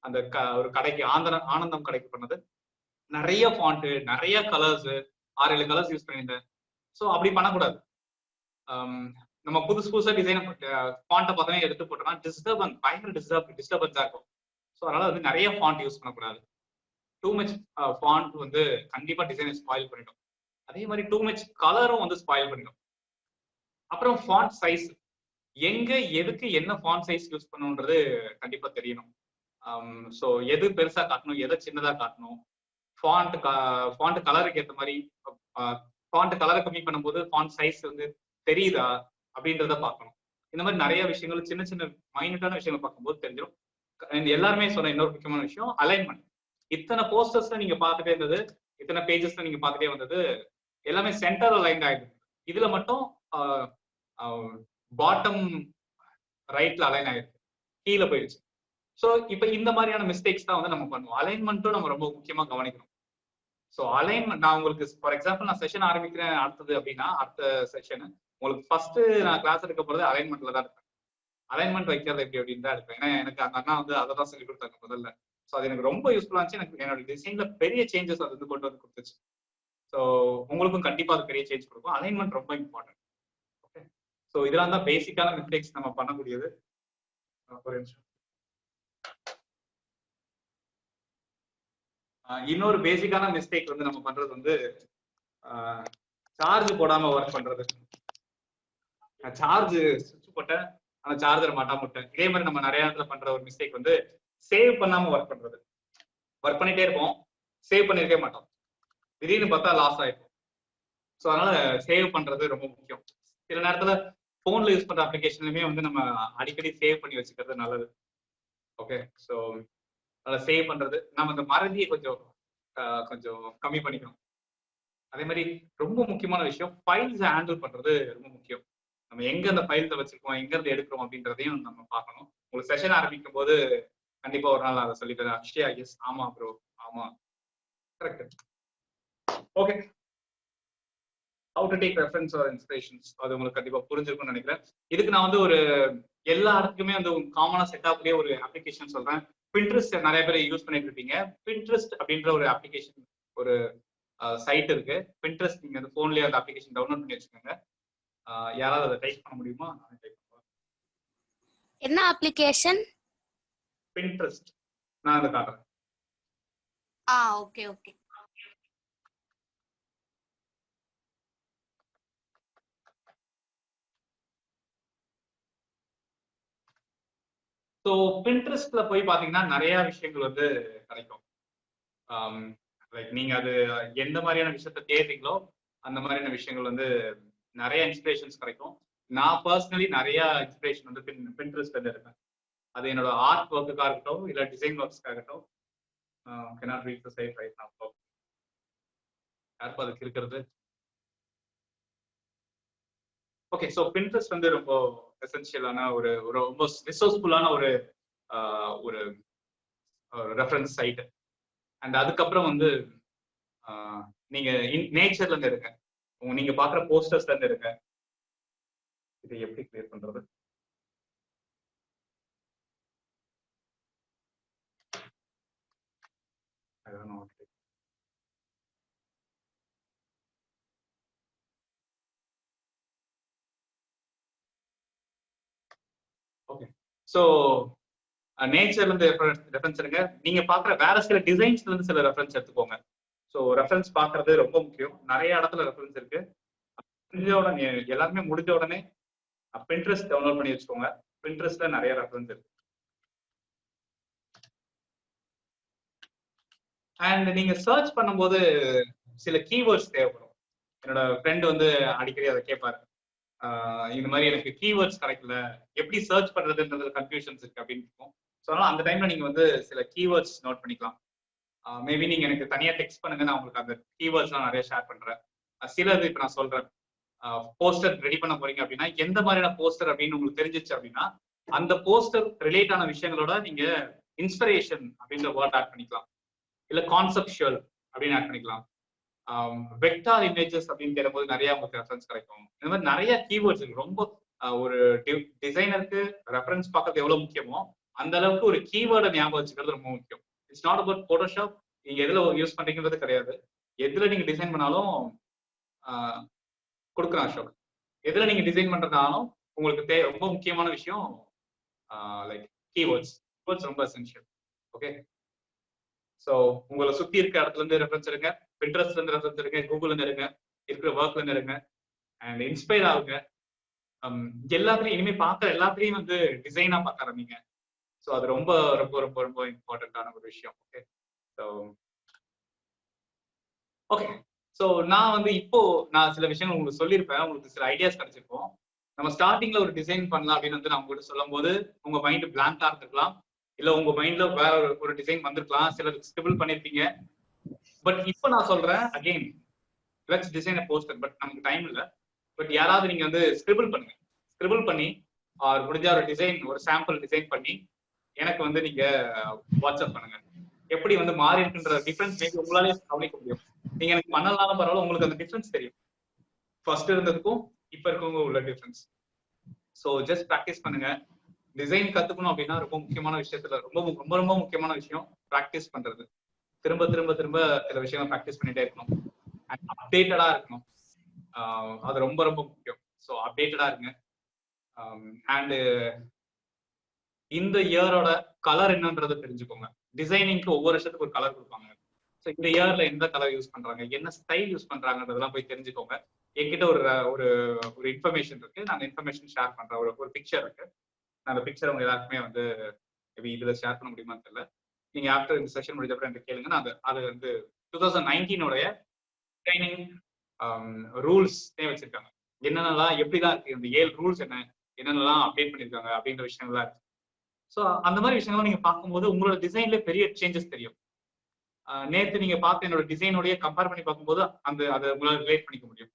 B: அந்த ஒரு கடைக்கு ஆனந்தம் கடைக்கு பண்ணது. நிறைய ஃபாண்ட், நிறைய கலர்ஸ், 6-7 கலர்ஸ் யூஸ் பண்ணியிருந்தேன். ஸோ அப்படி பண்ணக்கூடாது. நம்ம புதுசா டிசைன் ஃபாண்ட்டை பார்த்தோன்னே எடுத்து போட்டோம்னா பயங்கர டிஸ்டர்பன்ஸா இருக்கும். ஸோ அதனால நிறைய ஃபாண்ட் யூஸ் பண்ணக்கூடாது. டூ மச் ஃபாண்ட் கண்டிப்பா டிசைனை ஸ்பாயில் பண்ணிடும். அதே மாதிரி டூ மச் கலரும் ஸ்பாயில் பண்ணிடும். அப்புறம் ஃபாண்ட் சைஸ், எங்க எதுக்கு என்ன ஃபாண்ட் சைஸ் யூஸ் பண்ணணுன்றது கண்டிப்பா தெரியணும். ஸோ எது பெருசா காட்டணும், எதை சின்னதா காட்டணும், ஃபாண்ட் கலருக்கு ஏற்ற மாதிரி ஃபாண்ட் கலரை கம்மி பண்ணும்போது ஃபாண்ட் சைஸ் தெரியுதா அப்படின்றத பார்க்கணும். இந்த மாதிரி நிறைய விஷயங்கள், சின்ன சின்ன மைனூட்டான விஷயங்கள் பார்க்கும்போது தெரிஞ்சிடும். எல்லாருமே சொன்ன இன்னொரு முக்கியமான விஷயம் அலைன்மெண்ட். இத்தனை போஸ்டர்ஸ்ல நீங்க பார்த்துட்டே இருந்தது, இத்தனை பேஜஸ்ல நீங்க பார்த்துட்டே வந்தது எல்லாமே சென்டர் அலைன்ட் ஆயிடுது. இதுல மட்டும் பாட்டம் ரைட்ல அலைன் ஆயிருக்கு, கீழே போயிடுச்சு. ஸோ இப்போ இந்த மாதிரியான மிஸ்டேக்ஸ் தான் நம்ம பண்ணுவோம். அலைன்மெண்ட்டும் நம்ம ரொம்ப முக்கியமா கவனிக்கணும். ஸோ அலைன்மெண்ட், நான் உங்களுக்கு ஃபார் எக்ஸாம்பிள் நான் செஷன் ஆரம்பிக்கிறேன் அடுத்தது அப்படின்னா, அடுத்த செஷன் உங்களுக்கு ஃபர்ஸ்ட் நான் கிளாஸ் எடுக்க போறது அலைன்மெண்ட்ல தான் இருப்பேன். அலைன்மெண்ட் வைக்கிறது எப்படி அப்படின்னு தான் இருப்பேன். ஏன்னா எனக்கு அந்த அண்ணா அதை தான் சொல்லி கொடுத்தாங்க முதல்ல. ஸோ அது எனக்கு ரொம்ப யூஸ்ஃபுல்லா இருந்துச்சு. எனக்கு என்னோட டிசைன்ல பெரிய சேஞ்சஸ் அது கொண்டு வந்து கொடுத்துச்சு. ஸோ உங்களுக்கும் கண்டிப்பா அது பெரிய சேஞ்ச் கொடுக்கும். அலைன்மெண்ட் ரொம்ப இம்பார்ட்டன்ட். ஓகே, ஸோ இதெல்லாம் தான் பேசிக்கான மிஸ்டேக்ஸ் நம்ம பண்ணக்கூடியது. ஒரு நிமிஷம். இன்னொரு பேசிக்கான மிஸ்டேக் நம்ம பண்றது சார்ஜ் போடாம ஒர்க் பண்றது. சார்ஜ் சுவிட்ச் போட்டேன் ஆனா சார்ஜர் மாட்டாம விட்டேன். இதே மாதிரி நம்ம நிறைய இடத்துல பண்ற ஒரு மிஸ்டேக் சேவ் பண்ணாம ஒர்க் பண்றது. ஒர்க் பண்ணிட்டே இருப்போம், சேவ் பண்ணிருக்கவே மாட்டோம், திடீர்னு பார்த்தா லாஸ் ஆயிருக்கும். ஸோ அதனால சேவ் பண்றது ரொம்ப முக்கியம். சில நேரத்துல போன்ல யூஸ் பண்ற அப்ளிகேஷன்லயுமே நம்ம அடிக்கடி சேவ் பண்ணி வச்சுக்கிறது நல்லது. ஓகே, ஸோ அதில் சேவ் பண்றது நம்ம இந்த மறதியை கொஞ்சம் கம்மி பண்ணிக்கணும். அதே மாதிரி ரொம்ப முக்கியமான விஷயம் ஃபைல்ஸை ஹேண்டில் பண்றது ரொம்ப முக்கியம். நம்ம எங்க அந்த ஃபைல்ஸை வச்சிருக்கோம், எங்க இருந்து எடுக்கிறோம் அப்படின்றதையும் நம்ம பார்க்கணும். உங்களுக்கு செஷன் ஆரம்பிக்கும் போது கண்டிப்பா ஒரு நாள் அதை சொல்லித்தரேன். அக்ஷயா, எஸ், ஆமா ப்ரோ, ஆமா, correct. Okay, how to take reference or inspirations, அது உங்களுக்கு கண்டிப்பா புரிஞ்சிருக்கும்னு நினைக்கிறேன். இதுக்கு நான் ஒரு எல்லா இடத்துக்குமே காமனா செட் ஆகக்கூடிய ஒரு அப்ளிகேஷன் சொல்றேன். பின்ட்ரெஸ்ட் நிறைய பேர் யூஸ் பண்ணிட்டு இருப்பீங்க. பின்ட்ரெஸ்ட் அப்படின்ற ஒரு அப்ளிகேஷன், ஒரு சைட் இருக்கு. பின்ட்ரெஸ்ட் நீங்க போன்லயே அந்த அப்ளிகேஷன் டவுன்லோட் பண்ணி வச்சுக்கோங்க. யாராவது அதை டைப் பண்ண முடியுமா?
D: என்ன அப்ளிகேஷன்?
B: பின்ட்ரெஸ்ட். நான் அதை காட்டுறேன்.
D: Okay okay.
B: ஸோ பின்ட்ரெஸ்ட்ல போய் பாத்தீங்கன்னா நிறைய விஷயங்கள் கிடைக்கும். லைக் நீங்க அது எந்த மாதிரியான விஷயத்த தேடுறீங்களோ அந்த மாதிரியான விஷயங்கள் நிறைய இன்ஸ்பிரேஷன்ஸ் கிடைக்கும். நான் பர்சனலி நிறைய இன்ஸ்பிரேஷன் பின்ட்ரெஸ்ட்ல இருக்கேன். அது என்னோட ஆர்ட் ஒர்க்குக்காக இருக்கட்டும், இல்லை design ஒர்க்ஸ்க்காகட்டும். cannot reach the site right now. யாருப்பா அதுக்கு இருக்கிறது? ஓகே, ஸோ பின்ட்ரெஸ்ட் ரொம்ப எசென்ஷியலான ஒரு ரொம்ப ரிசோர்ஸ்ஃபுல்லான ஒரு ரெஃபரன்ஸ் சைட். அண்ட் அதுக்கப்புறம் நீங்க நேச்சர்ல இருந்து இருக்க, நீங்க பாக்குற போஸ்டர்ஸ்ல இருந்து இருக்க. இதை எப்படி கிளியர் பண்றது? ஓகே, ஸோ நேச்சர்ல இருந்து ரெஃபரன்ஸ் எடுங்க. நீங்க பாக்குற வேற சில டிசைன்ஸ்ல இருந்து சில ரெஃபரன்ஸ் எடுத்துக்கோங்க. ஸோ ரெஃபரன்ஸ் பாக்குறது ரொம்ப முக்கியம். நிறைய இடத்துல ரெஃபரன்ஸ் இருக்கு. முடிஞ்ச உடனே எல்லாருமே முடிஞ்ச உடனே பின்ட்ரெஸ்ட் டவுன்லோட் பண்ணி வச்சுக்கோங்க. பின்ட்ரெஸ்ட்ல நிறைய ரெஃபரன்ஸ் இருக்கு. அண்ட் நீங்க சர்ச் பண்ணும்போது சில கீவேர்ட்ஸ் தேவைப்படும். என்னோட ஃப்ரெண்ட் வந்து அடிக்கடி அதை கேட்பாரு, இந்த மாதிரி எனக்கு கீவேர்ட்ஸ் கிடைக்கல, எப்படி சர்ச் பண்றதுன்றது கன்ஃபியூஷன்ஸ் இருக்கு அப்படின்னு இருக்கும். ஸோ அதனால அந்த டைம்ல நீங்க வந்து சில கீவேர்ட்ஸ் நோட் பண்ணிக்கலாம். மேபி நீங்க எனக்கு தனியா டெக்ஸ்ட் பண்ணுங்க, நான் உங்களுக்கு அந்த கீவேர்ட்ஸ்லாம் நிறைய ஷேர் பண்றேன். சிலது இப்போ நான் சொல்றேன். போஸ்டர் ரெடி பண்ண போறீங்க அப்படின்னா எந்த மாதிரியான போஸ்டர் அப்படின்னு உங்களுக்கு தெரிஞ்சிச்சு அப்படின்னா அந்த போஸ்டர் ரிலேட் ஆன விஷயங்களோட நீங்க இன்ஸ்பிரேஷன் அப்படின்ற வேர்ட் ஆட் பண்ணிக்கலாம், இல்ல கான்செப்சுவல் அப்படின்னு ஆட் பண்ணிக்கலாம். வெக்டார் இமேஜஸ் அப்படின்னு கேட்கும்போது நிறைய உங்களுக்கு ரெஃபரன்ஸ் கிடைக்கும். இந்த மாதிரி நிறைய கீவேர்ட்ஸ் இருக்கு. ரொம்ப ஒரு டிசைனருக்கு ரெஃபரன்ஸ் பார்க்கறது எவ்வளவு முக்கியமோ அந்த அளவுக்கு ஒரு கீவேர்டை ஞாபகம் வச்சுக்கிறது ரொம்ப முக்கியம். இட்ஸ் நாட் அபவுட் போட்டோஷாப், நீங்க எதுல யூஸ் பண்றீங்கிறது கிடையாது. எதுல நீங்க டிசைன் பண்ணாலும் கொடுக்குறேன் அசோக், எதுல நீங்க டிசைன் பண்றதுனாலும் உங்களுக்கு ரொம்ப முக்கியமான விஷயம் லைக் கீவேர்ட்ஸ். கீவேர்ட்ஸ் ரொம்ப எசென்ஷியல். ஓகே, ஸோ உங்களை சுத்தி இருக்க இடத்துல இருந்து ரெஃபரன்ஸ் எடுங்க, பின்ட்ரெஸ்ட்ல இருந்து ரெஃபரன்ஸ் எடுங்க, கூகுள்ல இருந்து எடுங்க, இருக்கிற ஒர்க்ல இருந்து எடுங்க, அண்ட் இன்ஸ்பயர் ஆகுங்க. எல்லாத்துலயும் இனிமே பார்க்குற எல்லாத்துலயும் வந்து டிசைனா பார்க்க ஆரம்பிங்க. ஸோ அது ரொம்ப ரொம்ப ரொம்ப ரொம்ப இம்பார்ட்டன்டான ஒரு விஷயம். ஓகே, ஸோ ஓகே, ஸோ நான் வந்து இப்போ நான் சில விஷயங்கள் உங்களுக்கு சொல்லியிருப்பேன், உங்களுக்கு சில ஐடியாஸ் கிடைச்சிருக்கும். நம்ம ஸ்டார்டிங்ல ஒரு டிசைன் பண்ணலாம் அப்படின்னு வந்து நான் உங்ககிட்ட சொல்லும் போது உங்க மைண்ட் பிளாங்கா இருந்திருக்கலாம், இல்ல உங்க மைண்ட்ல வேற ஒரு டிசைன் வந்திருக்கலாம், சிலர் ஸ்கிரிபிள் பண்ணிருப்பீங்க. பட் இப்போ நான் சொல்றேன் again, let's design a poster. But நமக்கு டைம் இல்லை. பட் யாராவது நீங்க வந்து ஸ்கிரிபிள் பண்ணுங்க. ஸ்கிரிபிள் பண்ணி முடிஞ்ச ஒரு டிசைன், ஒரு சாம்பிள் டிசைன் பண்ணி எனக்கு வந்து நீங்க வாட்ஸ்அப் பண்ணுங்க. எப்படி வந்து மாறி இருக்குன்ற டிஃபரன்ஸ் மேபி உங்களாலே கவனிக்க முடியும். நீங்க எனக்கு பண்ணலாம் பரவாயில்ல, உங்களுக்கு அந்த டிஃபரன்ஸ் தெரியும். ஃபர்ஸ்ட் இருந்ததுக்கும் இப்ப இருக்கவங்க உள்ள டிஃபரன்ஸ். ஸோ ஜஸ்ட் ப்ராக்டிஸ் பண்ணுங்க. டிசைன் கத்துக்கணும் அப்படின்னா ரொம்ப முக்கியமான விஷயத்துல ரொம்ப ரொம்ப ரொம்ப முக்கியமான விஷயம் ப்ராக்டிஸ் பண்றது. திரும்ப திரும்ப திரும்ப சில விஷயங்கள் ப்ராக்டிஸ் பண்ணிட்டே இருக்கணும். அண்ட் அப்டேட்டடா இருக்கணும். அது ரொம்ப ரொம்ப முக்கியம். ஸோ அப்டேட்டடா இருங்க. அண்ட் இந்த இயரோட கலர் என்னன்றதை தெரிஞ்சுக்கோங்க. டிசைனிங்க்கு ஒவ்வொரு வருஷத்துக்கு ஒரு கலர் கொடுப்பாங்க. ஸோ இந்த இயர்ல எந்த கலர் யூஸ் பண்றாங்க, என்ன ஸ்டைல் யூஸ் பண்றாங்கன்றதெல்லாம் போய் தெரிஞ்சுக்கோங்க. என்கிட்ட ஒரு ஒரு ஒரு இன்ஃபர்மேஷன் இருக்கு, நான் இன்ஃபர்மேஷன் ஷேர் பண்றேன். ஒரு பிக்சர் இருக்கு, அந்த பிக்சர் உங்க எல்லாருக்குமே வந்து இதுல ஷேர் பண்ண முடியுமான்னு தெரியல. நீங்க ஆஃப்டர் இந்த செஷன் முடிஞ்ச அப்புறம் எனக்கு கேளுங்க. நான் அது வந்து 2019 ட்ரைனிங் ரூல்ஸ் வச்சிருக்காங்க. என்னென்னலாம் எப்படிதான் இருக்கு, இந்த 7 ரூல்ஸ் என்னென்னலாம் அப்டேட் பண்ணிருக்காங்க அப்படின்ற விஷயங்கள்லாம் இருக்கு. ஸோ அந்த மாதிரி விஷயங்கள்லாம் நீங்க பார்க்கும்போது உங்களோட டிசைன்ல பெரிய சேஞ்சஸ் தெரியும். நேற்று நீங்க பார்த்து என்னோட டிசைனோடய கம்பேர் பண்ணி பார்க்கும்போது அதை உங்களால் ரிலேட் பண்ணிக்க முடியும்.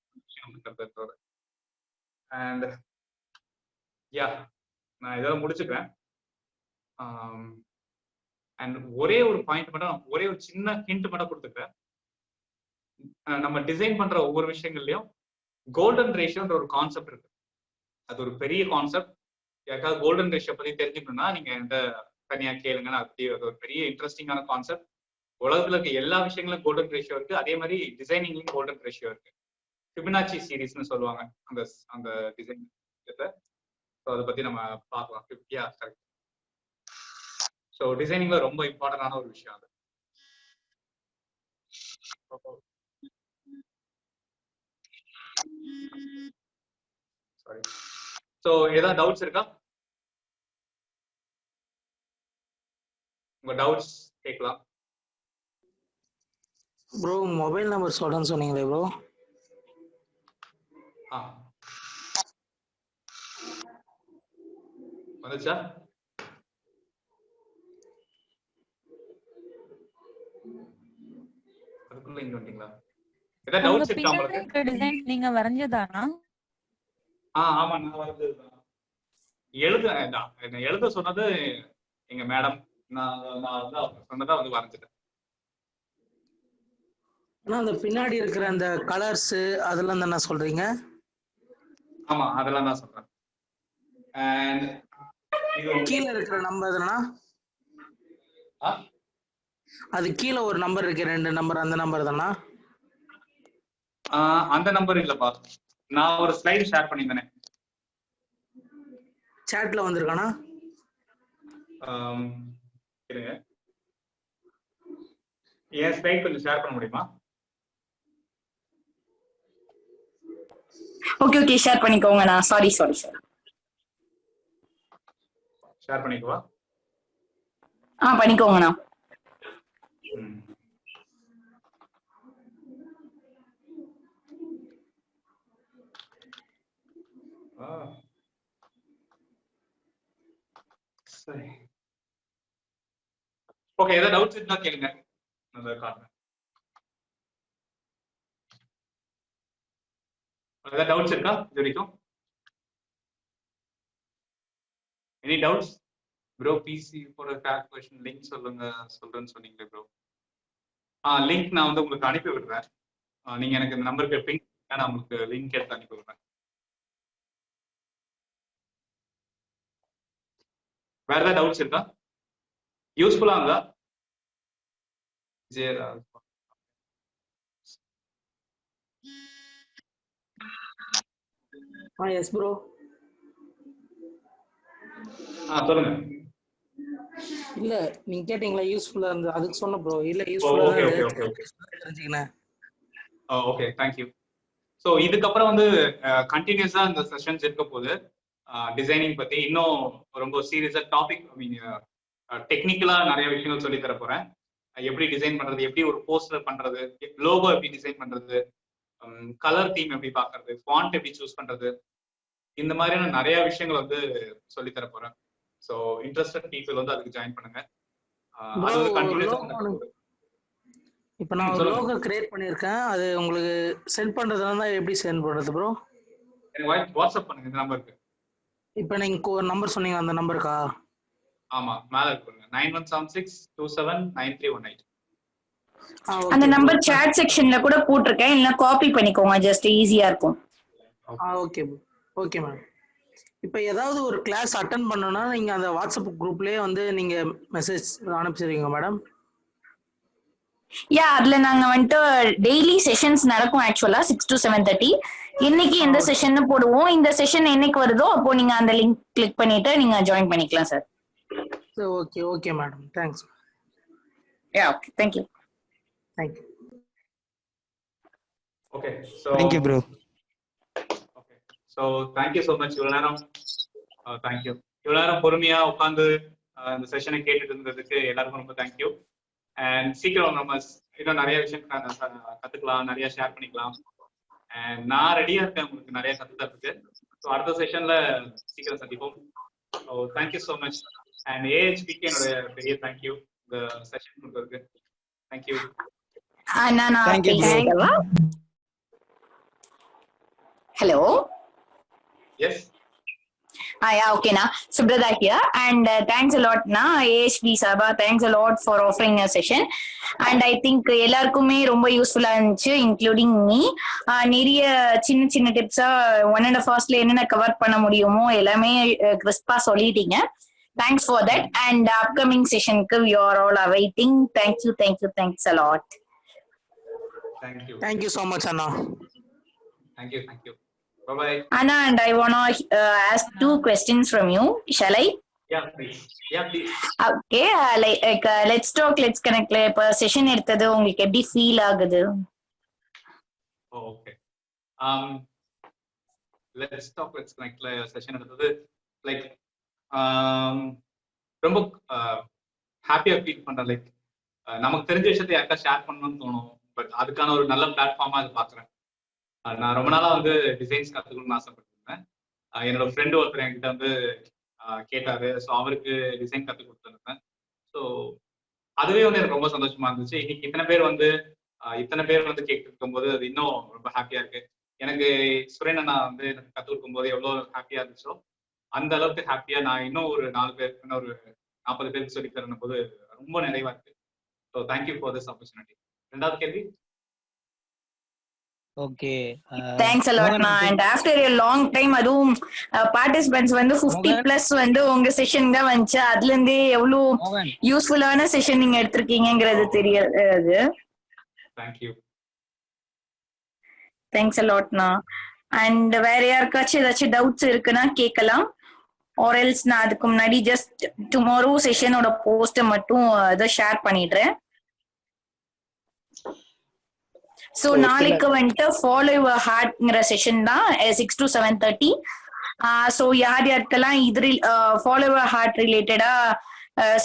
B: அண்ட் யா, நான் இதெல்லாம் முடிச்சுக்கிறேன். அண்ட் ஒரே ஒரு பாயிண்ட் மட்டும், ஒரே ஒரு சின்ன ஹிண்ட் மட்டும் கொடுத்துக்கிறேன். நம்ம டிசைன் பண்ற ஒவ்வொரு விஷயங்கள்லயும் கோல்டன் ரேஷியோன்ற ஒரு கான்செப்ட் இருக்கு. அது ஒரு பெரிய கான்செப்ட். யாருக்காவது கோல்டன் ரேஷியோ பத்தி தெரிஞ்சுக்கணும்னா நீங்க எந்த தனியா கேளுங்க. அது ஒரு பெரிய இன்ட்ரெஸ்டிங்கான கான்செப்ட். உலகத்துல இருக்க எல்லா விஷயங்களும் கோல்டன் ரேஷியோ இருக்கு. அதே மாதிரி டிசைனிங்லயும் கோல்டன் ரேஷியோ இருக்கு. ஃபிபனாச்சி சீரீஸ்னு சொல்லுவாங்க அந்த டிசைன். ஸோ அதை பத்தி நம்ம பார்க்கலாம். 50 கரெக்ட். ஸோ டிசைனிங்ல ரொம்ப இம்பார்ட்டன்டான ஒரு விஷயம் அது. சாரி. ஸோ ஏதாவது டவுட்ஸ் இருக்கா? உங்க டவுட்ஸ் கேட்கலாம்.
J: ப்ரோ மொபைல் நம்பர் சொல்றேன்னு சொன்னீங்களே ப்ரோ.
B: வந்துச்சா? அதுக்குள்ள இங்க வந்தீங்களா? ஏதாவது டவுட்ஸ் இருக்கா உங்களுக்கு?
H: டிசைன் நீங்க வரைஞ்சதானா?
B: ஆமா, நான் வரைஞ்சதுதான். எழுத சொன்னது எங்க மேடம். நான் சொன்னதா வந்து வரைஞ்சிட்டேன்.
J: அந்த பின்னாடி இருக்கிற அந்த கலர்ஸ் அதெல்லாம் தானே சொல்றீங்க?
B: ஆமா, அதெல்லாம் தான் சொல்றேன். அண்ட்
J: கீழ இருக்கிற நம்பர் தானா? அது கீழ ஒரு நம்பர் இருக்கு, 2 நம்பர், அந்த நம்பர் தானா?
B: அந்த நம்பர் இல்லப்பா. நான் ஒரு ஸ்லைடு ஷேர் பண்ணிருந்தேனே.
J: சாட்ல வந்திருக்கானா?
B: இருங்க, என் ஸ்லைட் கொஞ்சம் ஷேர் பண்ண முடியுமா?
A: ஓகே ஓகே, ஷேர் பண்ணிக்கோங்கண்ணா. Sorry sir.
B: ஷேர் பண்ணிக்குவா?
A: பண்ணிக்கோங்கண்ணா.
B: சரி, ஓகே. ஏதாவது டவுட்ஸ் இருந்தா கேளுங்க, நான் காட்டுறேன். ஏதாவது டவுட்ஸ் இருக்கா இது வரைக்கும்? Any doubts bro? பிசி ஃபார் ஃபேக் கொஸ்டின் லிங்க் சொல்றேன்னு சொன்னீங்களே ப்ரோ. லிங்க் நான் வந்து உங்களுக்கு அனுப்பி விடுறேன். நீங்க எனக்கு இந்த நம்பருக்கு பிங், நான் உங்களுக்கு லிங்க் எடுத்து அனுப்பி விடுறேன். வேற ஏதாவது டவுட்ஸ் இருக்கா? யூஸ்ஃபுல்லா இருந்தா
J: எஸ் ப்ரோ.
B: சொல்லுங்க.
J: இல்ல நீங்க கேட்டீங்களா யூஸ்ஃபுல்லா இருந்து அதுக்கு சொன்ன ப்ரோ. இல்ல
B: ஓகே
J: யூஸ்ஃபுல்லா
B: ஓகே ஓகே ஓகே
J: தெரிஞ்சுக்கினேன்.
B: Okay, thank you. ஸோ இதுக்கப்புறம் வந்து கண்டினியூஸா இந்த செஷன்ஸ் இருக்க போது டிசைனிங் பத்தி இன்னும் ரொம்ப சீரியஸா டாபிக், டெக்னிக்கலா நிறைய விஷயங்கள் சொல்லி தர போறேன். எப்படி டிசைன் பண்றது, எப்படி ஒரு போஸ்டர் பண்றது, லோகோ எப்படி டிசைன் பண்றது, கலர் தீம் எப்படி பாக்குறது, ஃபாண்ட் எப்படி சூஸ் பண்றது, இந்த மாதிரியான நிறைய விஷயங்கள் வந்து சொல்லி தர போறேன். ஸோ இன்ட்ரெஸ்டட் பீப்புள் வந்து அதுக்கு ஜாயின் பண்ணுங்க. அது வந்து கண்டினியூஸா.
J: இப்போ நான் ஒரு லோகோ கிரியேட் பண்ணியிருக்கேன், அது உங்களுக்கு சென்ட் பண்றதுனா எப்படி சென்ட் பண்றது ப்ரோ?
B: எனக்கு வாட்ஸ்அப் பண்ணுங்க இந்த நம்பருக்கு.
J: இப்போ நீங்க ஒரு நம்பர் சொன்னீங்க, அந்த நம்பருக்கா?
B: ஆமா, மேல இருக்குங்க 9176279318.
A: அந்த நம்பர் சாட் செக்ஷன்ல கூட போட்டிருக்கேன், இல்ல காப்பி பண்ணிக்கோங்க, ஜஸ்ட் ஈஸியா இருக்கும்.
J: Okay okay ma'am. இப்போ ஏதாவது ஒரு கிளாஸ் அட்டென்ட் பண்ணனும்னா நீங்க அந்த வாட்ஸ்அப் குரூப்லயே வந்து நீங்க மெசேஜ் அனுப்பிச்சிருவீங்க மேடம்?
A: அதுல நாங்க வந்துட்டு டெய்லி செஷன்ஸ் நடக்கும். ஆக்சுவலா 6 to 7:30 இன்னைக்கு எந்த செஷன் போடுவோம், இந்த செஷன் என்னைக்கு வருதோ அப்போ நீங்க அந்த லிங்க் கிளிக் பண்ணிட்டு நீங்க ஜாயின் பண்ணிக்கலாம் sir.
J: Okay okay madam, thanks.
A: Okay, thank you.
J: Thank you.
B: Okay, so
E: thank you bro.
B: Okay, so thank you so much. இவ்வளோ நேரம் தேங்க்யூ. இவ்வளோ நேரம் பொறுமையா உட்காந்து இந்த செஷனை கேட்டுட்டு இருந்ததுக்கு எல்லாருக்கும் ரொம்ப தேங்க்யூ. அண்ட் சீக்கிரம் நம்ம இன்னும் நிறைய விஷயம் கத்துக்கலாம், நிறைய ஷேர் பண்ணிக்கலாம். அண்ட் நான் ரெடியா இருக்கேன் உங்களுக்கு நிறைய கத்துக்கிறதுக்கு. ஸோ அடுத்த செஷன்ல சீக்கிரம் சந்திப்போம். So thank you so much. And ஏஹெச்பிக்கு என்னோட பெரிய தேங்க்யூ இந்த செஷன் கொடுக்கறதுக்கு. Thank you.
A: Hello.
B: Yes.
A: Okay, na. Subrata here, and thanks a lot, na. AHB Sabha, thanks a lot for offering a session, and I think எல்லாருக்குமே ரொம்ப யூஸ்ஃபுல்லா இருந்துச்சு, including me. நிறைய சின்ன சின்ன டிப்ஸா 1.5 hours என்னென்ன கவர் பண்ண முடியுமோ எல்லாமே கிறிஸ்பா சொல்லிட்டீங்க. Thanks for that, and upcoming session-க்கு we are all awaiting. Thank you a lot.
J: Thank you so much, Anna.
B: Thank you. Bye-bye.
A: Anna, and I want to ask 2 questions from you. Shall I?
B: Yeah, please.
A: Okay, let's talk, let's connect. இப்போ session எடுத்தது உங்களுக்கு எப்படி feel ஆகுது?
B: Okay, let's talk, let's connect session எடுத்தது like ரொம்ப ஹாப்பியா feel பண்றேன். Like நமக்கு தெரிஞ்ச விஷயத்தை யாருக்கா ஷேர் பண்ணணும்னு தோணும், பட் அதுக்கான ஒரு நல்ல பிளாட்ஃபார்மா அது பாக்குறேன். நான் ரொம்ப நாளா வந்து டிசைன்ஸ் கத்துக்கணும்னு ஆசைப்பட்டிருந்தேன். என்னோட ஃப்ரெண்டு ஒருத்தர் என்கிட்ட வந்து கேட்டாரு. ஸோ அவருக்கு டிசைன் கத்து கொடுத்துருந்தேன். ஸோ அதுவே வந்து எனக்கு ரொம்ப சந்தோஷமா இருந்துச்சு. இன்னைக்கு இத்தனை பேர் வந்து கேட்டு இருக்கும்போது அது இன்னும் ரொம்ப ஹாப்பியா இருக்கு. எனக்கு சுரேன் அண்ணா வந்து எனக்கு கத்து கொடுக்கும் போது எவ்வளவு ஹாப்பியா இருந்துச்சோ அந்த அளவுக்கு ஹாப்பியா நான் இன்னும் ஒரு 4 பேர், இன்னும் ஒரு 40 பேருக்கு சொல்லி தரணும் போது ரொம்ப நிறைவா இருக்கு. So thank you for this opportunity. 2வது கேள்வி.
N: Okay.
A: Thanks a lot, na. And after a long time, அதுவும் participants வந்து 50+ வந்து உங்க செஷன் தான் வந்துச்சு. அதுல இருந்தே எவ்வளவு யூஸ்ஃபுல்லான செஷன் நீங்க எடுத்திருக்கீங்கிறது தெரியாது. Thanks a lot, na. And வேற யாருக்காச்சும் ஏதாச்சும் டவுட்ஸ் இருக்குன்னா கேட்கலாம். ஆர் எல்ஸ் நான் அதுக்கு முன்னாடி ஜஸ்ட் டுமாரோ செஷனோட போஸ்ட மட்டும் இதை ஷேர் பண்ணிடுறேன். சோ நாளைக்கு வந்துட்டு ஃபாலோ யுவர் ஹார்ட்ங்கிற செஷன் தான் 6 to 7:30. சோ யார் யாருக்கெல்லாம் இது ஃபாலோ யுவர் ஹார்ட் ரிலேட்டடா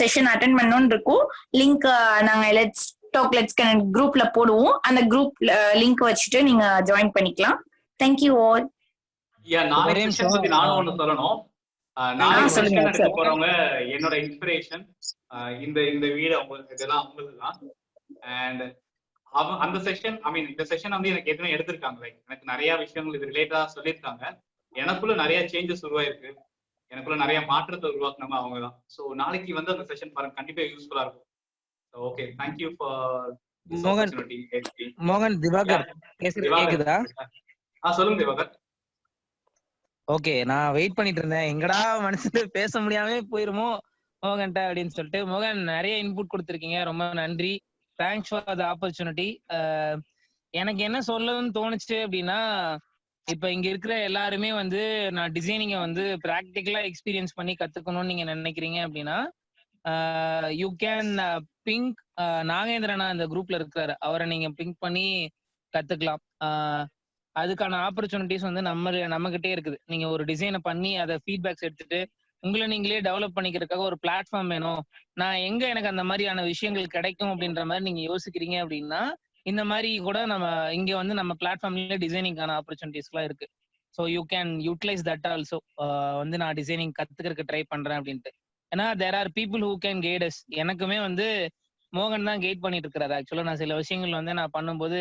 A: செஷன் அட்டென்ட் பண்ணணும்னு இருக்கும், லிங்க் நாங்க லெட்ஸ் டாக் லெட்ஸ் கனெக்ட் குரூப்ல போடுவோம். அந்த குரூப் லிங்க் வச்சுட்டு நீங்க ஜாயின் பண்ணிக்கலாம். Thank you all.
B: நாளைக்கு செஷன் பத்தி நானும் ஒண்ணு சொல்லணும். நாளைக்கு செஷன் எடுக்க போறவங்க என்னோட இன்ஸ்பிரேஷன். இந்த வீடு அவங்க இதெல்லாம் அவங்களுக்கு தான். அண்ட் அந்த செஷன் இந்த செஷன் வந்து எனக்கு எதுவும் எடுத்திருக்காங்க. லைக் எனக்கு நிறைய விஷயங்கள் இது ரிலேட்டடா சொல்லியிருக்காங்க. எனக்குள்ள நிறைய சேஞ்சஸ் உருவாயிருக்கு, எனக்குள்ள நிறைய மாற்றத்தை உருவாக்குனவங்க அவங்க தான். ஸோ நாளைக்கு வந்து அந்த செஷன் பாருங்க, கண்டிப்பா யூஸ்ஃபுல்லா இருக்கும். Okay, thank you for this opportunity.
J: மோகன் திவாகர் கேக்குதா?
B: சொல்லுங்க திவாகர்.
J: ஓகே, நான் வெயிட் பண்ணிட்டு இருந்தேன், எங்கடா மனசுல பேச முடியாம போயிருமோ மோகன்ட்ட அப்படின்னு சொல்லிட்டு. மோகன் நிறைய இன்புட் கொடுத்துருக்கீங்க, ரொம்ப நன்றி. Thanks for the opportunity. எனக்கு என்ன சொல்லணும்னு தோணுச்சு அப்படின்னா, இப்ப இங்க இருக்கிற எல்லாருமே வந்து நான் டிசைனிங்கை வந்து ப்ராக்டிக்கலா எக்ஸ்பீரியன்ஸ் பண்ணி கத்துக்கணும்னு நீங்க நினைக்கிறீங்க அப்படின்னா, யூ கேன் பிங்க் நாகேந்திரனா இந்த குரூப்ல இருக்கிறாரு, அவரை நீங்க பிங்க் பண்ணி கத்துக்கலாம். அதுக்கான ஆப்பர்ச்சுனிட்டிஸ் வந்து நம்ம கிட்டே இருக்குது. நீங்க ஒரு டிசைனை பண்ணி அதை ஃபீட்பேக்ஸ் எடுத்துட்டு உங்களை நீங்களே டெவலப் பண்ணிக்கிறதுக்காக ஒரு பிளாட்ஃபார்ம் வேணும், நான் எங்க எனக்கு அந்த மாதிரியான விஷயங்கள் கிடைக்கும் அப்படின்ற மாதிரி நீங்க யோசிக்கிறீங்க அப்படின்னா, இந்த மாதிரி கூட நம்ம இங்க வந்து நம்ம பிளாட்ஃபார்ம்ல டிசைனிங்கான ஆப்பர்ச்சுனிட்டிஸ்லாம் இருக்கு. So you can utilize that also. வந்து நான் டிசைனிங் கத்துக்கிறதுக்கு ட்ரை பண்றேன் அப்படின்ட்டு. ஏன்னா there are people who can guide us. எனக்குமே வந்து மோகன் தான் கைட் பண்ணிட்டு இருக்கிறாரு. ஆக்சுவலா நான் சில விஷயங்கள் வந்து நான் பண்ணும்போது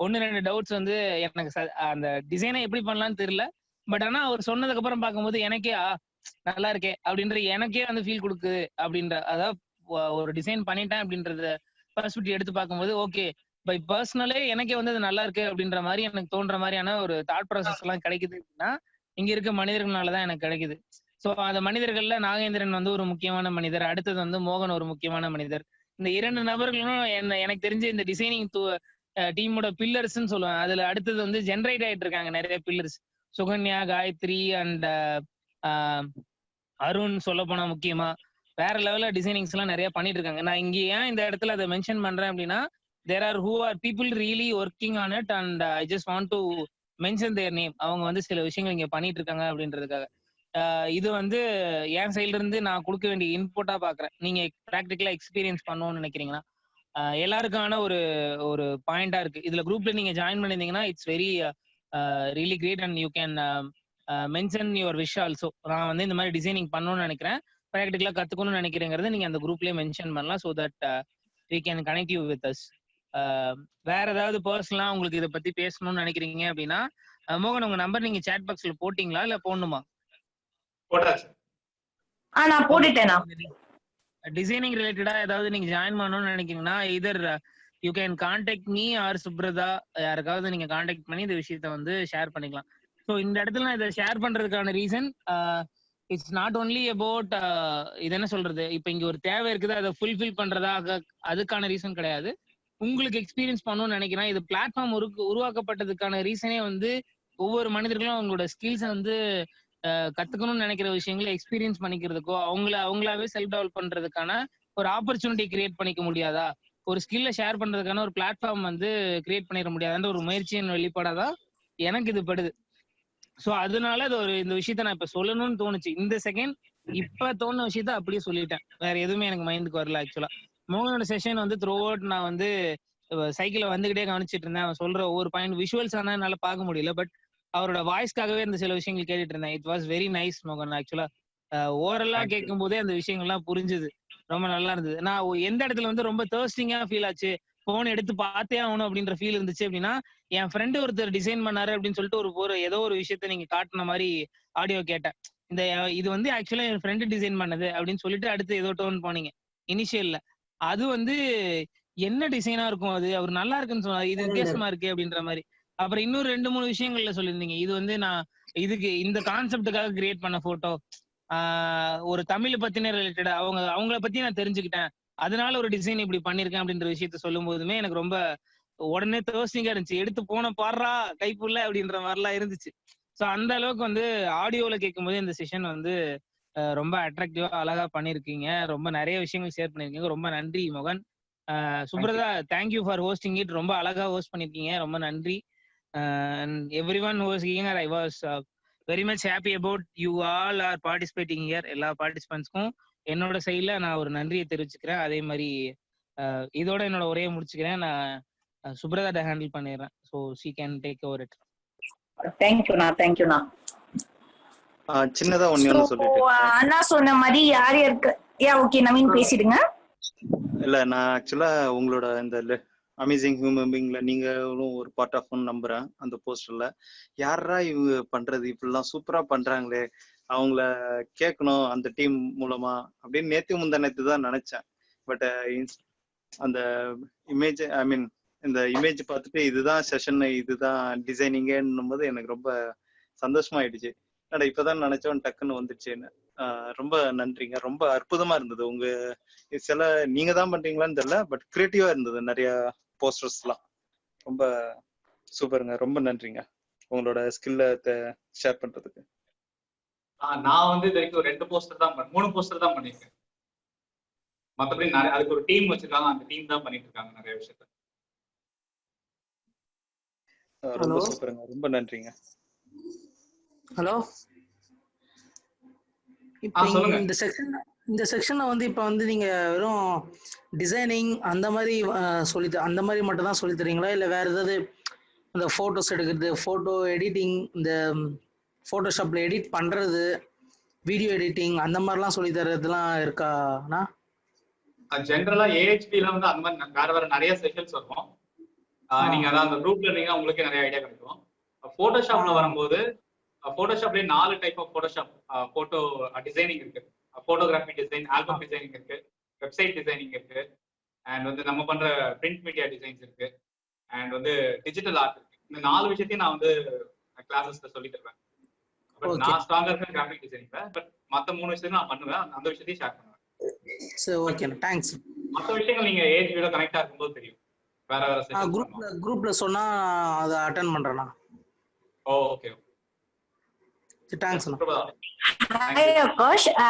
J: 1-2 டவுட்ஸ் வந்து எனக்கு அந்த டிசைனை எப்படி பண்ணலாம்னு தெரியல. பட் ஆனா அவர் சொன்னதுக்கு அப்புறம் பார்க்கும்போது எனக்கே நல்லா இருக்கே அப்படின்ற எனக்கே வந்து ஃபீல் கொடுக்குது அப்படின்ற, அதாவது ஒரு டிசைன் பண்ணிட்டேன் அப்படின்றத பெர்ஸ்பெக்டிவ் எடுத்து பார்க்கும்போது ஓகே பை பர்சனலே எனக்கே வந்து அது நல்லா இருக்கு அப்படின்ற மாதிரி எனக்கு தோன்ற மாதிரியான ஒரு தாட் ப்ராசஸ் எல்லாம் கிடைக்குது அப்படின்னா இங்க இருக்க மனிதர்களாலதான் எனக்கு கிடைக்குது. ஸோ அந்த மனிதர்கள்ல நாகேந்திரன் வந்து ஒரு முக்கியமான மனிதர், அடுத்தது வந்து மோகன் ஒரு முக்கியமான மனிதர். இந்த 2 நபர்களும் எனக்கு தெரிஞ்சு இந்த டிசைனிங் டீமோட பில்லர்ஸ்ன்னு சொல்லுவேன். அதுல அடுத்தது வந்து ஜென்ரேட் ஆயிட்டு இருக்காங்க நிறைய பில்லர்ஸ். சுகன்யா, காயத்ரி அண்ட் அருண் சொல்ல போனா முக்கியமா வேற லெவல்ல டிசைனிங்ஸ் எல்லாம் நிறைய பண்ணிட்டு இருக்காங்க. நான் இங்க ஏன் இந்த இடத்துல அதை மென்ஷன் பண்றேன் அப்படின்னா, there are who are people really working on it and I just want to mention their name. அவங்க வந்து சில விஷயங்கள் இங்க பண்ணிட்டு இருக்காங்க அப்படின்றதுக்காக. இது வந்து என் சைட்ல இருந்து நான் கொடுக்க வேண்டிய இன்புட்டா பாக்குறேன். நீங்க ப்ராக்டிக்கலா எக்ஸ்பீரியன்ஸ் பண்ணணும்னு நினைக்கிறீங்கன்னா எல்லாருக்கான ஒரு பாயிண்டா இருக்கு. இதுல குரூப்ல நீங்க ஜாயின் பண்ணிருந்தீங்கன்னா it's very really great and you can mention your wish also. நான் வந்து இந்த மாதிரி டிசைனிங் பண்ணணும்னு நினைக்கிறேன், ப்ராக்டிக்கலா கத்துக்கணும்னு நினைக்கிறேங்கிறத நீங்க அந்த குரூப்லயே மென்ஷன் பண்ணலாம். So that we can connect you with us. வேற ஏதாவது பர்சனலா உங்களுக்கு இதை பத்தி பேசணும்னு நினைக்கிறீங்க அப்படின்னா மோகன் உங்க நம்பர் நீங்க சாட் பாக்ஸ்ல போட்டீங்களா இல்ல போடணுமா?
A: நான் போட்டுட்டேனா.
J: டிசைனிங் ரிலேட்டடா ஏதாவது நீங்க ஜாயின் பண்ணணும்னு நினைக்கிறீங்கன்னா either you can contact me or Subrata, யாருக்காவது நீங்க கான்டாக்ட் பண்ணி இந்த விஷயத்த வந்து ஷேர் பண்ணிக்கலாம். ஸோ இந்த இடத்துல நான் இதை ஷேர் பண்றதுக்கான reason it's not only about இது என்ன சொல்றது, இப்ப இங்க ஒரு தேவை இருக்குது அதை ஃபுல்ஃபில் பண்றதா அதுக்கான ரீசன் கிடையாது. உங்களுக்கு எக்ஸ்பீரியன்ஸ் பண்ணணும்னு நினைக்கிறேன். இது பிளாட்ஃபார்ம் உருவாக்கப்பட்டதுக்கான ரீசனே வந்து ஒவ்வொரு மனிதர்களும் அவங்களோட ஸ்கில்ஸை வந்து கத்துக்கணும்னு நினைக்கிற விஷயங்களை எக்ஸ்பீரியன்ஸ் பண்ணிக்கிறதுக்கோ அவங்களாவே செல்ஃப் டெவலப் பண்றதுக்கான ஒரு ஆப்பர்ச்சுனிட்டி கிரியேட் பண்ணிக்க முடியாதா, ஒரு ஸ்கில்லை ஷேர் பண்றதுக்கான ஒரு பிளாட்ஃபார்ம் வந்து கிரியேட் பண்ணிட முடியாதுன்ற ஒரு முயற்சியின் வெளிப்பாடாதான் எனக்கு இது படுது. ஸோ அதனால அது இந்த விஷயத்த நான் இப்ப சொல்லணும்னு தோணுச்சு. இந்த செகண்ட் இப்ப தோணுன விஷயத்த அப்படியே சொல்லிட்டேன், வேற எதுவுமே எனக்கு மைண்டுக்கு வரல. ஆக்சுவலா மோகனோட செஷன் வந்து த்ரூ அவுட் நான் வந்து சைக்கிள வந்துகிட்டே கவனிச்சிட்டு இருந்தேன். அவன் சொல்ற ஒவ்வொரு பாயிண்ட் விஷுவல்ஸ் ஆனா என்னால பார்க்க முடியல, பட் அவரோட வாய்ஸ்க்காகவே இந்த சில விஷயங்கள் கேட்டுட்டு இருந்தேன். இட் வாஸ் வெரி நைஸ் மோகன். ஆக்சுவலா ஓவரலா கேட்கும் போதே அந்த விஷயங்கள்லாம் புரிஞ்சுது, ரொம்ப நல்லா இருந்தது. நான் எந்த இடத்துல வந்து ரொம்ப தர்ஸ்டிங்கா ஃபீல் ஆச்சு, போன் எடுத்து பார்த்தே ஆகணும் அப்படின்ற ஃபீல் இருந்துச்சு அப்படின்னா, என் ஃப்ரெண்டு ஒருத்தர் டிசைன் பண்ணாரு அப்படின்னு சொல்லிட்டு ஏதோ ஒரு விஷயத்த நீங்க காட்டின மாதிரி ஆடியோ கேட்டேன். இது வந்து ஆக்சுவலா என் ஃப்ரெண்டு டிசைன் பண்ணது அப்படின்னு சொல்லிட்டு அடுத்து ஏதோ டோன் போனீங்க இனிஷியல்ல. அது வந்து என்ன டிசைனா இருக்கும், அது அவர் நல்லா இருக்குன்னு சொன்னாரு, இது வித்தியாசமா இருக்கு அப்படின்ற மாதிரி. அப்புறம் இன்னொரு 2-3 விஷயங்கள்ல சொல்லியிருந்தீங்க, இது வந்து நான் இதுக்கு இந்த கான்செப்டுக்காக கிரியேட் பண்ண போட்டோ, ஒரு தமிழ் பத்தின ரிலேட்டடா அவங்கள பத்தி நான் தெரிஞ்சுக்கிட்டேன், அதனால ஒரு டிசைன் இப்படி பண்ணிருக்கேன் அப்படின்ற விஷயத்த சொல்லும் போதுமே எனக்கு ரொம்ப உடனே தோஸ்டிங்கா இருந்துச்சு. எடுத்து போன பாடுறா கைப்புள்ள அப்படின்ற மாதிரிலாம் இருந்துச்சு. ஸோ அந்த அளவுக்கு வந்து ஆடியோல கேட்கும் போது இந்த செஷன் வந்து
N: ரொம்ப அட்ராக்டிவா அழகா பண்ணிருக்கீங்க. ரொம்ப நிறைய விஷயங்கள் ஷேர் பண்ணிருக்கீங்க. ரொம்ப நன்றி மோகன். Subrata, thank you for hosting it. ரொம்ப அழகா ஹோஸ்ட் பண்ணிருக்கீங்க. ரொம்ப நன்றி. Every one was here. I was very much happy about you all R participating here. எல்லா பார்ட்டிசிபென்ட்ஸ்க்கும் என்னோட சைட்ல நான் ஒரு நன்றியை தெரிவிச்சுக்கிறேன். அதே மாதிரி இதோட என்னோட உரையை முடிச்சுக்கிறேன். நான் சுப்ரதா ஹேண்டில் பண்ணிடுறேன். So she can take over it.
A: தேங்க்யூண்ணா.
L: சின்னதா ஒண்ணு சொல்லிட்டு
A: அண்ணா சொன்ன மாதிரி யார் யாருக்கு ஓகே நவீன் பேசிடுங்க.
L: இல்ல, நான் ஆக்சுவலா உங்களோட இந்த அமேசிங் ஹியூமன் பீயிங்ல நீங்களும் ஒரு பார்ட் ஆஃப் நம்புறேன். அந்த போஸ்டர்ல யாரா இவங்க பண்றது இப்படிலாம் சூப்பரா பண்றாங்களே, அவங்கள கேட்கணும் அந்த டீம் மூலமா அப்படின்னு நேத்து முந்தா நேத்து தான் நினைச்சேன். பட் அந்த இமேஜ் இந்த இமேஜ் பார்த்துட்டு இதுதான் செஷன், இதுதான் டிசைனிங்கன்னும் போது எனக்கு ரொம்ப சந்தோஷமாயிடுச்சு. இப்பதான் நினைச்சோம் டக்குன்னு வந்துச்சுன்னு. ரொம்ப நன்றிங்க. ரொம்ப அற்புதமா இருந்தது. உங்க சில நீங்க தான் பண்றீங்களான்னு தெரியல, பட் கிரியேட்டிவா இருந்தது நிறைய போஸ்டர்ஸ் எல்லாம். ரொம்ப சூப்பருங்க. ரொம்ப நன்றிங்க உங்களோட ஸ்கில்ல ஷேர் பண்றதுக்கு.
B: நான் வந்து இது வரைக்கும் 2 போஸ்டர் தான் 3 போஸ்டர் தான் பண்ணிருக்கேன். மற்றபடி நிறைய அதுக்கு ஒரு டீம் வச்சிருக்காங்க. அந்த டீம் தான் பண்ணிட்டு இருக்காங்க நிறைய விஷயத்த.
L: ரொம்ப சூப்பருங்க. ரொம்ப நன்றிங்க.
J: ஹலோ, இப்போ இந்த செக்ஷன்ல வந்து இப்போ வந்து நீங்க வெறும் டிசைனிங் அந்த மாதிரி அந்த மாதிரி மட்டும் தான் சொல்லி தரீங்களா, இல்லை வேற ஏதாவது இந்த போட்டோஸ் எடுக்கிறது, போட்டோ எடிட்டிங், இந்த போட்டோஷாப்ல எடிட் பண்றது, வீடியோ எடிட்டிங் அந்த மாதிரிலாம் சொல்லி தரதுலாம் இருக்காண்ணா?
B: ஜென்ரலா ஏஹெச்பில வந்து அந்த மாதிரி வேற நிறைய செஷன்ஸ் இருக்கும். நீங்க அதான் அந்த குரூப்ல இருந்தீங்கன்னா உங்களுக்கே நிறைய ஐடியா கிடைக்கும். போட்டோஷாப்ல வரும்போது போட்டோஷாப்லயே 4 type of Photoshop photo designing இருக்கு. போட்டோகிராஃபி டிசைன், ஆல்பம் டிசைனிங் இருக்கு, வெப்சைட் டிசைனிங் இருக்கு, அண்ட் வந்து நம்ம பண்ற பிரிண்ட் மீடியா டிசைன்ஸ் இருக்கு, அண்ட் வந்து டிஜிட்டல் ஆர்ட் இருக்கு. இந்த 4 விஷயத்தையும் நான் வந்து கிளாஸஸ்ல சொல்லி தருவேன். பட் நான் ஸ்ட்ராங்கா இருக்கேன் கிராஃபிக் டிசைனிங்ல. பட் மத்த 3 விஷயத்தையும் நான் பண்ணுவேன். அந்த விஷயத்தையும் ஷேர் பண்ணுவேன்.
J: சரி, ஓகே, தேங்க்ஸ்.
B: மத்த விஷயங்கள் நீங்க ஏஹெச்பியோட கனெக்டா இருக்கும்போது தெரியும். வேற வேற
J: குரூப்ல சொன்னா அதை அட்டெண்ட் பண்றேனா?
B: ஓகே.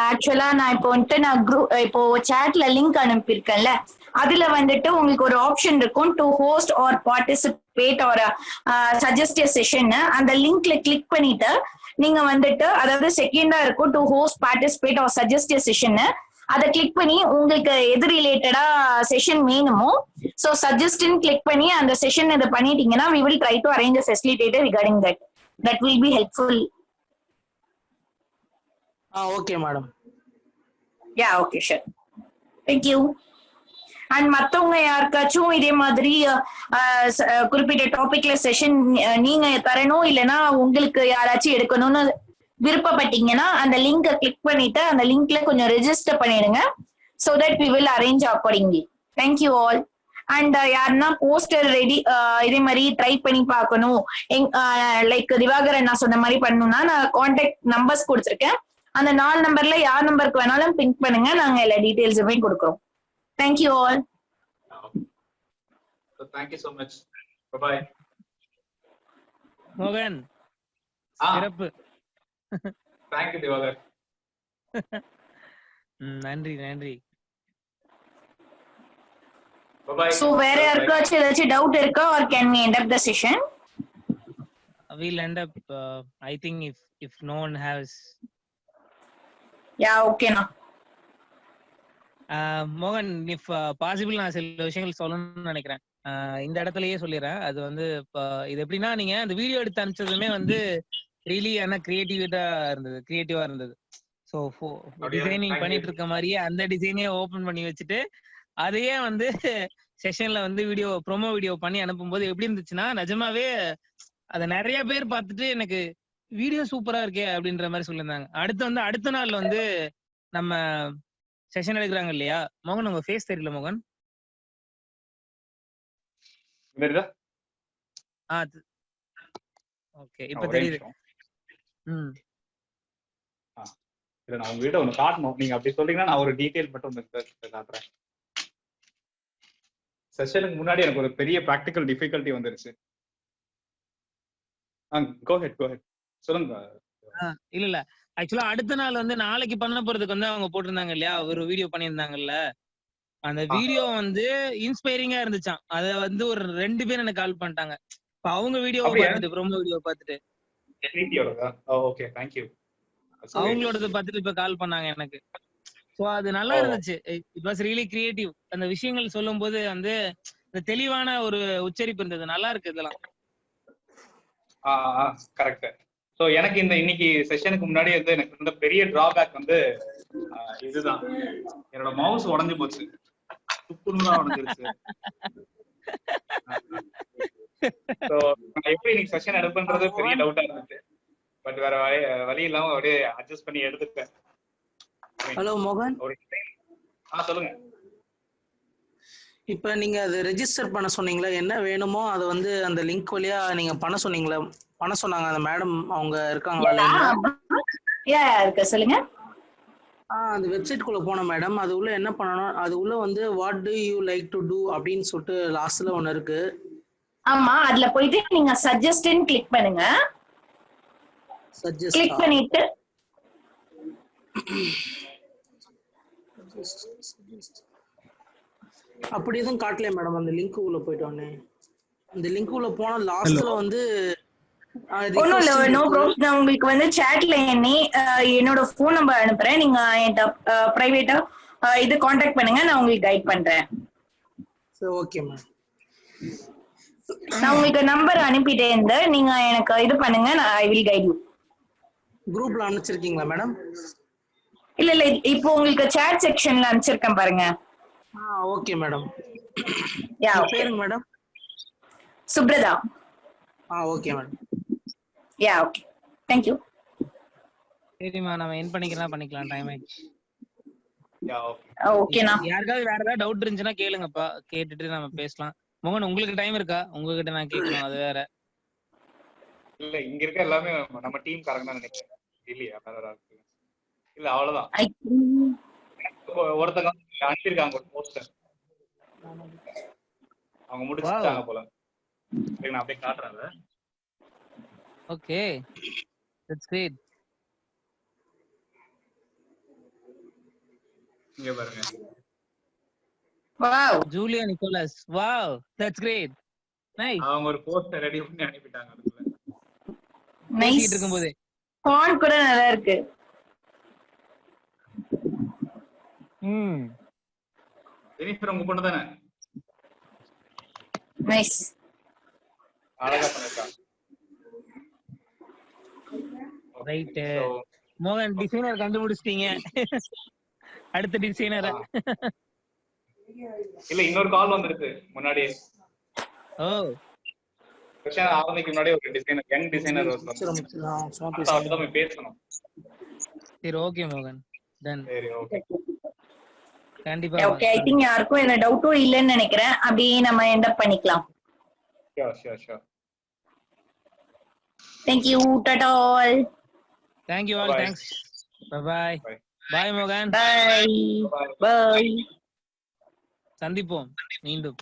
A: ஆக்சுவலா நான் இப்போ வந்துட்டு இப்போ சாட்ல லிங்க் அனுப்பியிருக்கேன்ல, அதுல வந்துட்டு உங்களுக்கு ஒரு ஆப்ஷன் இருக்கும், to host or participate or suggest a session. அந்த லிங்க்ல கிளிக் பண்ணிட்டு நீங்க வந்துட்டு, அதாவது செகண்டா இருக்கும் to host participate or suggest a session. அதை கிளிக் பண்ணி உங்களுக்கு எது ரிலேட்டடா செஷன் வேணுமோ சோ சஜஸ்ட்னு கிளிக் பண்ணி அந்த செஷன் இதை பண்ணிட்டீங்கன்னா we will try to arrange a facilitator regarding that will be helpful.
J: Okay madam.
A: Okay, sure. Thank you. And மத்தவங்க யாருக்காச்சும் இதே மாதிரி குறிப்பிட்ட டாபிக்ல செஷன் நீங்க தரணும், இல்லைன்னா உங்களுக்கு யாராச்சும் எடுக்கணும்னு விருப்பப்பட்டீங்கன்னா அந்த லிங்கை கிளிக் பண்ணிட்டு அந்த லிங்க்ல கொஞ்சம் ரெஜிஸ்டர் பண்ணிடுங்க. so that we will arrange accordingly. Thank you all. And யாருன்னா போஸ்டர் ரெடி இதே மாதிரி ட்ரை பண்ணி பார்க்கணும், லைக் திவாகரன் நான் சொன்ன மாதிரி பண்ணணும்னா நான் கான்டாக்ட் நம்பர்ஸ் கொடுத்துருக்கேன். அந்த 4 நம்பர்ல யார் நம்பருக்கு வேணாலும் பிங்க் பண்ணுங்க, நாங்க எல்லா டீடைல்ஸுமே கொடுக்குறோம். Thank you all.
B: Thank you so much. Bye bye.
N: மோகன் சிறப்பு.
B: Thank you Diwakar.
N: நன்றி நன்றி.
B: Bye bye.
A: So வேற யாருக்காச்சும் ஏதாச்சும் டவுட் இருக்கா, or can we end up the session?
N: We'll end up I think if no one has.
A: Okay na.
N: மோகன், if possible நான் சில விஷயங்கள் சொல்லணும்னு நினைக்கிறேன். இந்த இடத்துலயே சொல்லிடுறேன். அது வந்து இது எப்படின்னா, நீங்க அந்த வீடியோ எடுத்து அனுப்பிச்சதுமே வந்து ரியலி கிரியேட்டிவா இருந்தது. ஸோ டிசைனிங் பண்ணிட்டு இருக்க மாதிரியே அந்த டிசைனே ஓபன் பண்ணி வச்சுட்டு அதையே வந்து செஷன்ல வந்து ப்ரோமோ வீடியோ பண்ணி அனுப்பும்போது எப்படி இருந்துச்சுன்னா, நிஜமாவே அதை நிறைய பேர் பார்த்துட்டு எனக்கு வீடியோ சூப்பரா இருக்கே அப்படின்ற மாதிரி சொல்லியிருந்தாங்க. அடுத்த நாள் வந்து நம்ம செஷன் எடுக்கிறாங்க இல்லையா மோகன், உங்க ஃபேஸ் தெரியல மோகன். ஓகே, இப்ப தெரியுது.
B: இல்ல, நான் உங்ககிட்ட ஒண்ணு காட்டணும். நீங்க அப்படி சொல்றீங்கன்னா நான் ஒரு டீடைல் மட்டும் உங்களுக்கு காட்டுறேன். செஷனுக்கு முன்னாடி எனக்கு ஒரு பெரிய பிராக்டிகல் டிஃபிகல்ட்டி வந்துருச்சு. go ahead சொல்லுங்க.
N: இல்ல ஆக்சுவலா அடுத்த நாள் வந்து நாளைக்கு பண்ண போறதுக்கு வந்து அவங்க போட்டிருந்தாங்க இல்லையா, ஒரு வீடியோ பண்ணியிருந்தாங்கல்ல, அந்த வீடியோ வந்து இன்ஸ்பைரிங்கா இருந்துச்சாம். அத வந்து ஒரு 2 பேர் எனக்கு கால் பண்ணிட்டாங்க. இப்ப அவங்க வீடியோவை
B: அப்படியா?
N: பார்த்துட்டு, ப்ரோமோ வீடியோ பார்த்துட்டு,
B: ஓகே, தேங்க்யூ.
N: அவங்களோடத பார்த்துட்டு இப்ப கால் பண்ணாங்க எனக்கு. சோ அது நல்லா இருந்துச்சு. It was really creative. அந்த விஷயங்கள் சொல்லும் போது வந்து இந்த தெளிவான ஒரு உச்சரிப்பு இருந்தது. நல்லா இருக்கு இதெல்லாம்.
B: கரெக்ட். ஸோ எனக்கு இந்த இன்னைக்கு செஷனுக்கு முன்னாடி வந்து எனக்கு இருந்த பெரிய டிராபேக் வந்து இதுதான், என்னோட மவுஸ் உடஞ்சு போச்சு, துப்புநூறா உடஞ்சிருச்சு. ஸோ நான் எப்படி இன்னைக்கு செஷன் எடுப்புன்றது பெரிய டவுட்டா இருந்துச்சு. பட் வேற வழி இல்லாம அப்படியே அட்ஜஸ்ட் பண்ணி எடுத்துட்டேன்.
J: ஹலோ மோகன்,
B: சொல்லுங்க.
J: இப்ப நீங்க அது ரெஜிஸ்டர் பண்ண சொன்னீங்களா, என்ன வேணுமோ அதை வந்து அந்த லிங்க் வழியா நீங்க பண்ண சொன்னீங்களா, பண்ண சொன்னாங்க அந்த மேடம், அவங்க இருக்காங்களா லைன்ல?
A: இருக்கு, சொல்லுங்க.
J: அந்த வெப்சைட் குள்ள போன மேடம், அது உள்ள என்ன பண்ணணும், அது உள்ள வந்து what do you like to do அப்படின்னு சொல்லிட்டு லாஸ்ட்ல ஒன்னு இருக்கு.
A: ஆமா, அதுல போயிட்டு நீங்க சஜஸ்ட்னு கிளிக் பண்ணுங்க. கிளிக் பண்ணிட்டு
J: அப்படி எதுவும் காட்டலையே மேடம். அந்த லிங்க் உள்ள போயிட்டோன்னே, அந்த லிங்க் உள்ள போன லாஸ்ட்ல வந்து
A: ஒன்னும் இல்ல, நோ ப்ராப்ளம். நான் உங்களுக்கு வந்து சாட்ல என்னோட போன் நம்பர் அனுப்புறேன். நீங்க என்கிட்ட பிரைவேட்டா இது காண்டாக்ட் பண்ணுங்க, நான் உங்களுக்கு கைட் பண்றேன்.
J: சரி, ஓகே மேம்.
A: நான் உங்களுக்கு நம்பர் அனுப்பிட்டே இருந்தேன், நீங்க எனக்கு இது பண்ணுங்க, நான் ஐ வில் கைட் யூ.
J: குரூப்ல அனுப்பிச்சிருக்கீங்களா மேடம்?
A: இல்ல இல்ல, இப்போ உங்களுக்கு சாட் செக்ஷன்ல அனுப்பிச்சிருக்கேன் பாருங்க.
J: Okay madam.
A: யா,
J: பேருங்க madam?
A: Subrata.
J: Okay madam.
A: Yeah, okay, thank you.
N: சரிம்மா, நம்ம என் பண்ணிக்கலாம், டைம் ஆயிடுச்சு.
A: ஓகேண்ணா.
N: யாருக்காவது வேற ஏதாவது டவுட் இருந்துச்சுன்னா கேளுங்கப்பா, கேட்டுட்டு நம்ம பேசலாம். மோகன், உங்களுக்கு டைம் இருக்கா? உங்ககிட்ட நான் கேட்கணும், அது வேற.
B: இல்ல, இங்க இருக்க எல்லாமே நம்ம டீம் காரங்க தான் நினைக்கிறேன். இல்லையா? இல்ல, அவ்வளவுதான். ஒருத்தங்க அனுப்பியிருக்காங்க ஒரு போஸ்டர், அவங்க முடிச்சுட்டாங்க போல. நான் அப்படியே காட்டுறேன்.
N: Okay, that's great.
B: இங்க பாருங்க.
A: Wow,
N: Julia Nicholas. Wow, that's great. Nice.
B: அவங்க ஒரு போஸ்டர் ரெடி பண்ணி அனுப்பிட்டாங்க. அதுக்குள்ள
A: நைஸ்
N: இருக்கும்போது
A: ஃபாண்ட் கூட நல்லா இருக்கு.
B: ஜெனிஃபர் உங்க பொண்ணு தானே?
A: நைஸ்,
B: அழகா பண்ணிருக்காங்க.
N: ரைட். மோகன், டிசைனர் கண்டுபிடிச்சிட்டீங்க. அடுத்த டிசைனர்.
B: இல்ல, இன்னொரு கால் வந்துருக்கு முன்னாடி. செஷன் ஆரம்பிக்கு முன்னாடி ஒரு டிசைனர், யங் டிசைனர் தான் பேசணும்.
N: சரி, ஓகே மோகன், டன்.
B: சரி, ஓகே,
N: கண்டிப்பா.
A: ஓகே, ஐ திங்க் யாருக்கும் என்ன டவுட்டும் இல்லைன்னு நினைக்கிறேன். அப்படியே நம்ம எண்ட் அப் பண்ணிக்கலாம்.
B: Sure.
A: Thank you, Tata all.
N: Thank you all, thanks. Bye bye மோகன்.
A: Bye.
N: சந்திப்போம் மீண்டும்.